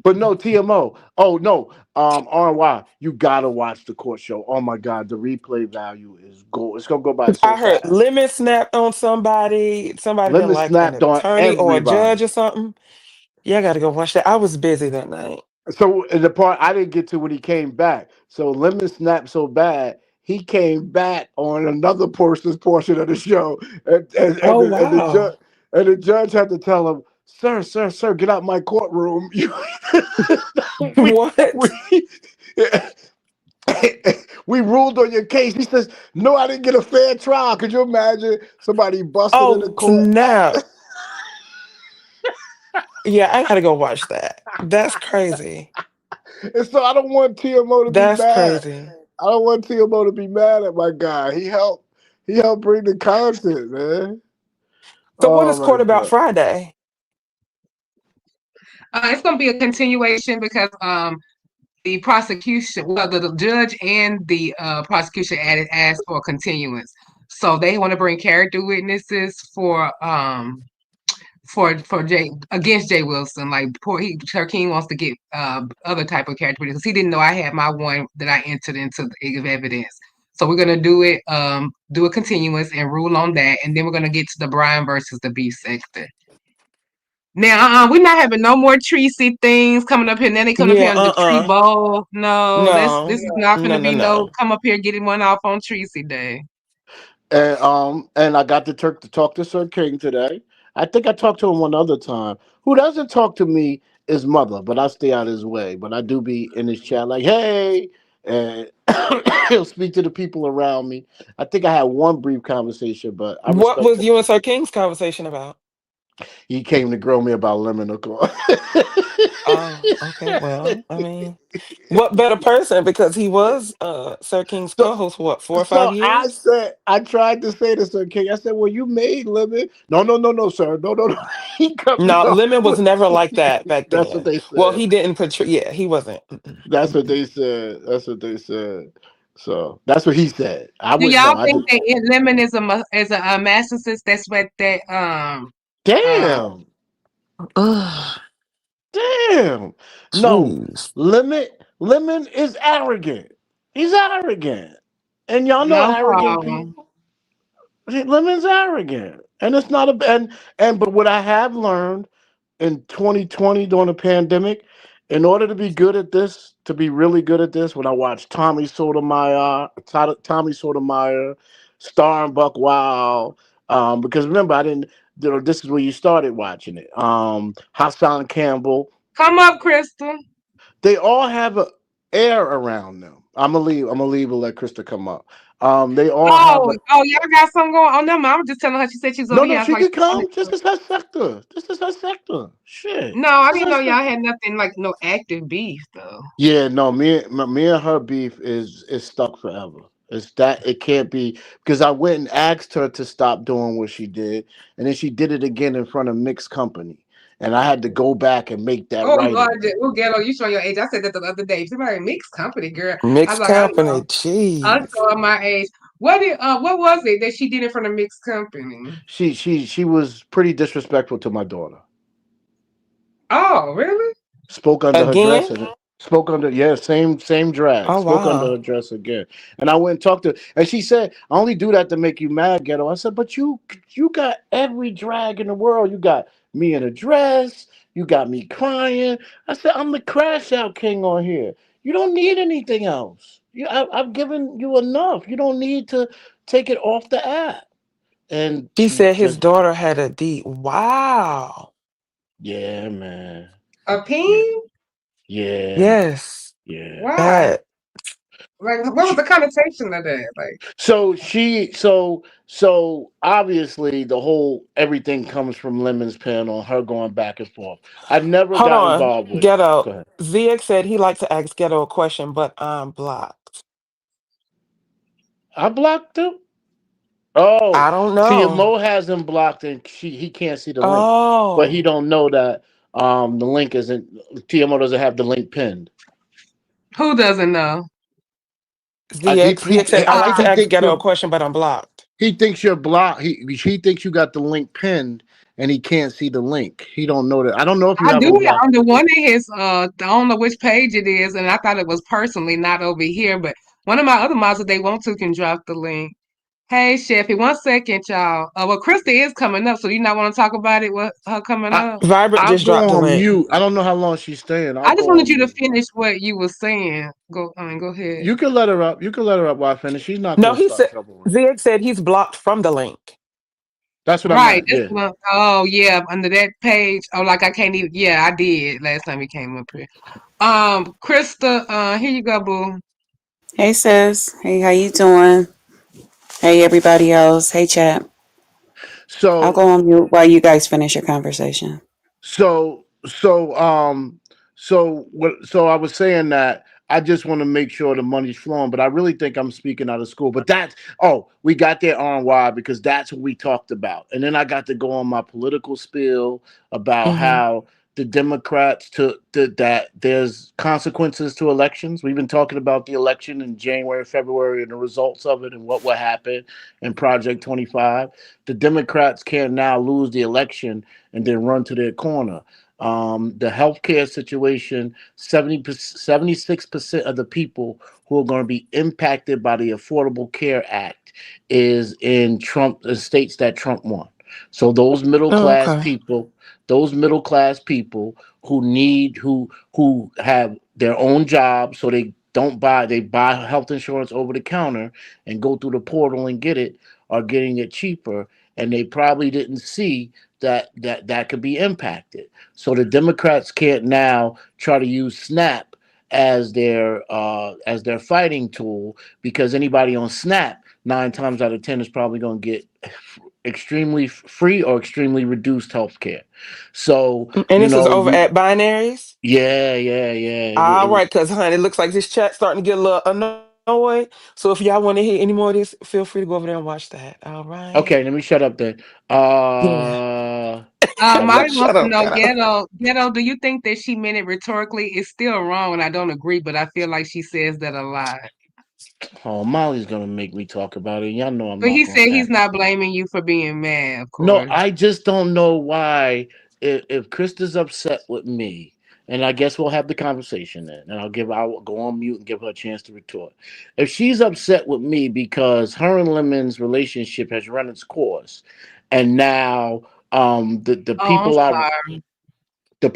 But no TMO. Oh no, RY, you gotta watch the court show. Oh my God, the replay value is gold. It's gonna go by so I heard fast. lemon snapped on somebody. Somebody been Lemon like an snapped on attorney or a everybody. judge or something. Yeah, I gotta go watch that. I was busy that night. So the part I didn't get to when he came back. So Lemon snapped so bad he came back on another person's portion of the show, Oh wow. and the judge had to tell him, "Sir, get out my courtroom." we What? we we ruled on your case. He says, "No, I didn't get a fair trial." Could you imagine somebody busted in the Oh court? snap. Yeah, I gotta go watch that. That's crazy. And so I don't want TMO to be That's mad. crazy. don't want TMO to be mad at my guy. He helped bring the content, man. So what Oh is my Court About God. Friday? It's going to be a continuation because the prosecution, well, the judge and the prosecution asked for a continuance. So they want to bring character witnesses for Jay against Jay Wilson. Like King wants to get other type of character witnesses. He didn't know I had my one that I entered into the evidence. So we're gonna do it, do a continuance and rule on that, and then we're gonna get to the Brian versus the Beef Sexton. Now, we're not having no more Tracy things coming up here. Then they coming up here on the Tree Bowl. No, this is not gonna be no come up here getting one off on Tracy Day. And I got to talk to Sir King today. I think I talked to him one other time. Who doesn't talk to me is Mother, but I stay out of his way. But I do be in his chat like, hey, and he'll speak to the people around me. I think I had one brief conversation, but what was you and Sir King's conversation about? He came to grill me about lemon liqueur. Oh, okay. Well, I mean, what better person? Because he was Sir King's co-host, what, 4 or 5 years? I tried to say to Sir King, I said, well, you made lemon. No, sir. No. He cut me off. Lemon was never like that back then. That's what they said. Well, he didn't portray. Yeah, he wasn't. That's what they said. So that's what he said. Do y'all think that lemon is a narcissist? That's what that Damn. Damn. No, Lemon is arrogant. He's arrogant. And y'all know arrogant people. Lemon's arrogant. And it's not but what I have learned in 2020 during the pandemic, in order to be good at this, to be really good at this, when I watched Tommy Sotomayor, starring Buck Wild, because remember, this is where you started watching it. Hassan Campbell. Come up, Krista. They all have an air around them. I'm gonna leave and let Krista come up. They all y'all got something going on. No, I was just telling her. She said she's over here. No, she can come. This is her sector. Shit. No, I didn't know y'all had nothing like no active beef though. Yeah, no, me and her beef is stuck forever. It's that it can't be, because I went and asked her to stop doing what she did, and then she did it again in front of Mixed Company. And I had to go back and make that right. Oh, Ghetto, you showing your age. I said that the other day. Somebody Mixed Company, girl. Mixed Company, jeez. I'm showing my age. What was it that she did in front of Mixed Company? She was pretty disrespectful to my daughter. Oh, really? Spoke under her dress. Same drag. Spoke under her dress again. And I went and talked to her. And she said, I only do that to make you mad, Ghetto. I said, but you got every drag in the world. You got me in a dress. You got me crying. I said, I'm the crash out king on here. You don't need anything else. I've given you enough. You don't need to take it off the app. And he said his daughter had a D. Wow. Yeah, man. A peen? Yeah. Yes. Yeah. Why? Like, what was the connotation of that? Like, so obviously the whole everything comes from Lemon's pen on her going back and forth. I've never got involved with Ghetto. ZX said he likes to ask Ghetto a question, but I'm blocked. I blocked him? Oh, I don't know. TMO has him blocked and he can't see the link. Oh, but he don't know that the link isn't. TMO doesn't have the link pinned. Who doesn't know? ZX said, I like to ask Ghetto a question, but I'm blocked. He thinks you're blocked. He thinks you got the link pinned, and he can't see the link. He don't know that. I don't know if you I do on the one of his. I don't know which page it is, and I thought it was personally, not over here. But one of my other mods that they want to can drop the link. Hey, Chefy, 1 second, y'all. Well, Krista is coming up, so you not want to talk about it? What her coming up? Vibrant just dropped the link. Mute. I don't know how long she's staying. I just wanted you to finish what you were saying. Go ahead. You can let her up. While I finish. She's not. No, he said. ZX said he's blocked from the link. That's what right. I meant. Yeah. Oh yeah, under that page. Oh, like I can't even. Yeah, I did last time he came up here. Krista, here you go, boo. Hey sis. Hey, how you doing? Hey, everybody else. Hey, chat. So I'll go on mute while you guys finish your conversation. So I was saying that I just want to make sure the money's flowing, but I really think I'm speaking out of school. But we got there on why, because that's what we talked about. And then I got to go on my political spiel about how the Democrats took that there's consequences to elections. We've been talking about the election in January, February, and the results of it and what will happen in Project 25. The Democrats can't now lose the election and then run to their corner. The healthcare situation, 76% of the people who are going to be impacted by the Affordable Care Act is in states that Trump won. So those middle class people who have their own jobs, so they buy health insurance over the counter and go through the portal and get it, are getting it cheaper, and they probably didn't see that could be impacted. So the Democrats can't now try to use SNAP as their fighting tool, because anybody on SNAP 9 times out of 10 is probably going to get extremely free or extremely reduced health care. So and this is over at Binaries. Yeah. All right, because honey, it looks like this chat's starting to get a little annoyed. So if y'all want to hear any more of this, feel free to go over there and watch that. All right. Okay, let me shut up then. Molly wants to know, Ghetto, do you think that she meant it rhetorically? It's still wrong, and I don't agree, but I feel like she says that a lot. Oh, Molly's gonna make me talk about it. Y'all know I'm. But he said he's not blaming you for being mad. Of course. No, I just don't know why. If Krista's upset with me, and I guess we'll have the conversation then, and I'll go on mute and give her a chance to retort. If she's upset with me because her and Lemon's relationship has run its course, and now the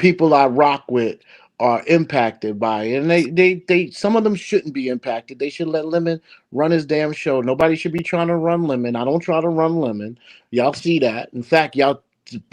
people I rock with are impacted by it, and they some of them shouldn't be impacted. They should let Lemon run his damn show. Nobody should be trying to run Lemon. I don't try to run Lemon. Y'all see that. In fact,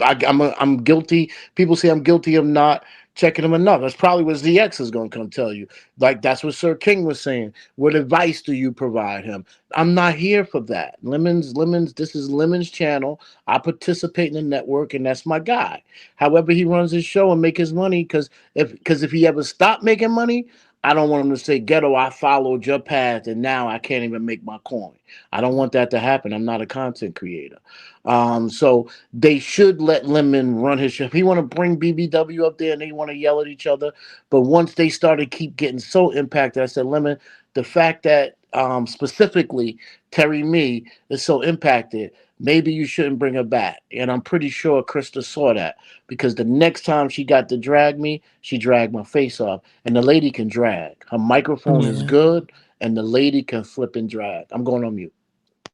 I'm guilty. People say I'm guilty of not checking him enough. That's probably what ZX is going to come tell you. Like, that's what Sir King was saying. What advice do you provide him? I'm not here for that. This is Lemon's channel. I participate in the network, and that's my guy. However he runs his show and make his money, because if he ever stopped making money, I don't want him to say, Ghetto, I followed your path and now I can't even make my coin. I don't want that to happen. I'm not a content creator. So they should let Lemon run his show. If he want to bring BBW up there and they want to yell at each other, but once they started keep getting so impacted, I said, Lemon, the fact that specifically Terry Me is so impacted, maybe you shouldn't bring her back. And I'm pretty sure Krista saw that, because the next time she got to drag me, she dragged my face off. And the lady can drag. Her microphone is good, and the lady can flip and drag. I'm going on mute.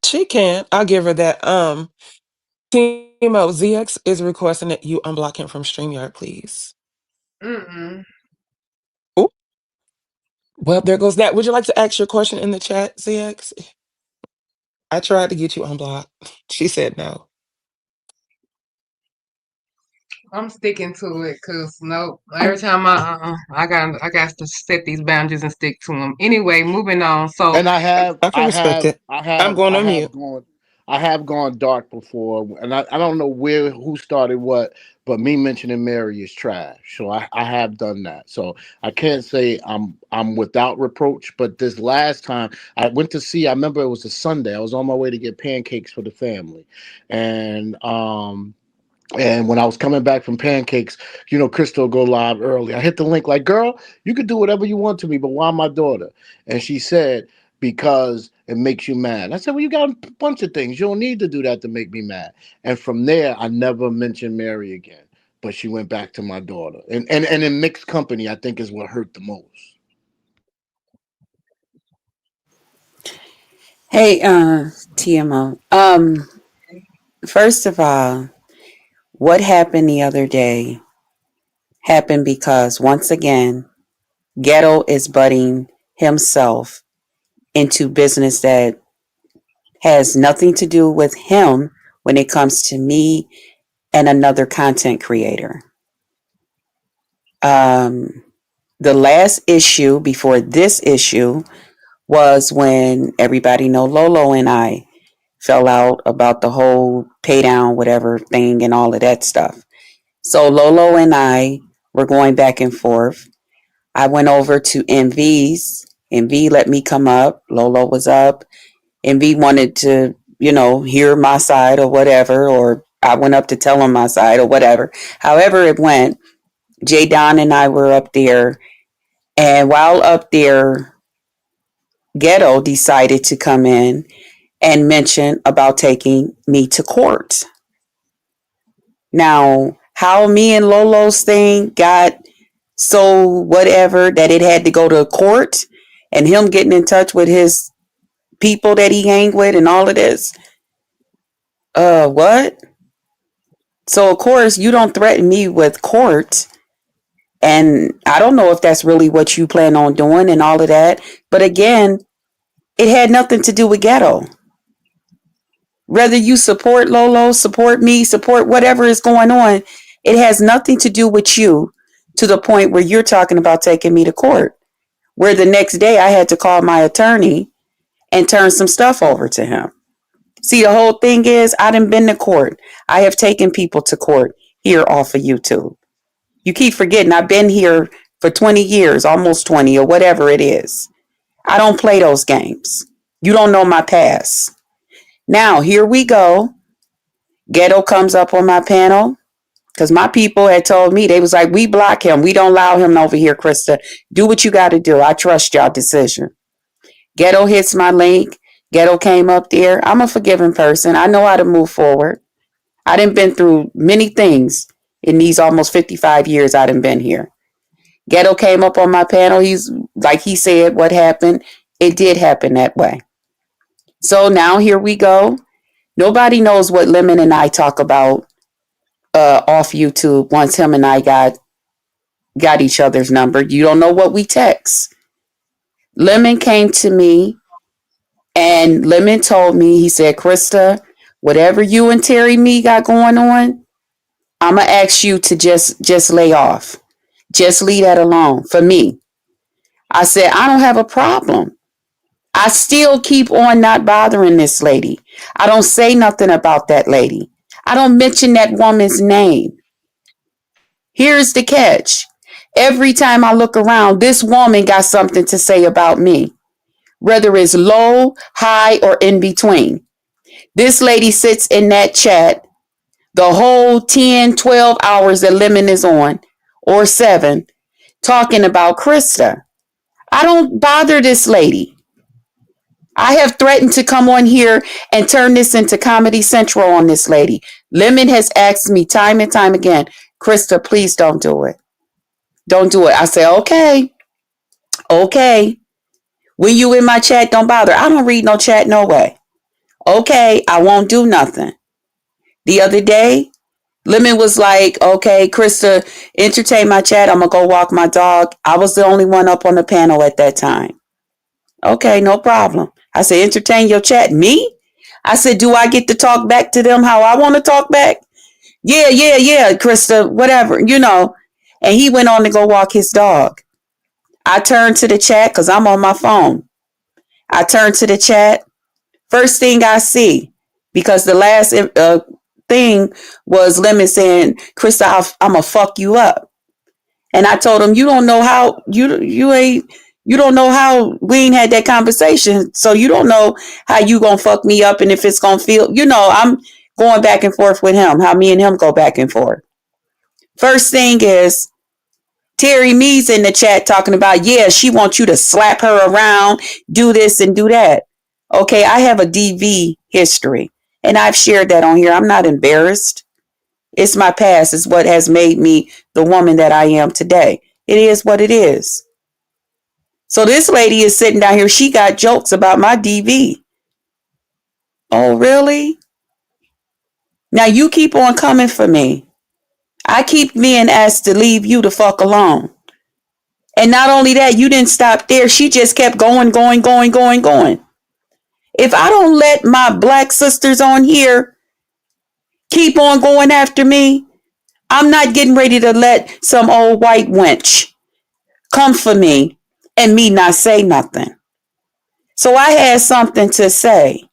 She can. I'll give her that. Timo, ZX is requesting that you unblock him from StreamYard, please. Oh, well, there goes that. Would you like to ask your question in the chat, ZX? I tried to get you unblocked. She said no. I'm sticking to it, because every time I got to set these boundaries and stick to them. Anyway, moving on. So, and I can respect it. I'm going on mute. I have gone dark before, and I don't know who started what, but me mentioning Mary is trash. So I have done that. So I can't say I'm without reproach. But this last time I went to see, I remember it was a Sunday. I was on my way to get pancakes for the family, and when I was coming back from pancakes, Crystal go live early. I hit the link like, girl, you could do whatever you want to me, but why my daughter? And she said, because it makes you mad. I said, well, you got a bunch of things. You don't need to do that to make me mad. And from there, I never mentioned Mary again. But she went back to my daughter. And in mixed company, I think is what hurt the most. Hey, TMO. First of all, what happened the other day happened because, once again, Ghetto is butting himself into business that has nothing to do with him when it comes to me and another content creator. The last issue before this issue was when everybody know Lolo and I fell out about the whole pay down whatever thing and all of that stuff. So Lolo and I were going back and forth. I went over to MV's. MV let me come up. Lolo was up. MV wanted to, hear my side or whatever, or I went up to tell him my side or whatever. However it went, Jay Don and I were up there. And while up there, Ghetto decided to come in and mention about taking me to court. Now, how me and Lolo's thing got so whatever that it had to go to court and him getting in touch with his people that he hang with and all of this. What? So of course you don't threaten me with court. And I don't know if that's really what you plan on doing and all of that. But again, it had nothing to do with Ghetto. Whether you support Lolo, support me, support whatever is going on, it has nothing to do with you to the point where you're talking about taking me to court. Where the next day I had to call my attorney and turn some stuff over to him. See, the whole thing is I done been to court. I have taken people to court here off of YouTube. You keep forgetting I've been here for 20 years, almost 20 or whatever it is. I don't play those games. You don't know my past. Now, here we go. Ghetto comes up on my panel because my people had told me, they was like, we block him. We don't allow him over here, Krista. Do what you got to do. I trust y'all decision. Ghetto hits my link. Ghetto came up there. I'm a forgiving person. I know how to move forward. I done been through many things in these almost 55 years I done been here. Ghetto came up on my panel. He's like he said, what happened? It did happen that way. So now here we go. Nobody knows what Lemon and I talk about off YouTube once him and I got each other's number. You don't know what we text. Lemon came to me and Lemon told me, he said, Krista, whatever you and Terry me got going on, I'm going to ask you to just lay off. Just leave that alone for me. I said, I don't have a problem. I still keep on not bothering this lady. I don't say nothing about that lady. I don't mention that woman's name. Here's the catch. Every time I look around, this woman got something to say about me. Whether it's low, high, or in between. This lady sits in that chat the whole 10, 12 hours that Lemon is on, or 7, talking about Krista. I don't bother this lady. I have threatened to come on here and turn this into Comedy Central on this lady. Lemon has asked me time and time again, Krista, please don't do it. Don't do it. I say, okay. When you in my chat, don't bother. I don't read no chat, no way. Okay, I won't do nothing. The other day, Lemon was like, okay, Krista, entertain my chat. I'm going to go walk my dog. I was the only one up on the panel at that time. Okay, no problem. I said, entertain your chat. Me? I said, do I get to talk back to them how I want to talk back? Yeah, Krista, whatever, And he went on to go walk his dog. I turned to the chat because I'm on my phone. I turned to the chat. First thing I see, because the last thing was Lemon saying, Krista, I'm going to fuck you up. And I told him, you don't know how, you don't know how we ain't had that conversation. So you don't know how you going to fuck me up and if it's going to feel, I'm going back and forth with him, how me and him go back and forth. First thing is, Terry Me's in the chat talking about, yeah, she wants you to slap her around, do this and do that. Okay, I have a DV history and I've shared that on here. I'm not embarrassed. It's my past. It's what has made me the woman that I am today. It is what it is. So this lady is sitting down here. She got jokes about my DV. Oh, really? Now you keep on coming for me. I keep being asked to leave you the fuck alone. And not only that, you didn't stop there. She just kept going. If I don't let my black sisters on here keep on going after me, I'm not getting ready to let some old white wench come for me and me not say nothing. So I had something to say.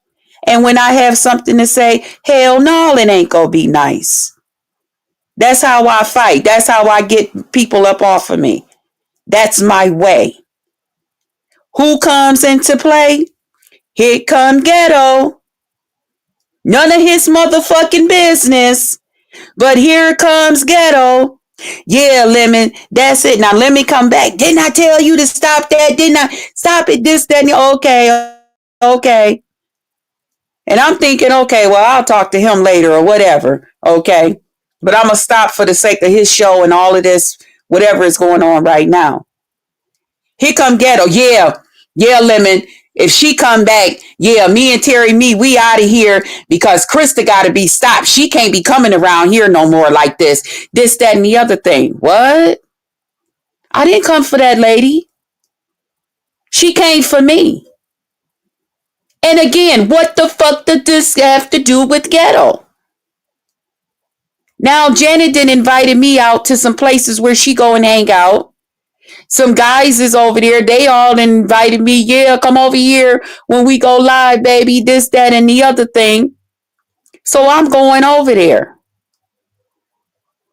And when I have something to say, hell no, it ain't gonna be nice. That's how I fight. That's how I get people up off of me. That's my way. Who comes into play? Here come Ghetto. None of his motherfucking business. But here comes Ghetto. Yeah, Lemon, that's it. Now let me come back. Didn't I tell you to stop that? Didn't I? Stop it, this, that, and okay. And I'm thinking, okay, well, I'll talk to him later or whatever. Okay. But I'm going to stop for the sake of his show and all of this, whatever is going on right now. Here come Ghetto. Yeah, Lemon. If she come back, yeah, me and Terry, we out of here because Krista got to be stopped. She can't be coming around here no more like this. This, that, and the other thing. What? I didn't come for that lady. She came for me. And again, what the fuck did this have to do with Ghetto? Now, Janet done invited me out to some places where she go and hang out. Some guys is over there. They all invited me. Yeah, come over here when we go live, baby. This, that, and the other thing. So I'm going over there.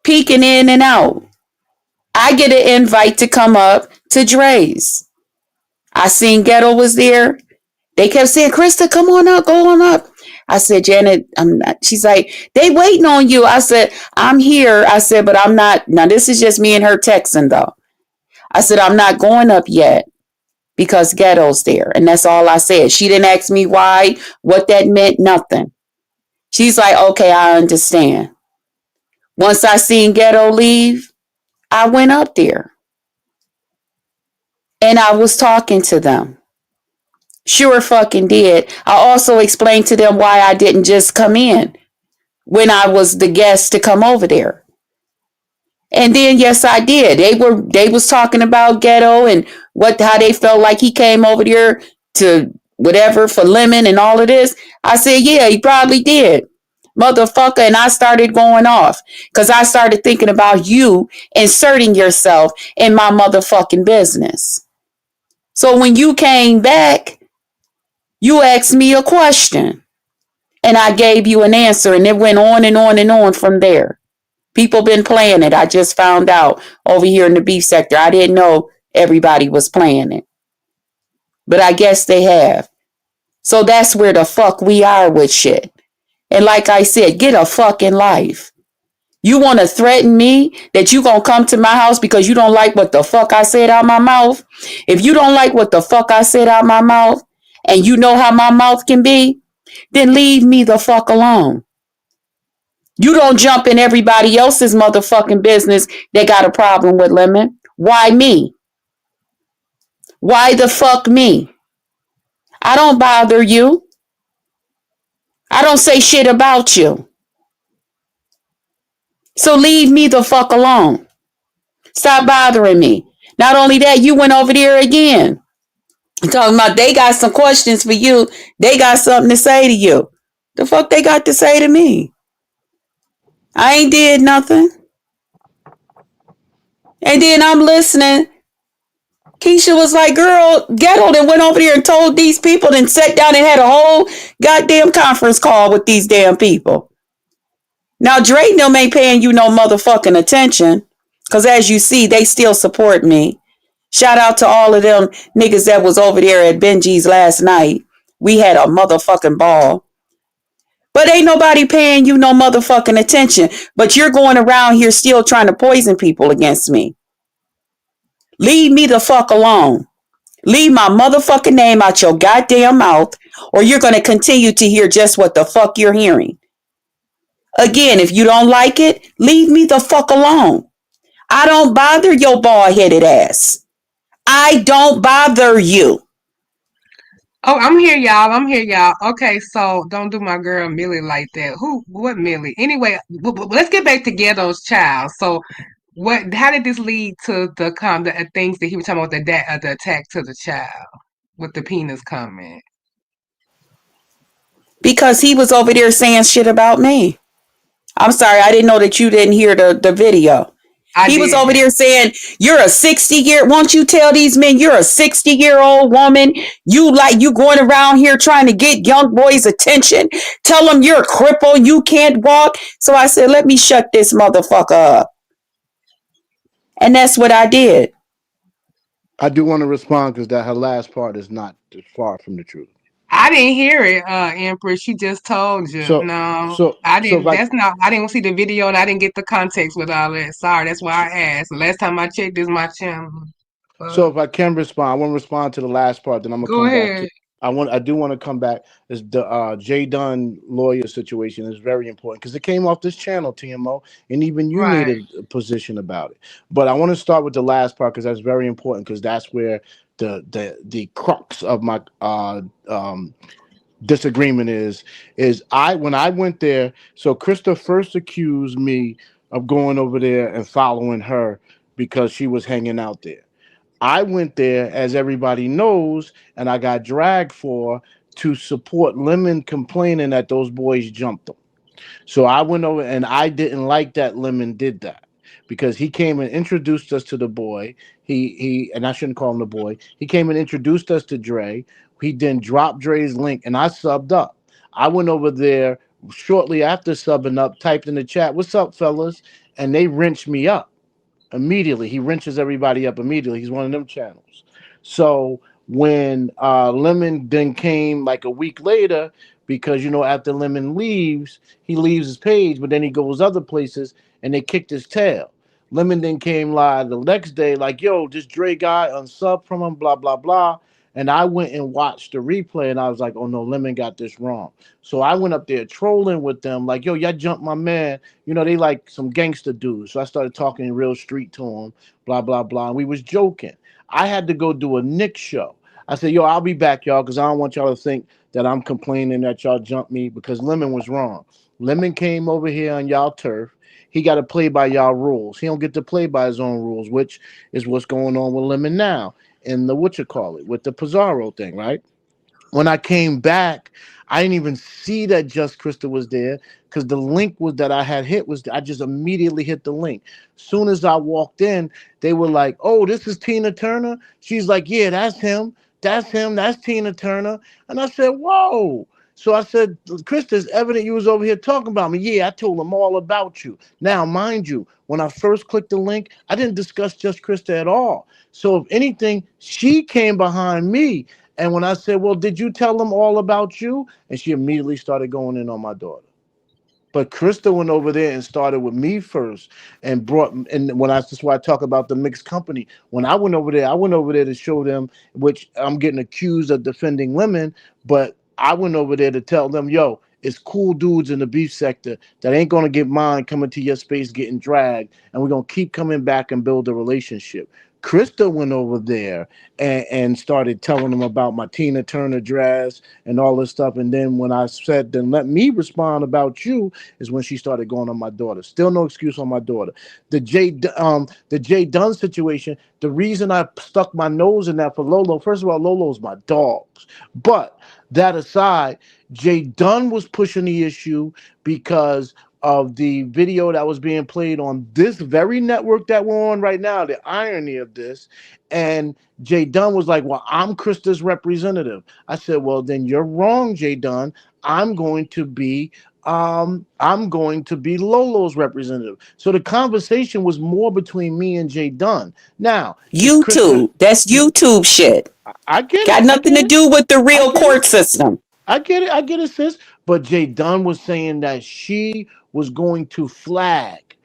Peeking in and out. I get an invite to come up to Dre's. I seen Ghetto was there. They kept saying, Krista, come on up, go on up. I said, Janet, I'm not. She's like, they waiting on you. I said, I'm here. I said, but I'm not. Now, this is just me and her texting, though. I said, I'm not going up yet because Ghetto's there. And that's all I said. She didn't ask me why, what that meant, nothing. She's like, okay, I understand. Once I seen Ghetto leave, I went up there. And I was talking to them. Sure fucking did. I also explained to them why I didn't just come in when I was the guest to come over there. And then yes, I did. They was talking about Ghetto and how they felt like he came over there to whatever for Lemon and all of this. I said, yeah, he probably did. Motherfucker. And I started going off because I started thinking about you inserting yourself in my motherfucking business. So when you came back, you asked me a question and I gave you an answer, and it went on and on and on from there. People been playing it. I just found out over here in the beef sector. I didn't know everybody was playing it. But I guess they have. So that's where the fuck we are with shit. And like I said, get a fucking life. You want to threaten me that you going to come to my house because you don't like what the fuck I said out my mouth? If you don't like what the fuck I said out my mouth and you know how my mouth can be, then leave me the fuck alone. You don't jump in everybody else's motherfucking business that got a problem with Lemon. Why me? Why the fuck me? I don't bother you. I don't say shit about you. So leave me the fuck alone. Stop bothering me. Not only that, you went over there again. Talking about they got some questions for you. They got something to say to you. The fuck they got to say to me? I ain't did nothing. And then I'm listening. Keisha was like, girl, Ghetto then went over there and told these people and sat down and had a whole goddamn conference call with these damn people. Now, Dre and them ain't paying you no motherfucking attention. Because as you see, they still support me. Shout out to all of them niggas that was over there at Benji's last night. We had a motherfucking ball. But ain't nobody paying you no motherfucking attention. But you're going around here still trying to poison people against me. Leave me the fuck alone. Leave my motherfucking name out your goddamn mouth, or you're going to continue to hear just what the fuck you're hearing. Again, if you don't like it, leave me the fuck alone. I don't bother your bald-headed ass. I don't bother you. Oh, I'm here, y'all. Okay, so don't do my girl Millie like that. What Millie? Anyway, let's get back to Ghetto's child. So how did this lead to the things that he was talking about, the attack to the child with the penis comment? Because he was over there saying shit about me. I'm sorry, I didn't know that you didn't hear the video. He was over there saying, you're a 60-year, won't you tell these men you're a 60-year-old woman? You going around here trying to get young boys' attention. Tell them you're a cripple, you can't walk. So I said, let me shut this motherfucker up. And that's what I did. I do want to respond because that her last part is not far from the truth. I didn't hear it, Empress. She just told you. So No, so I so if didn't. I That's not. I didn't see the video and I didn't get the context with all that. Sorry, that's why I asked. Last time I checked, this is my channel. so if I can respond, I want to respond to the last part. Then I'm gonna Go come back to. ahead. I do want to come back. Is the Jay Dunn lawyer situation is very important because it came off this channel, TMO, and even you made Right. a position about it. But I want to start with the last part because that's very important because that's where the crux of my disagreement is I when I went there. So Krista first accused me of going over there and following her because she was hanging out there. I went there, as everybody knows, and I got dragged for to support Lemon complaining that those boys jumped him. So I went over and I didn't like that Lemon did that because he came and introduced us to the boy. He and I shouldn't call him the boy. He came and introduced us to Dre. He then dropped Dre's link and I subbed up. I went over there shortly after subbing up, typed in the chat, "What's up, fellas?" And they wrenched me up immediately. He wrenches everybody up immediately. He's one of them channels. So when Lemon then came like a week later, because after Lemon leaves, he leaves his page, but then he goes other places and they kicked his tail. Lemon then came live the next day, like, "Yo, this Dre guy unsub from him, blah, blah, blah." And I went and watched the replay and I was like, "Oh no, Lemon got this wrong." So I went up there trolling with them, like, "Yo, y'all jumped my man." They like some gangster dudes. So I started talking real street to him, blah, blah, blah. And we was joking. I had to go do a Nick show. I said, "Yo, I'll be back, y'all, because I don't want y'all to think that I'm complaining that y'all jumped me because Lemon was wrong. Lemon came over here on y'all turf. He got to play by y'all rules. He don't get to play by his own rules, which is what's going on with Lemon now in the with the Pizarro thing, right?" When I came back, I didn't even see that Just Krista was there because the link was that I had hit was I just immediately hit the link. Soon as I walked in, they were like, "Oh, this is Tina Turner." She's like, "Yeah, that's him. That's him. That's Tina Turner." And I said, "Whoa." So I said, "Krista, it's evident you was over here talking about me." "Yeah, I told them all about you." Now, mind you, when I first clicked the link, I didn't discuss Just Krista at all. So if anything, she came behind me. And when I said, "Well, did you tell them all about you?" And she immediately started going in on my daughter. But Krista went over there and started with me first and that's why I talk about the mixed company. When I went over there to show them, which I'm getting accused of defending women, but I went over there to tell them, "Yo, it's cool dudes in the beef sector that ain't gonna get mine coming to your space getting dragged, and we're gonna keep coming back and build a relationship." Krista went over there and started telling them about my Tina Turner dress and all this stuff. And then when I said, "Then let me respond about you," is when she started going on my daughter. Still no excuse on my daughter. The Jay Dunn situation, the reason I stuck my nose in that for Lolo, first of all, Lolo's my dogs. But that aside, Jay Dunn was pushing the issue because of the video that was being played on this very network that we're on right now, the irony of this. And Jay Dunn was like, "Well, I'm Krista's representative." I said, "Well, then you're wrong, Jay Dunn. I'm going to be Lolo's representative." So the conversation was more between me and Jay Dunn. Now, YouTube. That's YouTube shit. I get it. Got nothing to do with the real court system. I get it, sis. But Jay Dunn was saying that she was going to flag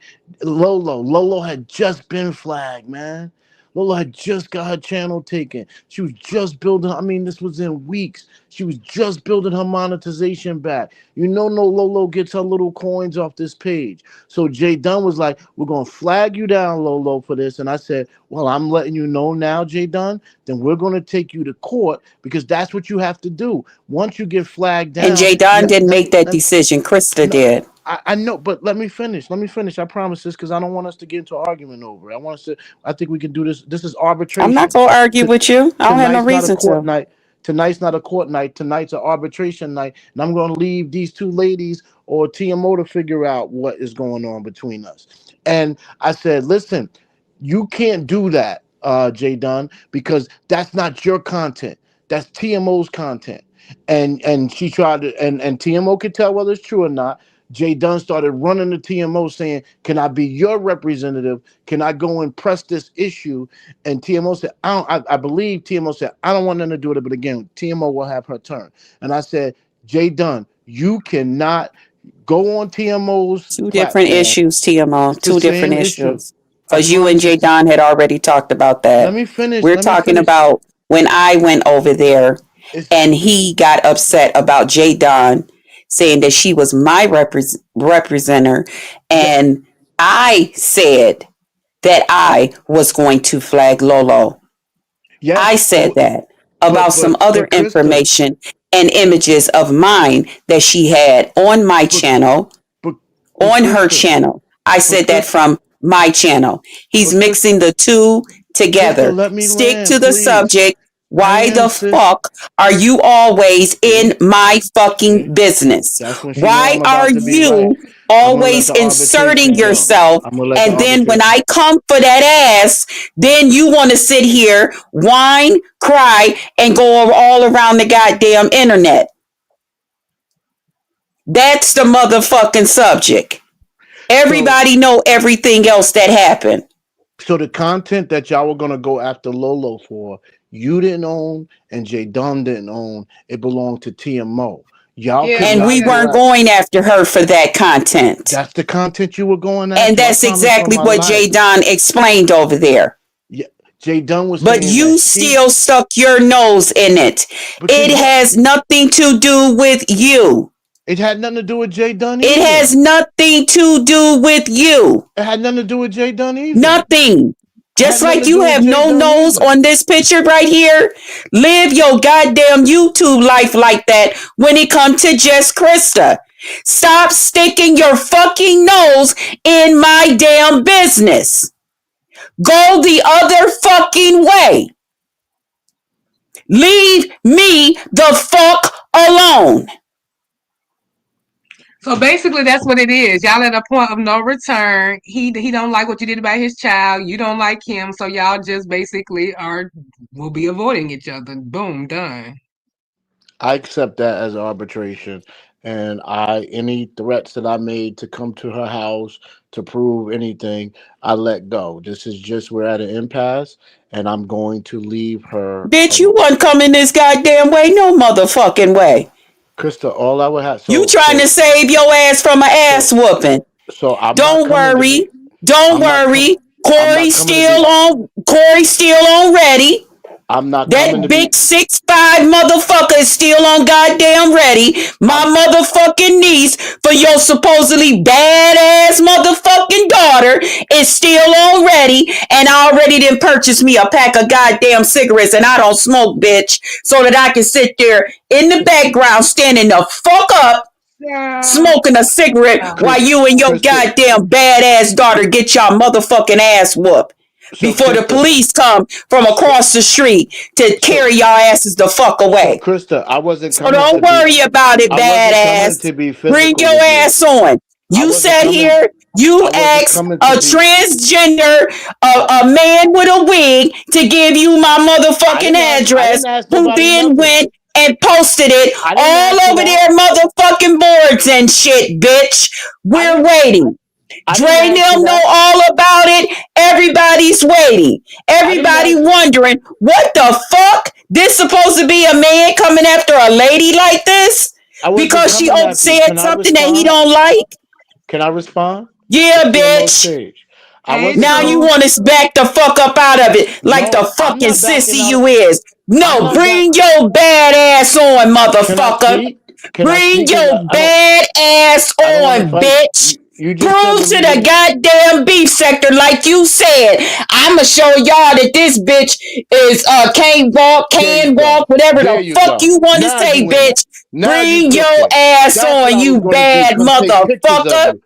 Lolo. Lolo had just been flagged, man. Lola had just got her channel taken. She was just building. I mean, this was in weeks. She was just building her monetization back. No Lolo gets her little coins off this page. So Jay Dunn was like, "We're going to flag you down, Lolo, for this." And I said, "Well, I'm letting you know now, Jay Dunn, then we're going to take you to court because that's what you have to do. Once you get flagged down." And Jay Dunn didn't make that decision. Krista did. I know, but let me finish. I promise this because I don't want us to get into an argument over it. I think we can do this. This is arbitration. I'm not going to argue with you. I don't have no reason to. Tonight's not a court night. Tonight's an arbitration night. And I'm going to leave these two ladies or TMO to figure out what is going on between us. And I said, "Listen, you can't do that, Jay Dunn, because that's not your content. That's TMO's content." And she tried to, and TMO could tell whether it's true or not. Jay Dunn started running the TMO saying, "Can I be your representative? Can I go and press this issue?" And TMO said, I believe TMO said, "I don't want nothing to do with it." But again, TMO will have her turn. And I said, Jay Dunn, you cannot go on TMO's Two different issues, TMO. Two different issues. Because you and Jay Don had already talked about that. Let me finish. We're talking about when I went over there and he got upset about Jay Don saying that she was my representative, and I said that I was going to flag Lolo. Yes. I said that about some other information and images of mine that she had on my channel, on her channel. I said that from my channel. He's mixing the two together. Stick to the subject. Why the fuck are you always in my fucking business? Why are you always inserting yourself? And then when I come for that ass, then you want to sit here, whine, cry, and go all around the goddamn internet. That's the motherfucking subject. Everybody know everything else that happened. So the content that y'all were gonna go after Lolo for, you didn't own and Jay Don didn't own. It belonged to TMO. Y'all and we weren't going after her for that content. That's the content you were going after. And that's exactly what Jay Don explained over there. Yeah, Jay Don was. But you still stuck your nose in it. It has nothing to do with you. It had nothing to do with Jay Dunn either. It has nothing to do with you. It had nothing to do with Jay Dunn either. Nothing. Just like you have no nose on this picture right here. Live your goddamn YouTube life like that when it comes to Jess Krista. Stop sticking your fucking nose in my damn business. Go the other fucking way. Leave me the fuck alone. So basically, that's what it is. Y'all at a point of no return. He don't like what you did about his child. You don't like him. So y'all just basically will be avoiding each other. Boom, done. I accept that as arbitration. And any threats that I made to come to her house to prove anything, I let go. This is just, we're at an impasse, and I'm going to leave her. Bitch, you wasn't coming this goddamn way, no motherfucking way. Krista, all I would have. You trying to save your ass from an ass whooping? So don't worry, Corey's still on ready. I'm not. That big 6'5" motherfucker is still on goddamn ready. My motherfucking niece for your supposedly badass motherfucking daughter is still on ready, and I already done purchased me a pack of goddamn cigarettes, and I don't smoke, bitch, so that I can sit there in the background standing the fuck up. Smoking a cigarette while you and your goddamn badass daughter get y'all motherfucking ass whooped. Before the police come from across the street to carry y'all asses the fuck away. So Krista, I wasn't. So don't worry about it, badass. Bring your ass on. You sat here. You asked a transgender, a man with a wig, to give you my motherfucking address, who then went and posted it all over their motherfucking boards and shit, bitch. We're waiting. Dre and them know all about it. Everybody's waiting. Everybody wondering, what the fuck? This supposed to be a man coming after a lady like this? Because she said something that he don't like? Can I respond? Yeah, bitch. Now you want us back the fuck up out of it like the fucking sissy you is. No, bring your bad ass on, motherfucker. Bring your bad ass on, bitch. Prove to the goddamn beef sector, like you said. I'ma show y'all that this bitch is can walk, whatever the fuck you want to say, bitch. Bring your ass on, you bad motherfucker.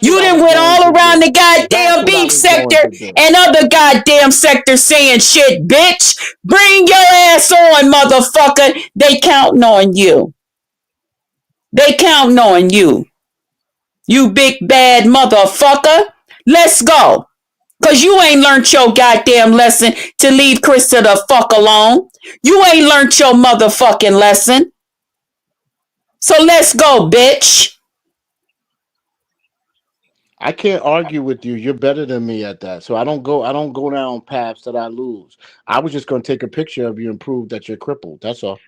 You done went all around the goddamn beef sector and other goddamn sectors saying shit, bitch. Bring your ass on, motherfucker. They counting on you. They counting on you. You big bad motherfucker. Let's go. Cause you ain't learned your goddamn lesson to leave Krista the fuck alone. You ain't learned your motherfucking lesson. So let's go, bitch. I can't argue with you. You're better than me at that. So I don't go down paths that I lose. I was just gonna take a picture of you and prove that you're crippled. That's all.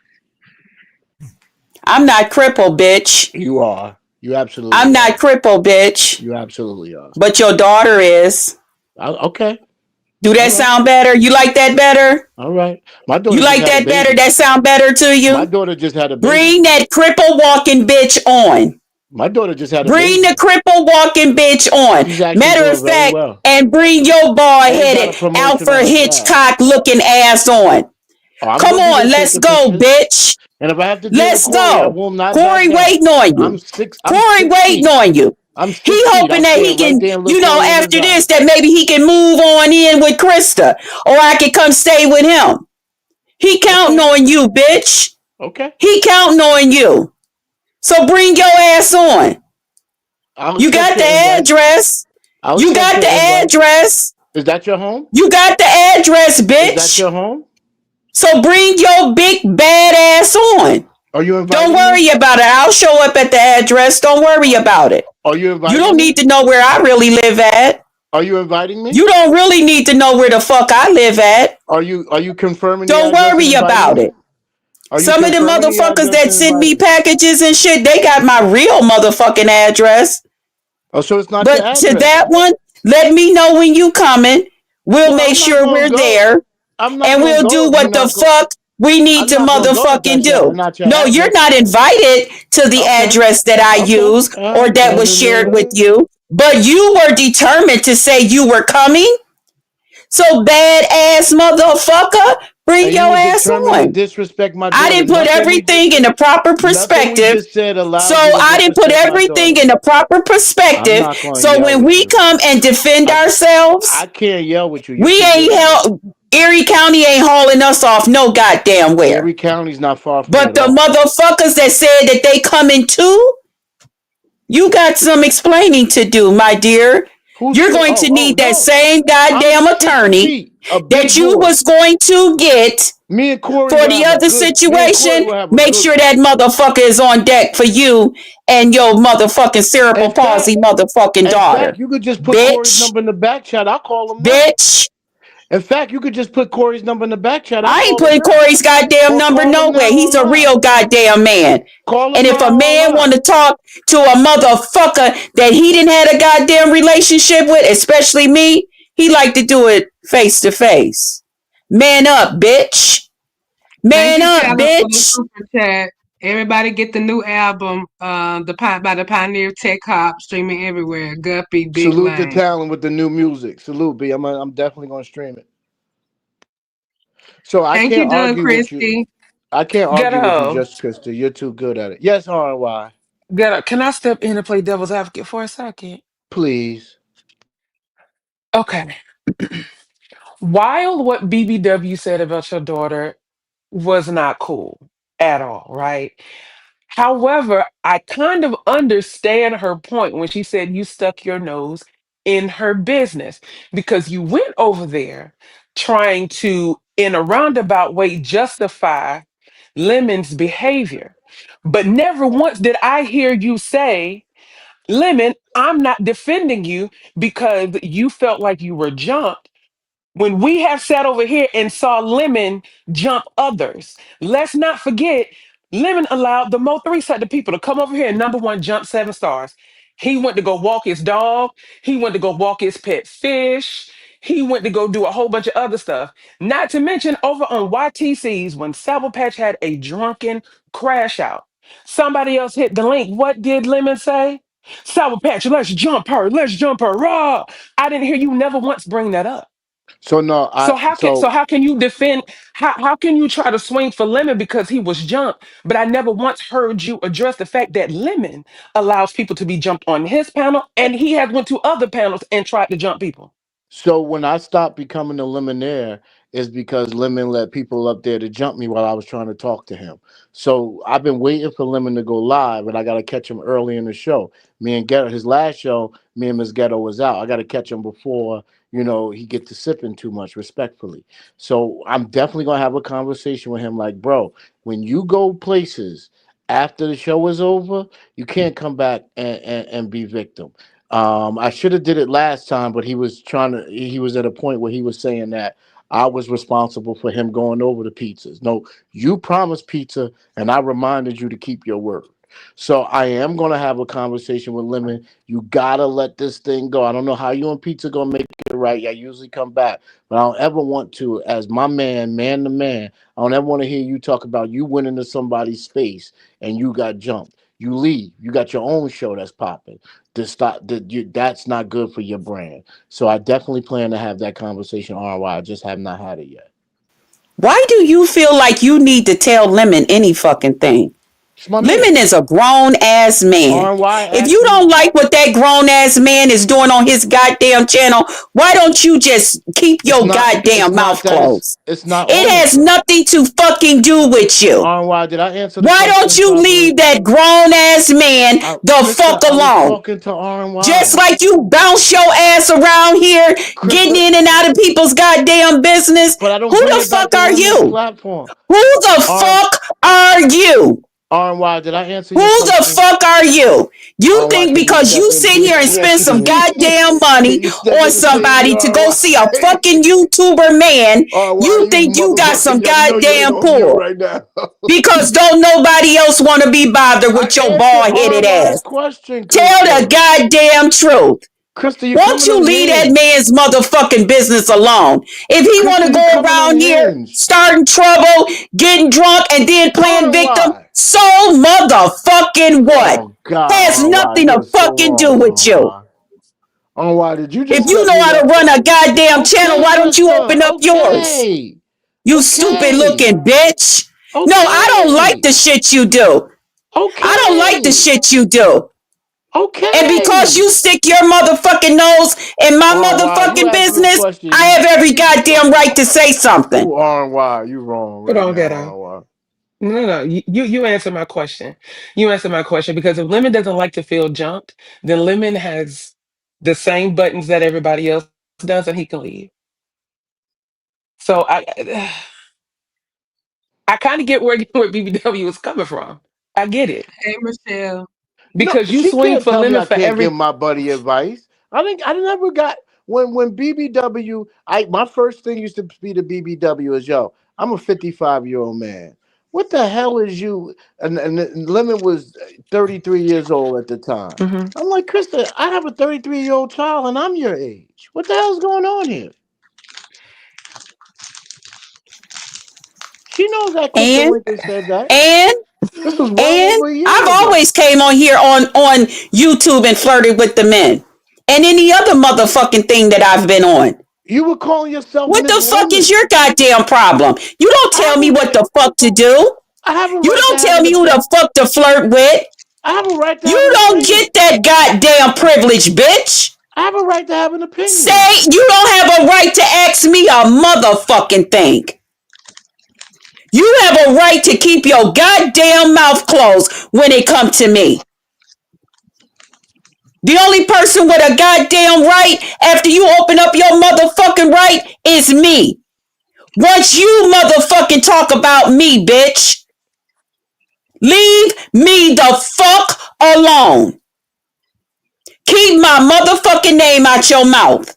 I'm not crippled, bitch. You are. You I'm absolutely not are. crippled, bitch. You absolutely are. But your daughter is. Okay. Do All that right. sound better? You like that better? All right. My You daughter just like had a that better? baby. That sound better to My you? daughter just had a baby. Bring that cripple walking bitch on. My daughter just had a Bring the baby. cripple walking bitch on. She's actually Matter of doing very fact, well. and bring your bald And got a headed promotion on Alfred her job. Hitchcock looking ass on. Oh, I'm Come gonna be there on, let's taking go, pictures. bitch. And if I have to deal with Let's Corey, I go. will not back Corey down. waiting on I'm you. six. I'm Corey 6 feet. waiting on you. I'm He 6 feet. hoping I'll that he stand right can, there and look Corey in his after eye. this, that maybe he can move on in with Krista, or I can come stay with him. He counting Okay. on you, bitch. Okay. He counting on you. So bring your ass on. I'll You accept got the your invite. address. I'll You accept got your the invite. address. Is that your home? You got the address, Is that bitch. your home? So bring your big bad ass on. Are you Don't inviting me? worry about it. I'll show up at the address. Don't worry about it. Are you You inviting don't me? need to know where I really live at. Are you inviting me? You don't really need to know where the fuck I live at. Are you confirming the Don't address and worry inviting about me? it. Are you Some of the confirming the motherfuckers address that and send me inviting me? packages and shit, they got my real motherfucking address. Oh, so it's not your But to address. that one, let me know when you coming. We'll Well, make I'm not sure gonna we're go. there. I'm not And gonna we'll go do if you're what the not go. fuck we need I'm to not gonna go if motherfucking that's do. not your No, you're address. not invited to the Okay. address that I Okay. use All or right. that Well was shared with then, you. But you were determined to say you were coming. So badass motherfucker, bring and you your were ass determined to on. disrespect my I daughter. didn't put everything in the proper Nothing we perspective. just said So allows you to I didn't put disrespect my everything daughter. in the proper I'm perspective. not gonna So yell when with we you. come and defend I ourselves, can't yell with you. You're we too good ain't at it. held. Erie County ain't hauling us off no goddamn where. Erie County's not far from me But at the all. motherfuckers that said that they coming too, you got some explaining to do, my dear. You're going to need that No. same I'm goddamn 6 feet, attorney a that big you boy. was going to get Me and Corey for will the have a other good. Me and Corey situation. will have a Make good sure one. that motherfucker is on deck for you and your motherfucking cerebral In palsy fact, motherfucking daughter. you could just put Corey's Bitch. number in the back chat. I'll call him now. Bitch. In fact, you could just put Corey's number in the back chat. I'll I ain't call him putting now. Corey's goddamn Or number call him nowhere. now He's a online. real goddamn man. Call him And if a now man want online. to talk to a motherfucker that he didn't had a goddamn relationship with, especially me, he like to do it face to face. Man up, bitch. Thank Man you, up, Taylor, for the bitch. super chat. Everybody get the new album, by the Pioneer Tech Hop, streaming everywhere. Guppy, Big Salute the Lane. talent with the new music. Salute, B. I'm definitely gonna stream it. So I Thank can't you, Doug argue with you. Christie. I can't argue with you, Ghetto, just Krista. You're too good at it. Yes, RY. ghetto. Can I step in and play devil's advocate for a second? Please. Okay. While what BBW said about your daughter was not cool at all, right? However, I kind of understand her point when she said you stuck your nose in her business because you went over there trying to, in a roundabout way, justify Lemon's behavior. But never once did I hear you say, Lemon, I'm not defending you because you felt like you were jumped when we have sat over here and saw Lemon jump others. Let's not forget, Lemon allowed the Mo3 set of people to come over here and number one jump 7 stars. He went to go walk his dog. He went to go walk his pet fish. He went to go do a whole bunch of other stuff. Not to mention over on YTC's when Sour Patch had a drunken crash out. Somebody else hit the link. What did Lemon say? Sour Patch, let's jump her. Let's jump her. Raw. I didn't hear you never once bring that up. So no, So how can you defend how can you try to swing for Lemon because he was jumped? But I never once heard you address the fact that Lemon allows people to be jumped on his panel and he has went to other panels and tried to jump people. So when I stopped becoming a Lemonaire is because Lemon let people up there to jump me while I was trying to talk to him. So I've been waiting for Lemon to go live, and I got to catch him early in the show. Me and Ghetto, his last show, me and Miss Ghetto was out. I got to catch him before he get to sipping too much, respectfully. So I'm definitely gonna have a conversation with him. Like, bro, when you go places after the show is over, you can't come back and be victim. I should have did it last time, but he was at a point where he was saying that I was responsible for him going over the pizzas. No, you promised pizza, and I reminded you to keep your word. So I am going to have a conversation with Lemon. You got to let this thing go. I don't know how you and Pizza going to make it right. I usually come back, but I don't ever want to, as my man to man, I don't ever want to hear you talk about you went into somebody's space and you got jumped. You leave. You got your own show that's popping. That's not good for your brand. So I definitely plan to have that conversation RY. I just have not had it yet. Why do you feel like you need to tell Lemon any fucking thing? Lemon is a grown ass man. If you don't like what that grown ass man is doing on his goddamn channel, why don't you just keep your goddamn mouth closed? It has nothing to fucking do with you. RY, did I answer? Why don't you leave that grown ass man the fuck alone? Just like you bounce your ass around here, getting in and out of people's goddamn business. Who the fuck are you? Who the fuck are you? RY, did I answer your question? Who the fuck are you? You think because you sit here and spend some goddamn money on somebody to go see a fucking YouTuber man, you think you got some goddamn pull right now. Because don't nobody else want to be bothered with your bald-headed ass. Tell the goddamn truth. Won't you leave that man's motherfucking business alone? If he want to go around here starting trouble, getting drunk, and then playing victim, so motherfucking what? Oh, God, has nothing to fucking do with you. Why did you just if you know how to run a goddamn channel, why don't you open up yours? You stupid looking bitch. No, I don't like the shit you do. I don't like the shit you do. And because you stick your motherfucking nose in my motherfucking business, I have every goddamn right to say something. You wrong. Hold on, Ghetto. No. You answer my question. You answer my question, because if Lemon doesn't like to feel jumped, then Lemon has the same buttons that everybody else does, and he can leave. So I kind of get where BBW is coming from. I get it. Hey, Michelle. Because you swing for Lemon for every. Give my buddy advice. I never got when BBW. My first thing used to be to BBW is, yo, I'm a 55-year-old man. What the hell is you? And Lemon was 33 years old at the time. Mm-hmm. I'm like, Krista, I have a 33-year-old child and I'm your age. What the hell's going on here? She knows that Krista Winter said that. And I've always came on here on YouTube and flirted with the men. And any other motherfucking thing that I've been on. You were calling yourself. What the fuck is your goddamn problem? You don't tell me what the fuck to do. You don't tell me who the fuck to flirt with. I have a right to. You don't get that goddamn privilege, bitch. I have a right to have an opinion. Say you don't have a right to ask me a motherfucking thing. You have a right to keep your goddamn mouth closed when it comes to me. The only person with a goddamn right after you open up your motherfucking right is me. Once you motherfucking talk about me, bitch, leave me the fuck alone. Keep my motherfucking name out your mouth.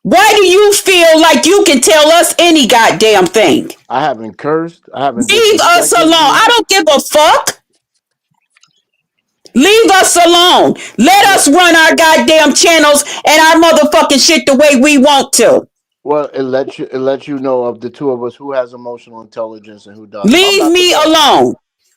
Why do you feel like you can tell us any goddamn thing? I haven't cursed. I haven't. Leave us alone. I don't give a fuck. Leave us alone. Let us run our goddamn channels and our motherfucking shit the way we want to. Well, it lets you know of the two of us who has emotional intelligence and who doesn't. Leave me alone.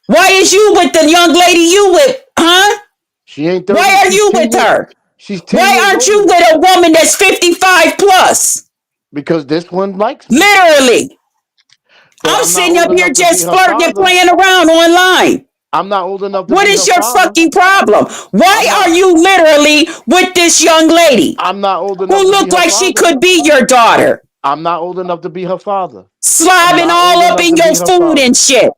Why is you with the young lady you with, huh? She ain't 30. Why are you with her? She's 10 Why aren't you with a woman that's 55 plus? Because this one likes me. Literally. I'm sitting up here just flirting and playing around online. I'm not old enough to What is your fucking problem? Why are you literally with this young lady? I'm not old enough who looked like she could be your daughter. I'm not old enough to be her father. Slobbing all up in your food and shit.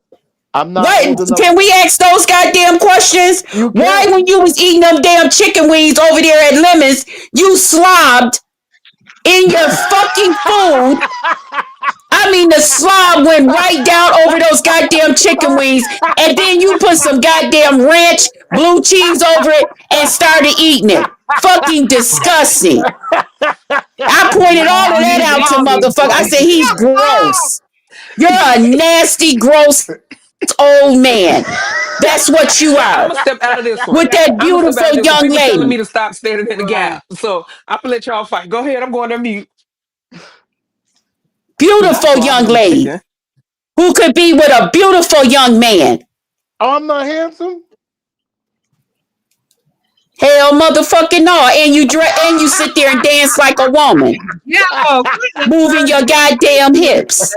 I'm not old enough. Can we ask those goddamn questions? Why, when you was eating them damn chicken wings over there at Lemons, you slobbed in your fucking food I mean, the slob went right down over those goddamn chicken wings, and then you put some goddamn ranch, blue cheese over it, and started eating it. Fucking disgusting. I pointed all of that out to motherfucker. I said, he's gross. You're a nasty, gross old man. That's what you I'm are. gonna step out of this one. With that I'm gonna step out beautiful of this one. young People telling me lady. to stop standing in the gap. So I'm gonna let y'all fight. Go ahead. I'm going to mute. Beautiful young lady. Who could be with a beautiful young man. Oh, I'm not handsome? Hell motherfucking no. And you sit there and dance like a woman. Yeah, moving your goddamn hips.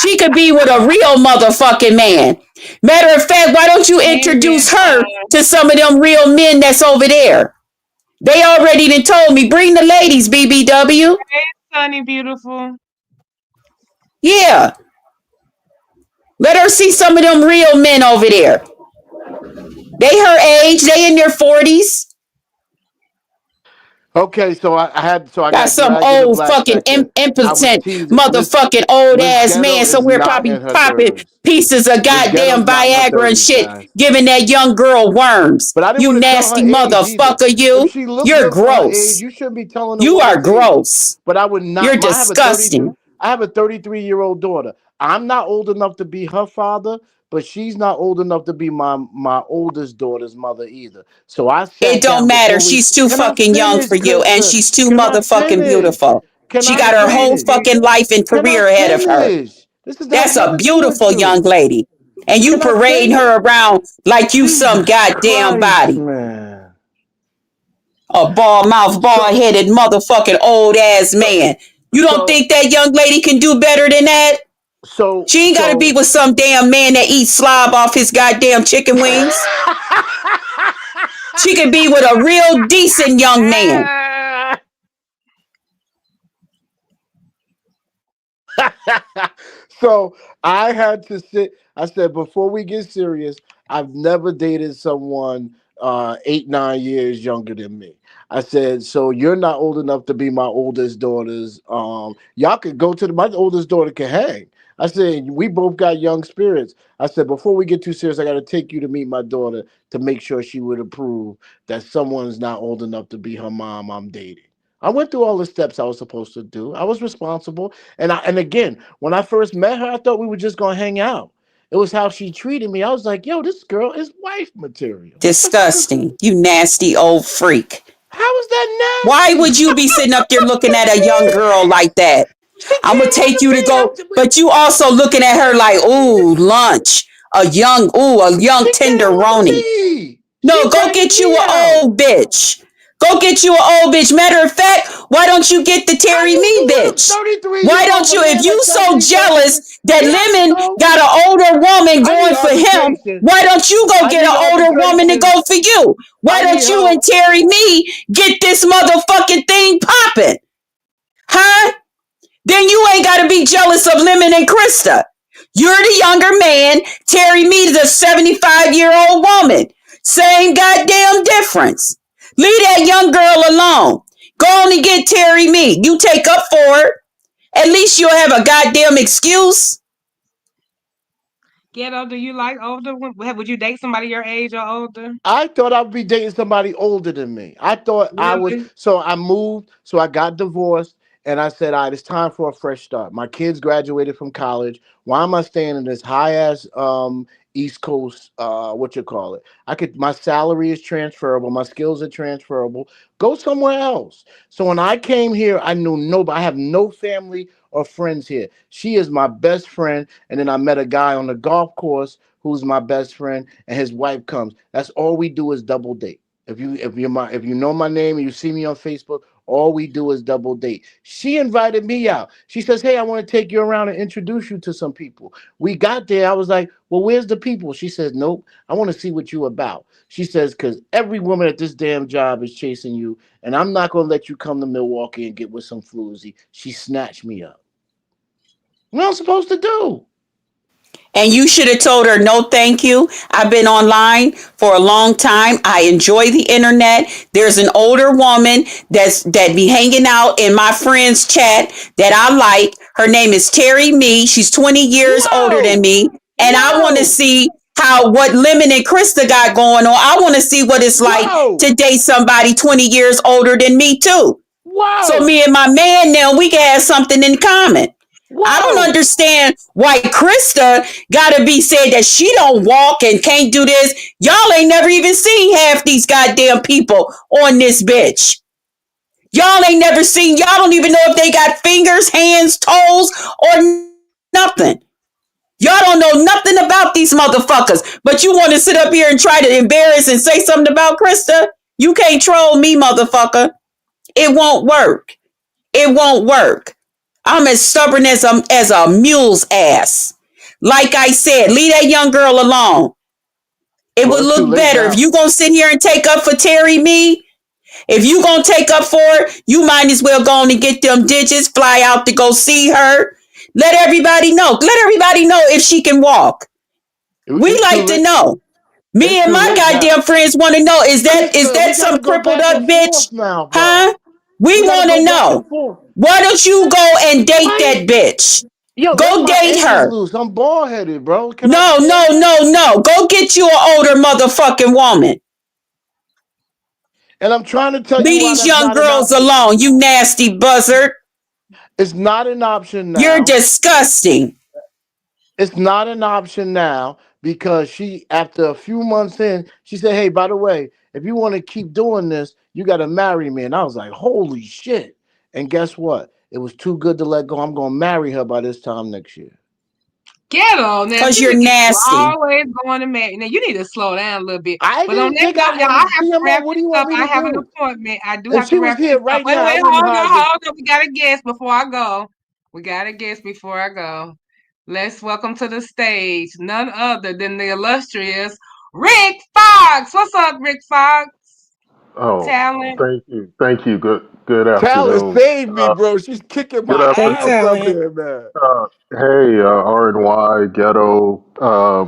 She could be with a real motherfucking man. Matter of fact, why don't you introduce her to some of them real men that's over there? They already done told me, bring the ladies, BBW. Hey, Sunny, beautiful. Yeah. Let her see some of them real men over there. They her age, they in their 40s. Okay, so I got some old fucking impotent motherfucking old ass man somewhere probably popping pieces of goddamn Viagra and shit, giving that young girl worms. But you nasty motherfucker, you. You're gross. You shouldn't be telling her you what are age. gross. But I would not. You're disgusting. I have a 33-year-old daughter. I'm not old enough to be her father, but she's not old enough to be my oldest daughter's mother either. So it don't matter. She's too fucking young for you, and she's too motherfucking beautiful. She got her whole fucking life and career ahead of her. That's a beautiful young lady. And you parading her around like you some goddamn body. Man. A bald mouth, bald headed motherfucking old ass man. You don't think that young lady can do better than that? So she ain't gotta be with some damn man that eats slob off his goddamn chicken wings. She could be with a real decent young man. So I had to sit. I said, before we get serious, I've never dated someone 8-9 years younger than me. I said, so you're not old enough to be my oldest daughter's. Y'all could go to my oldest daughter can hang. I said, we both got young spirits. I said, before we get too serious, I got to take you to meet my daughter to make sure she would approve that someone's not old enough to be her mom I'm dating. I went through all the steps I was supposed to do. I was responsible. And again, when I first met her, I thought we were just going to hang out. It was how she treated me. I was like, yo, this girl is wife material. Disgusting. You nasty old freak. How is that nasty? Why would you be sitting up there looking at a young girl like that? I'm going to take you to go. But you also looking at her like, ooh, lunch. A young tenderoni. No, go get you an old bitch. Go get you an old bitch. Matter of fact, why don't you get the Terry Me bitch? Why don't you, if you so jealous that Lemon got an older woman going for him, why don't you go get an older woman to go for you? Why don't you and Terry Me get this motherfucking thing popping? Huh? Then you ain't got to be jealous of Lemon and Krista. You're the younger man. Terry Me is a 75-year-old woman. Same goddamn difference. Leave that young girl alone. Go on and get Terry Me. You take up for it. At least you'll have a goddamn excuse. Ghetto, do you like older? Would you date somebody your age or older? I thought I'd be dating somebody older than me. I thought I was. So I moved. So I got divorced. And I said, all right, it's time for a fresh start. My kids graduated from college. Why am I staying in this high-ass East Coast, my salary is transferable. My skills are transferable. Go somewhere else. So when I came here, I knew nobody. I have no family or friends here. She is my best friend. And then I met a guy on the golf course who's my best friend, and his wife comes. That's all we do is double date. If you know my name and you see me on Facebook, all we do is double date. She invited me out. She says, hey, I want to take you around and introduce you to some people. We got there. I was like, well, where's the people? She says, nope, I want to see what you about. She says, because every woman at this damn job is chasing you, and I'm not going to let you come to Milwaukee and get with some floozy. She snatched me up. What am I supposed to do? And you should have told her, no, thank you. I've been online for a long time. I enjoy the internet. There's an older woman that be hanging out in my friend's chat that I like. Her name is Terry Me. She's 20 years older than me. And I want to see what Lemon and Krista got going on. I want to see what it's like to date somebody 20 years older than me too. So me and my man now, we can have something in common. I don't understand why Krista gotta be said that she don't walk and can't do this. Y'all ain't never even seen half these goddamn people on this bitch. Y'all ain't never seen, y'all don't even know if they got fingers, hands, toes, or nothing. Y'all don't know nothing about these motherfuckers, but you want to sit up here and try to embarrass and say something about Krista? You can't troll me, motherfucker. It won't work. It won't work. I'm as stubborn as a mule's ass. Like I said, leave that young girl alone. It would look better if you gonna sit here and take up for Terry Me. If you gonna take up for it, you might as well go on and get them digits, fly out to go see her. Let everybody know. Let everybody know if she can walk. We like to know. Me and my goddamn friends want to know, is that some crippled up bitch? Huh? We want to know. Why don't you go and date that bitch? Yo, go date her. Loose. I'm bald headed, bro. No. Go get you an older motherfucking woman. And I'm trying to tell you, leave these young girls alone, you nasty buzzard. It's not an option now. You're disgusting. It's not an option now because she, after a few months in, she said, hey, by the way, if you want to keep doing this, you got to marry me. And I was like, holy shit. And guess what? It was too good to let go. I'm going to marry her by this time next year. Ghetto, because you're nasty. Always going to marry. Now you need to slow down a little bit. But on that note, y'all, I have to wrap this up. I have an appointment. I do have to wrap this up. Wait, hold on. We got a guest before I go. Let's welcome to the stage none other than the illustrious Rick Fox. What's up, Rick Fox? Oh, Talent. Thank you. Good afternoon. Talent saved me, bro. She's kicking my ass up here, man. Hey, RNY, Ghetto,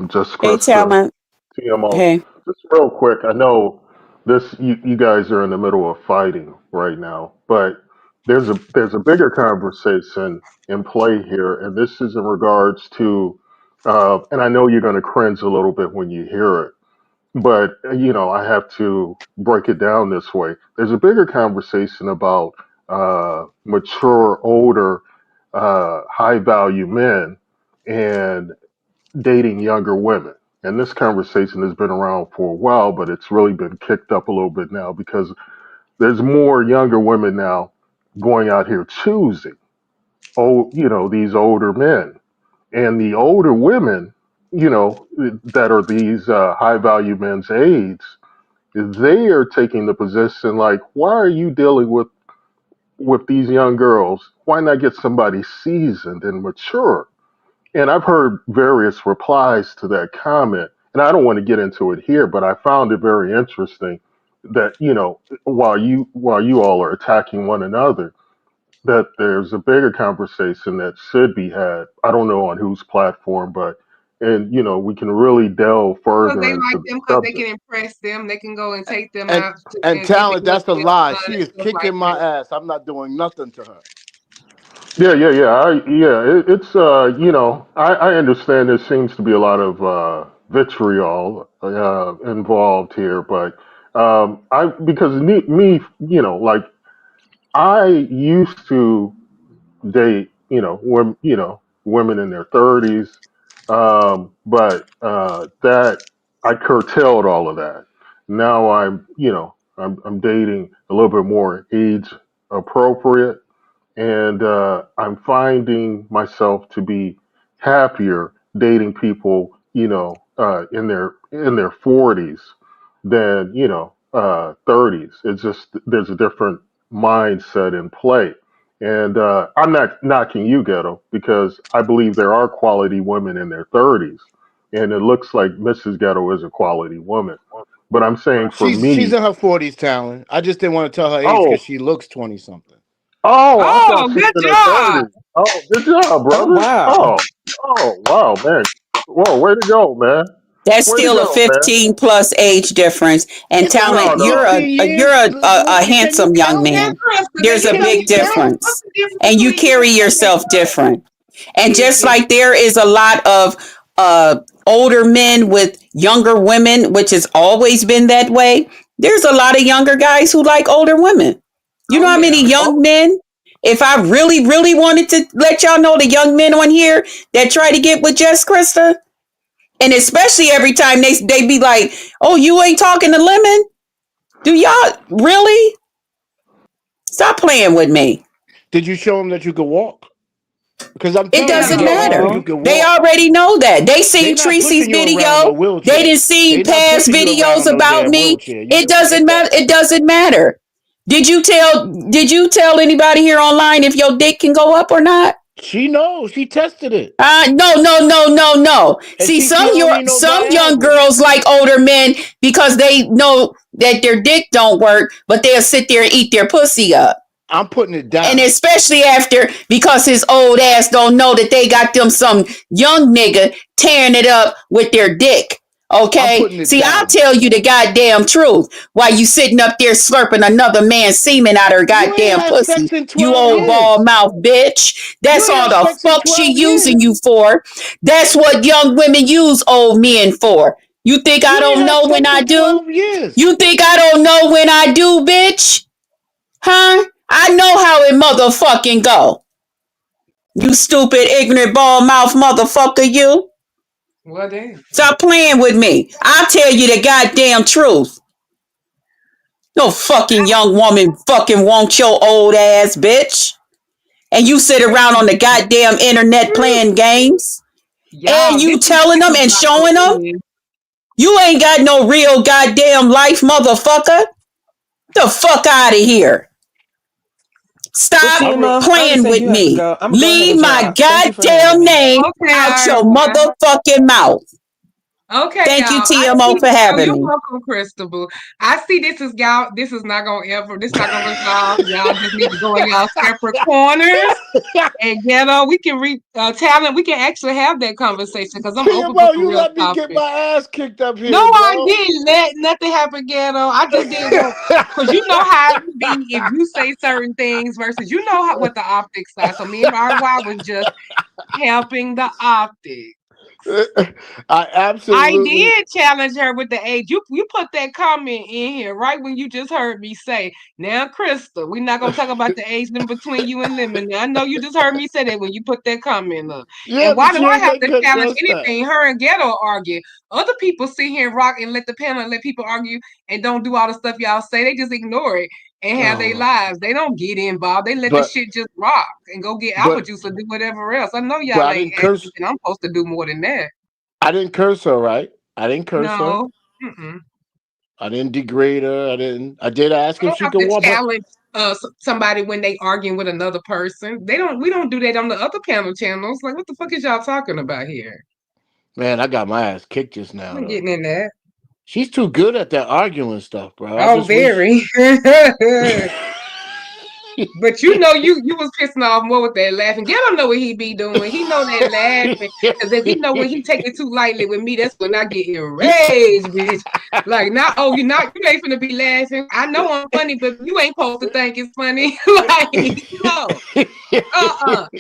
just Hey, Talent. TMO. Hey. Just real quick, I know this. You guys are in the middle of fighting right now, but there's a bigger conversation in play here, and this is in regards to. And I know you're going to cringe a little bit when you hear it. But, I have to break it down this way. There's a bigger conversation about mature, older, high value men and dating younger women. And this conversation has been around for a while, but it's really been kicked up a little bit now because there's more younger women now going out here choosing, these older men. And the older women, that are these high value men's aides, they are taking the position like, why are you dealing with these young girls? Why not get somebody seasoned and mature? And I've heard various replies to that comment, and I don't want to get into it here, but I found it very interesting that while you all are attacking one another, that there's a bigger conversation that should be had. I don't know on whose platform, but we can really delve further they into like the them because they subject. can impress them. They can go and take them And, out. and Talent, that's a lie. She is kicking my ass. I'm not doing nothing to her. Yeah. It's I understand there seems to be a lot of vitriol involved here, but because me, like I used to date, women in their 30s, but that I curtailed all of that. Now I'm dating a little bit more age appropriate, and I'm finding myself to be happier dating people, in their 40s than 30s. It's just there's a different mindset in play, and I'm not knocking you, Ghetto, because I believe there are quality women in their 30s, and it looks like Mrs. Ghetto is a quality woman. But I'm saying for me, she's in her 40s, Talent. I just didn't want to tell her age because she looks 20 something. I thought she was good in her job. 30s. Oh, good job, brother. Wow. Oh, wow, man. Whoa, way to go, man. That's Way to still a go, man. 15 plus age difference. And Talent, No. you're a handsome young man. There's a big difference. And you carry yourself different. And just like there is a lot of older men with younger women, which has always been that way, there's a lot of younger guys who like older women. You know how many young men, if I really, really wanted to let y'all know the young men on here that try to get with Jess Krista, and especially every time they be like, oh, you ain't talking to Lemon? Do y'all really? Stop playing with me. Did you show them that you could walk? Because it doesn't matter. They already know that. They seen Tracy's video. They didn't see past videos about me. It doesn't matter. It doesn't matter. Did you tell anybody here online if your dick can go up or not? She knows. She tested it. No. See, some young girls like older men because they know that their dick don't work, but they'll sit there and eat their pussy up. I'm putting it down. And especially because his old ass don't know that they got them some young nigga tearing it up with their dick. Okay? See, I'll tell you the goddamn truth while you sitting up there slurping another man's semen out her goddamn pussy. You old bald mouth bitch. That's all the fuck she using you for. That's what young women use old men for. You think I don't know when I do? You think I don't know when I do, bitch? Huh? I know how it motherfucking go. You stupid, ignorant, bald mouth motherfucker, you. Well, damn. Stop playing with me. I'll tell you the goddamn truth. No fucking young woman fucking want your old ass, bitch. And you sit around on the goddamn internet playing games. And you telling them and showing them. You ain't got no real goddamn life, motherfucker. The fuck out of here. Stop playing with me. Leave my goddamn name out your motherfucking mouth. Okay. Thank you, TMO, for having me. You're welcome, Crystal. I see this is not gonna resolve. Y'all just need to go in y'all separate corners. And we can talent. We can actually have that conversation because I'm open for you real let me topic. get my ass kicked up here. No, bro. I didn't let nothing happen, Ghetto. I just didn't because you know how it be if you say certain things versus what the optics are. So me and RY was just helping the optics. I did challenge her with the age. You put that comment in here right when you just heard me say, now, Krista, we're not gonna talk about the age in between you and Lemon. I know you just heard me say that when you put that comment up. Yeah, and why do I have to challenge anything? Her and Ghetto argue. Other people sit here and rock and let the panel and let people argue and don't do all the stuff y'all say. They just ignore it and have their lives. They don't get involved. They let the shit just rock and go get apple juice or do whatever else. I know y'all ain't asking, and I'm supposed to do more than that. I didn't curse her, right? I didn't curse her. Mm-mm. I didn't degrade her. I did ask if she could walk. Challenge somebody when they arguing with another person. We don't do that on the other panel channels. Like, what the fuck is y'all talking about here? Man, I got my ass kicked just now. I'm getting in that. She's too good at that arguing stuff, bro. Oh, very. But you was pissing off more with that laughing. Ghetto know what he be doing. He know that laughing. Because if he know when he take it too lightly with me, that's when I get enraged, bitch. Like, you ain't finna be laughing. I know I'm funny, but you ain't supposed to think it's funny. Like, no.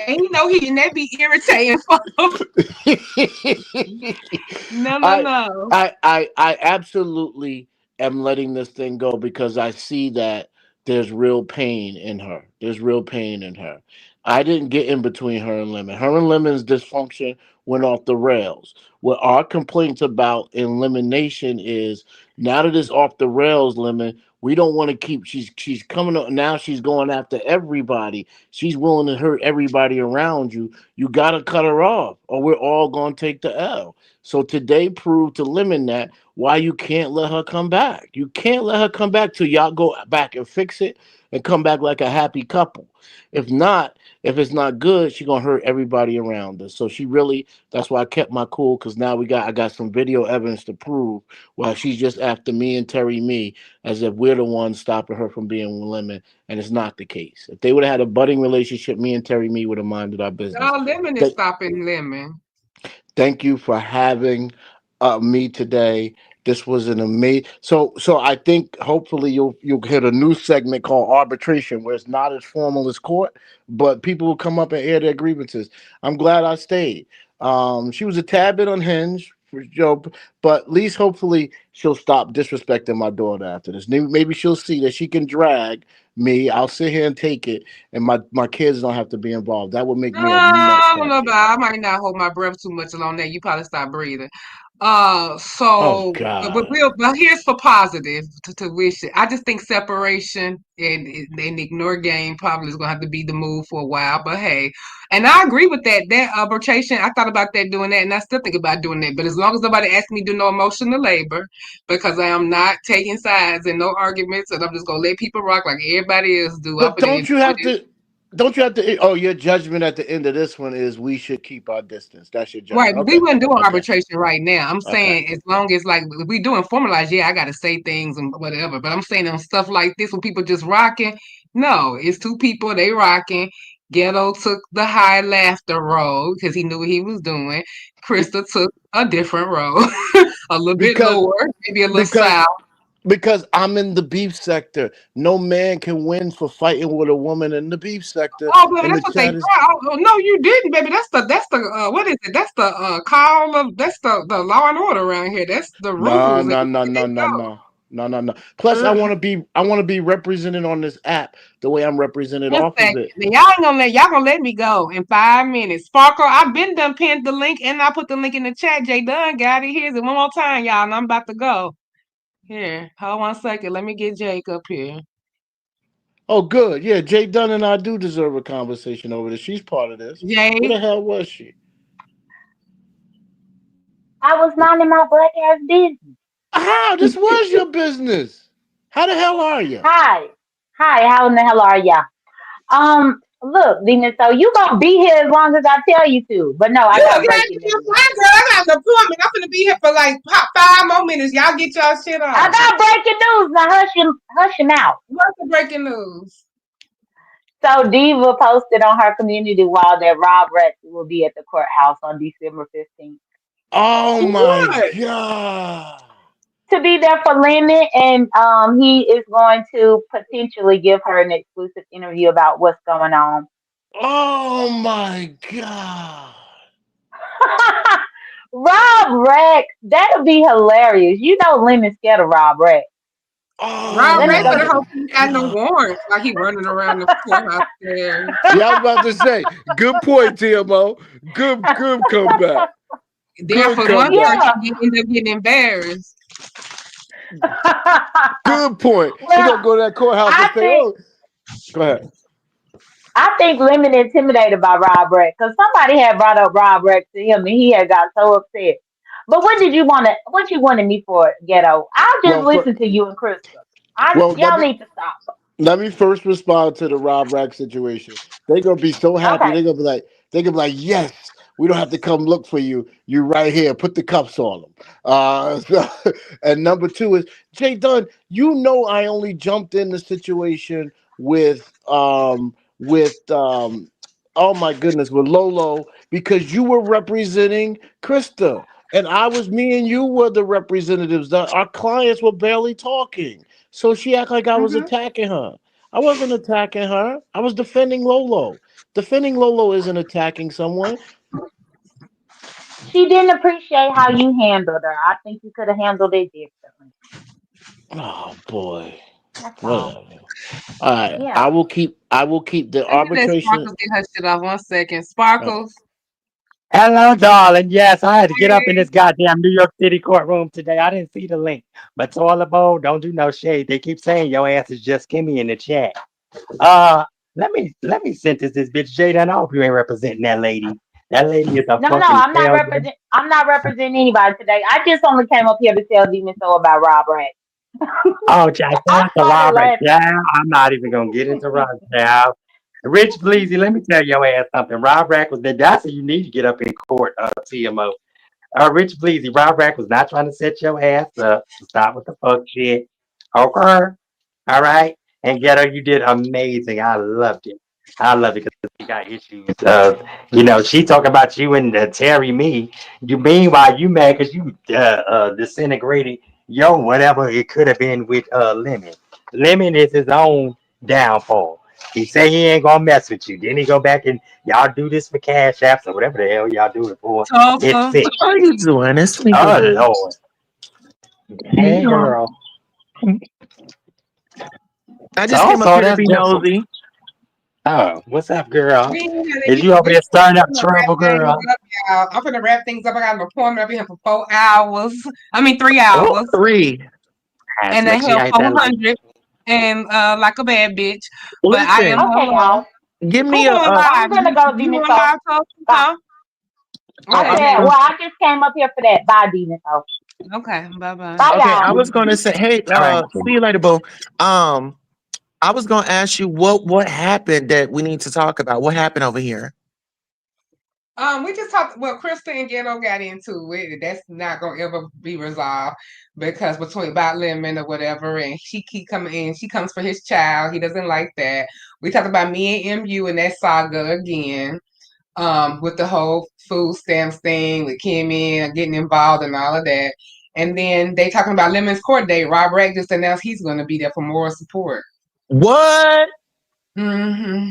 And he know and that be irritating for him. No. I absolutely am letting this thing go because I see that there's real pain in her. I didn't get in between her and Lemon. Her and Lemon's dysfunction went off the rails. What our complaints about in Lemon Nation is now that it's off the rails, Lemon, we don't want to keep. She's coming up now. She's going after everybody. She's willing to hurt everybody around you. You gotta cut her off, or we're all gonna take the L. So today proved to Lemon that why you can't let her come back. You can't let her come back till y'all go back and fix it and come back like a happy couple. If it's not good, she's gonna hurt everybody around us. So that's why I kept my cool, because now I got some video evidence to prove why she's just after me and Terry me as if we're the ones stopping her from being with Lemon, and it's not the case. If they would have had a budding relationship, me and Terry me would have minded our business. No, Lemon is stopping Lemon. Thank you for having me today. This was an amazing. So I think hopefully you'll hit a new segment called arbitration, where it's not as formal as court, but people will come up and air their grievances. I'm glad I stayed. She was a tad bit unhinged, but at least hopefully she'll stop disrespecting my daughter after this. Maybe she'll see that she can drag me. I'll sit here and take it, and my kids don't have to be involved. That would make me a much I don't know happier. about. I might not hold my breath too much along that. You probably stop breathing. Oh But God. here's for positive to wish it. I just think separation and ignore game probably is gonna have to be the move for a while. But hey, and I agree with that. That arbitration, I thought about that doing that, and I still think about doing that. But as long as nobody asks me to do no emotional labor, because I am not taking sides in no arguments, and I'm just gonna let people rock like everybody else do. I'm But gonna enjoy this. don't you have to, oh, your judgment at the end of this one is we should keep our distance. That's your Right, judgment. but we Okay. wouldn't do an Okay. arbitration right now. I'm Okay. saying as long as like if we doing formalized, yeah, I gotta say things and whatever. But I'm saying on stuff like this when people just rocking, no, it's two people, they rocking. Ghetto took the high laughter road because he knew what he was doing. Krista took a different road, a little bit Because lower, maybe a little because south. because I'm in the beef sector. No man can win for fighting with a woman in the beef sector. Oh, baby, And the that's what they chat is thought. Oh, no, you didn't, baby. That's the what is it? That's the call of that's the law and order around here. That's the no, rules, and no, you no, no, didn't no, no. No, no, no. Plus, know. I want to be represented on this app the way I'm represented One off of second. it. Then y'all gonna let me go in 5 minutes. Sparkle, I've been done pinned the link and I put the link in the chat. Jay Dunn got it. Here's it one more time, y'all, and I'm about to go. Here, hold 1 second. Let me get Jake up here. Oh, good. Yeah, Jay Dunn and I do deserve a conversation over this. She's part of this. Where the Jay. hell was she? I was minding my black ass business. How? This was your business. How the hell are you? Hi. How in the hell are ya? Look, Venus, so you gonna be here as long as I tell you to. But no, I You got got breaking your news. fly, girl. I got an appointment. I'm gonna be here for like 5 more minutes. Y'all get y'all shit I on. got breaking news. Now hush him out. What's the breaking news? So Diva posted on her community wall that Rob Rex will be at the courthouse on December 15th. Oh my What? God. To be there for Lemon, and he is going to potentially give her an exclusive interview about what's going on. Oh my God. Rob Rex, that'll be hilarious. You know Lemon's scared of Rob Rex. Oh Rob Let me Ray go my better get. hope he got no God. warrants while he running around the courthouse there. Yeah, I was about to say, good point, TMO. Good comeback. There Good for one comeback. Yeah. person, he end up getting embarrassed. Good point. He Well, gonna go to that courthouse and I say, think "Oh, go ahead." I think Lemon intimidated by Rob Rex because somebody had brought up Rob Rex to him and he had got so upset. But what did you want to? What you wanted me for, Ghetto? I'll just Well, listen to you and Crystal. well, Y'all need to stop. let me first respond to the Rob Rack situation. They're gonna be so happy. Okay. They're gonna be like, yes, we don't have to come look for you. You right here. Put the cuffs on them. And number two is Jay Dunn. You know, I only jumped in the situation with oh my goodness, with Lolo because you were representing Krista. And me and you were the representatives. Our clients were barely talking. So she acted like I was Hmm. attacking her. I wasn't attacking her. I was defending Lolo. Defending Lolo isn't attacking someone. She didn't appreciate how you handled her. I think you could have handled it differently. Oh boy. That's all. Whatever. All right. Yeah. I will keep the Let me let arbitration. Sparkles get her shit off 1 second. Sparkles. Hello, darling. Yes, I had to get up in this goddamn New York City courtroom today. I didn't see the link. But Toilet Bowl, don't do no shade. They keep saying your ass is just Kimmy in the chat. Let me sentence this bitch Jada. I hope you ain't representing that lady. That lady is a No, fucking I'm not failure. I'm not representing anybody today. I just only came up here to tell Demon so about Rob Rex. Oh, Jack, I that's a started Robert. laughing. Yeah, I'm not even gonna get into Robert now. Rich Bleezy, let me tell your ass something. Rob Rack was there. That's what you need to get up in court, TMO. Rich Bleezy, Rob Rack was not trying to set your ass up. So stop with the fuck shit. Okay. All right. And Ghetto, you did amazing. I loved it. I love it because you got issues. She talk about you and Terry me. You meanwhile you mad because you disintegrated yo, whatever it could have been with Lemon. Lemon is his own downfall. He say he ain't gonna mess with you. Then he go back and y'all do this for cash apps or whatever the hell y'all do it for. It's sick. How are you doing? It's me. Oh Lord. Hey girl. I just came up here to be nosy. Oh, what's up, girl? We ain't gotta Is get- you over we- there stirring up I'm gonna trouble, wrap things girl? up, y'all. I'm gonna wrap things up. I got an appointment. I've been here for 4 hours. 3 hours. 3. And I have 400 and like a bad bitch. But I Listen, am Okay, y'all. give who me a. on live? I'm gonna go, You Demon on Soul. live, Tulsa? Bye. Huh? I said, well, I just came up here for that. Bye, Demon Soul. Okay, bye-bye. Bye, Okay, I y'all. was gonna say, hey, All right. see you later, boo. I was gonna ask you what happened that we need to talk about. What happened over here? We just talked. Well, Krista and Ghetto got into it. That's not gonna ever be resolved because between about Lemon or whatever, and she keep coming in. She comes for his child. He doesn't like that. We talked about me and MU and that saga again. With the whole food stamps thing with Kimmy and getting involved and all of that. And then they talking about Lemon's court date. Rob Ragg just announced he's going to be there for moral support. What? Mm-hmm.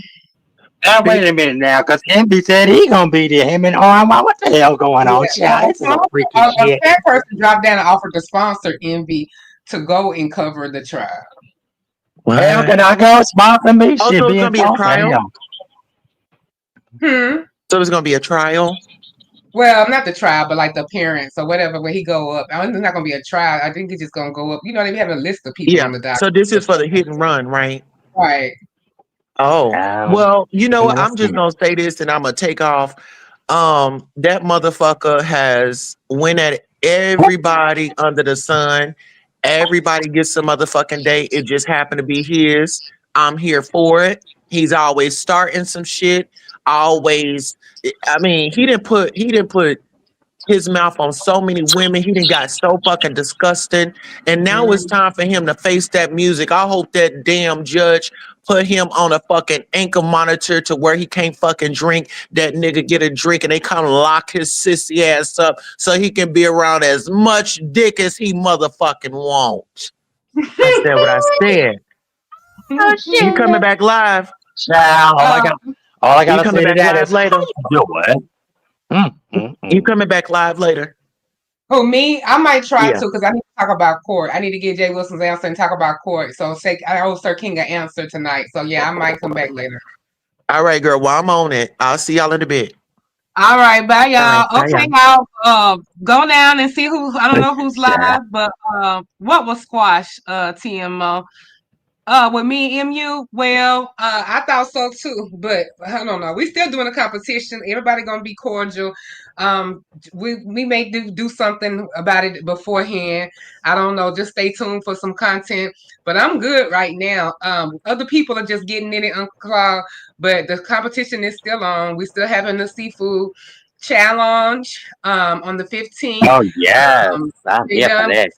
Now wait a minute now, because MB said he gonna be there. Him and RMY. What the hell going on, child? This is a freaky A shit. fat person dropped down and offered to sponsor Envy to go and cover the trial. Hell, can I go sponsor me? Oh, Shit, so it's being gonna be a Tulsa, trial? hell. So it's gonna be a trial? Well, not the trial, but like the appearance or whatever, where he go up. I don't think it's not gonna be a trial. I think he's just gonna go up. You know, they be having a list of people Yeah. on the docket. So this is for the hit and run, right? Right. Oh, well, you know what? let's I'm just see. gonna say this and I'm gonna take off. That motherfucker has went at everybody under the sun. Everybody gets some motherfucking day. It just happened to be his. I'm here for it. He's always starting some shit. Always. I mean, he didn't put his mouth on so many women. He done got so fucking disgusting. And now it's time for him to face that music. I hope that damn judge put him on a fucking ankle monitor to where he can't fucking drink. That nigga get a drink and they come lock his sissy ass up so he can be around as much dick as he motherfucking wants. I said what I said. Oh, shit. You coming back live? Child, all I You gotta coming say to back that live is, later? how you doing? You coming back live later? Who, me? I might try Yeah. to because I need to talk about court. I need to get Jay Wilson's answer and talk about court. So I owe Sir King an answer tonight. So yeah, I might come back later. All right, girl. Well, I'm on it. I'll see y'all in a bit. All right, bye y'all. All right, bye, Okay, y'all. Go down and see who. I don't know who's live, but what was squash? TMO. With me and MU, well, I thought so too, but I don't know. We still doing a competition. Everybody gonna be cordial. We may do something about it beforehand. I don't know. Just stay tuned for some content. But I'm good right now. Other people are just getting in it, Uncle Claude, but the competition is still on. We still having the seafood challenge on the 15th. Oh yes, I'm here for that.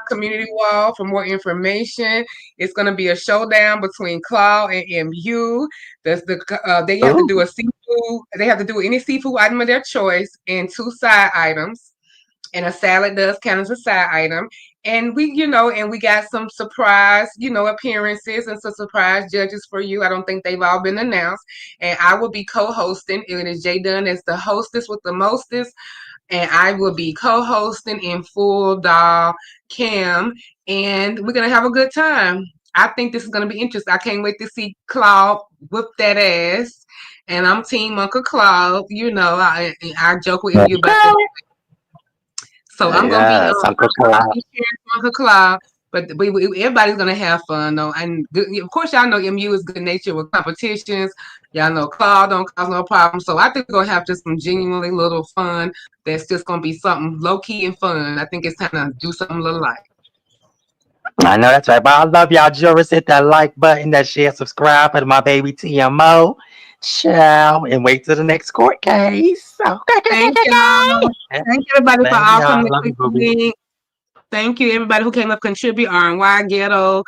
Community wall for more information. It's going to be a showdown between Claw and MU. They have to do a seafood. They have to do any seafood item of their choice and 2 side items. And a salad does count as a side item. And we got some surprise, appearances and some surprise judges for you. I don't think they've all been announced. And I will be co-hosting. It is Jay Dunn as the hostess with the mostest. And I will be co-hosting in full doll cam, and we're gonna have a good time. I think this is gonna be interesting. I can't wait to see Claude whip that ass, and I'm Team Uncle Claude. I joke with you about that. So I'm gonna be Uncle Claude. But everybody's gonna have fun though, and of course y'all know MU is good nature with competitions. Y'all know Claude don't cause no problem, so I think we're gonna have just some genuinely little fun. That's just gonna be something low key and fun. I think it's time to do something a little light. I know that's right, but I love y'all. Jurors, hit that like button, that share, subscribe to my baby TMO. Ciao, and wait till the next court case. Okay. Thank y'all. Thank everybody for all coming Love you, boo-boo. Thank you, everybody who came up contribute. RNY Ghetto,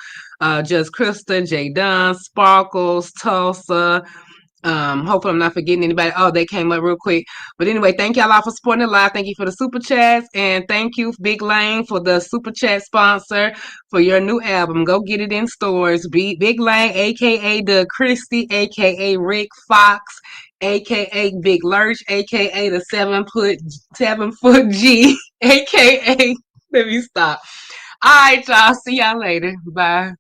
Just Krista, Jay Dunn, Sparkles, Tulsa, Hopefully I'm not forgetting anybody. Oh, they came up real quick. But anyway, thank y'all all for supporting the live. Thank you for the super chats. And thank you, Big Lane, for the super chat sponsor for your new album. Go get it in stores. Big Lane, aka the Christie, aka Rick Fox, aka Big Lurch, aka the 7 foot G, aka let me stop. All right, y'all. See y'all later. Bye.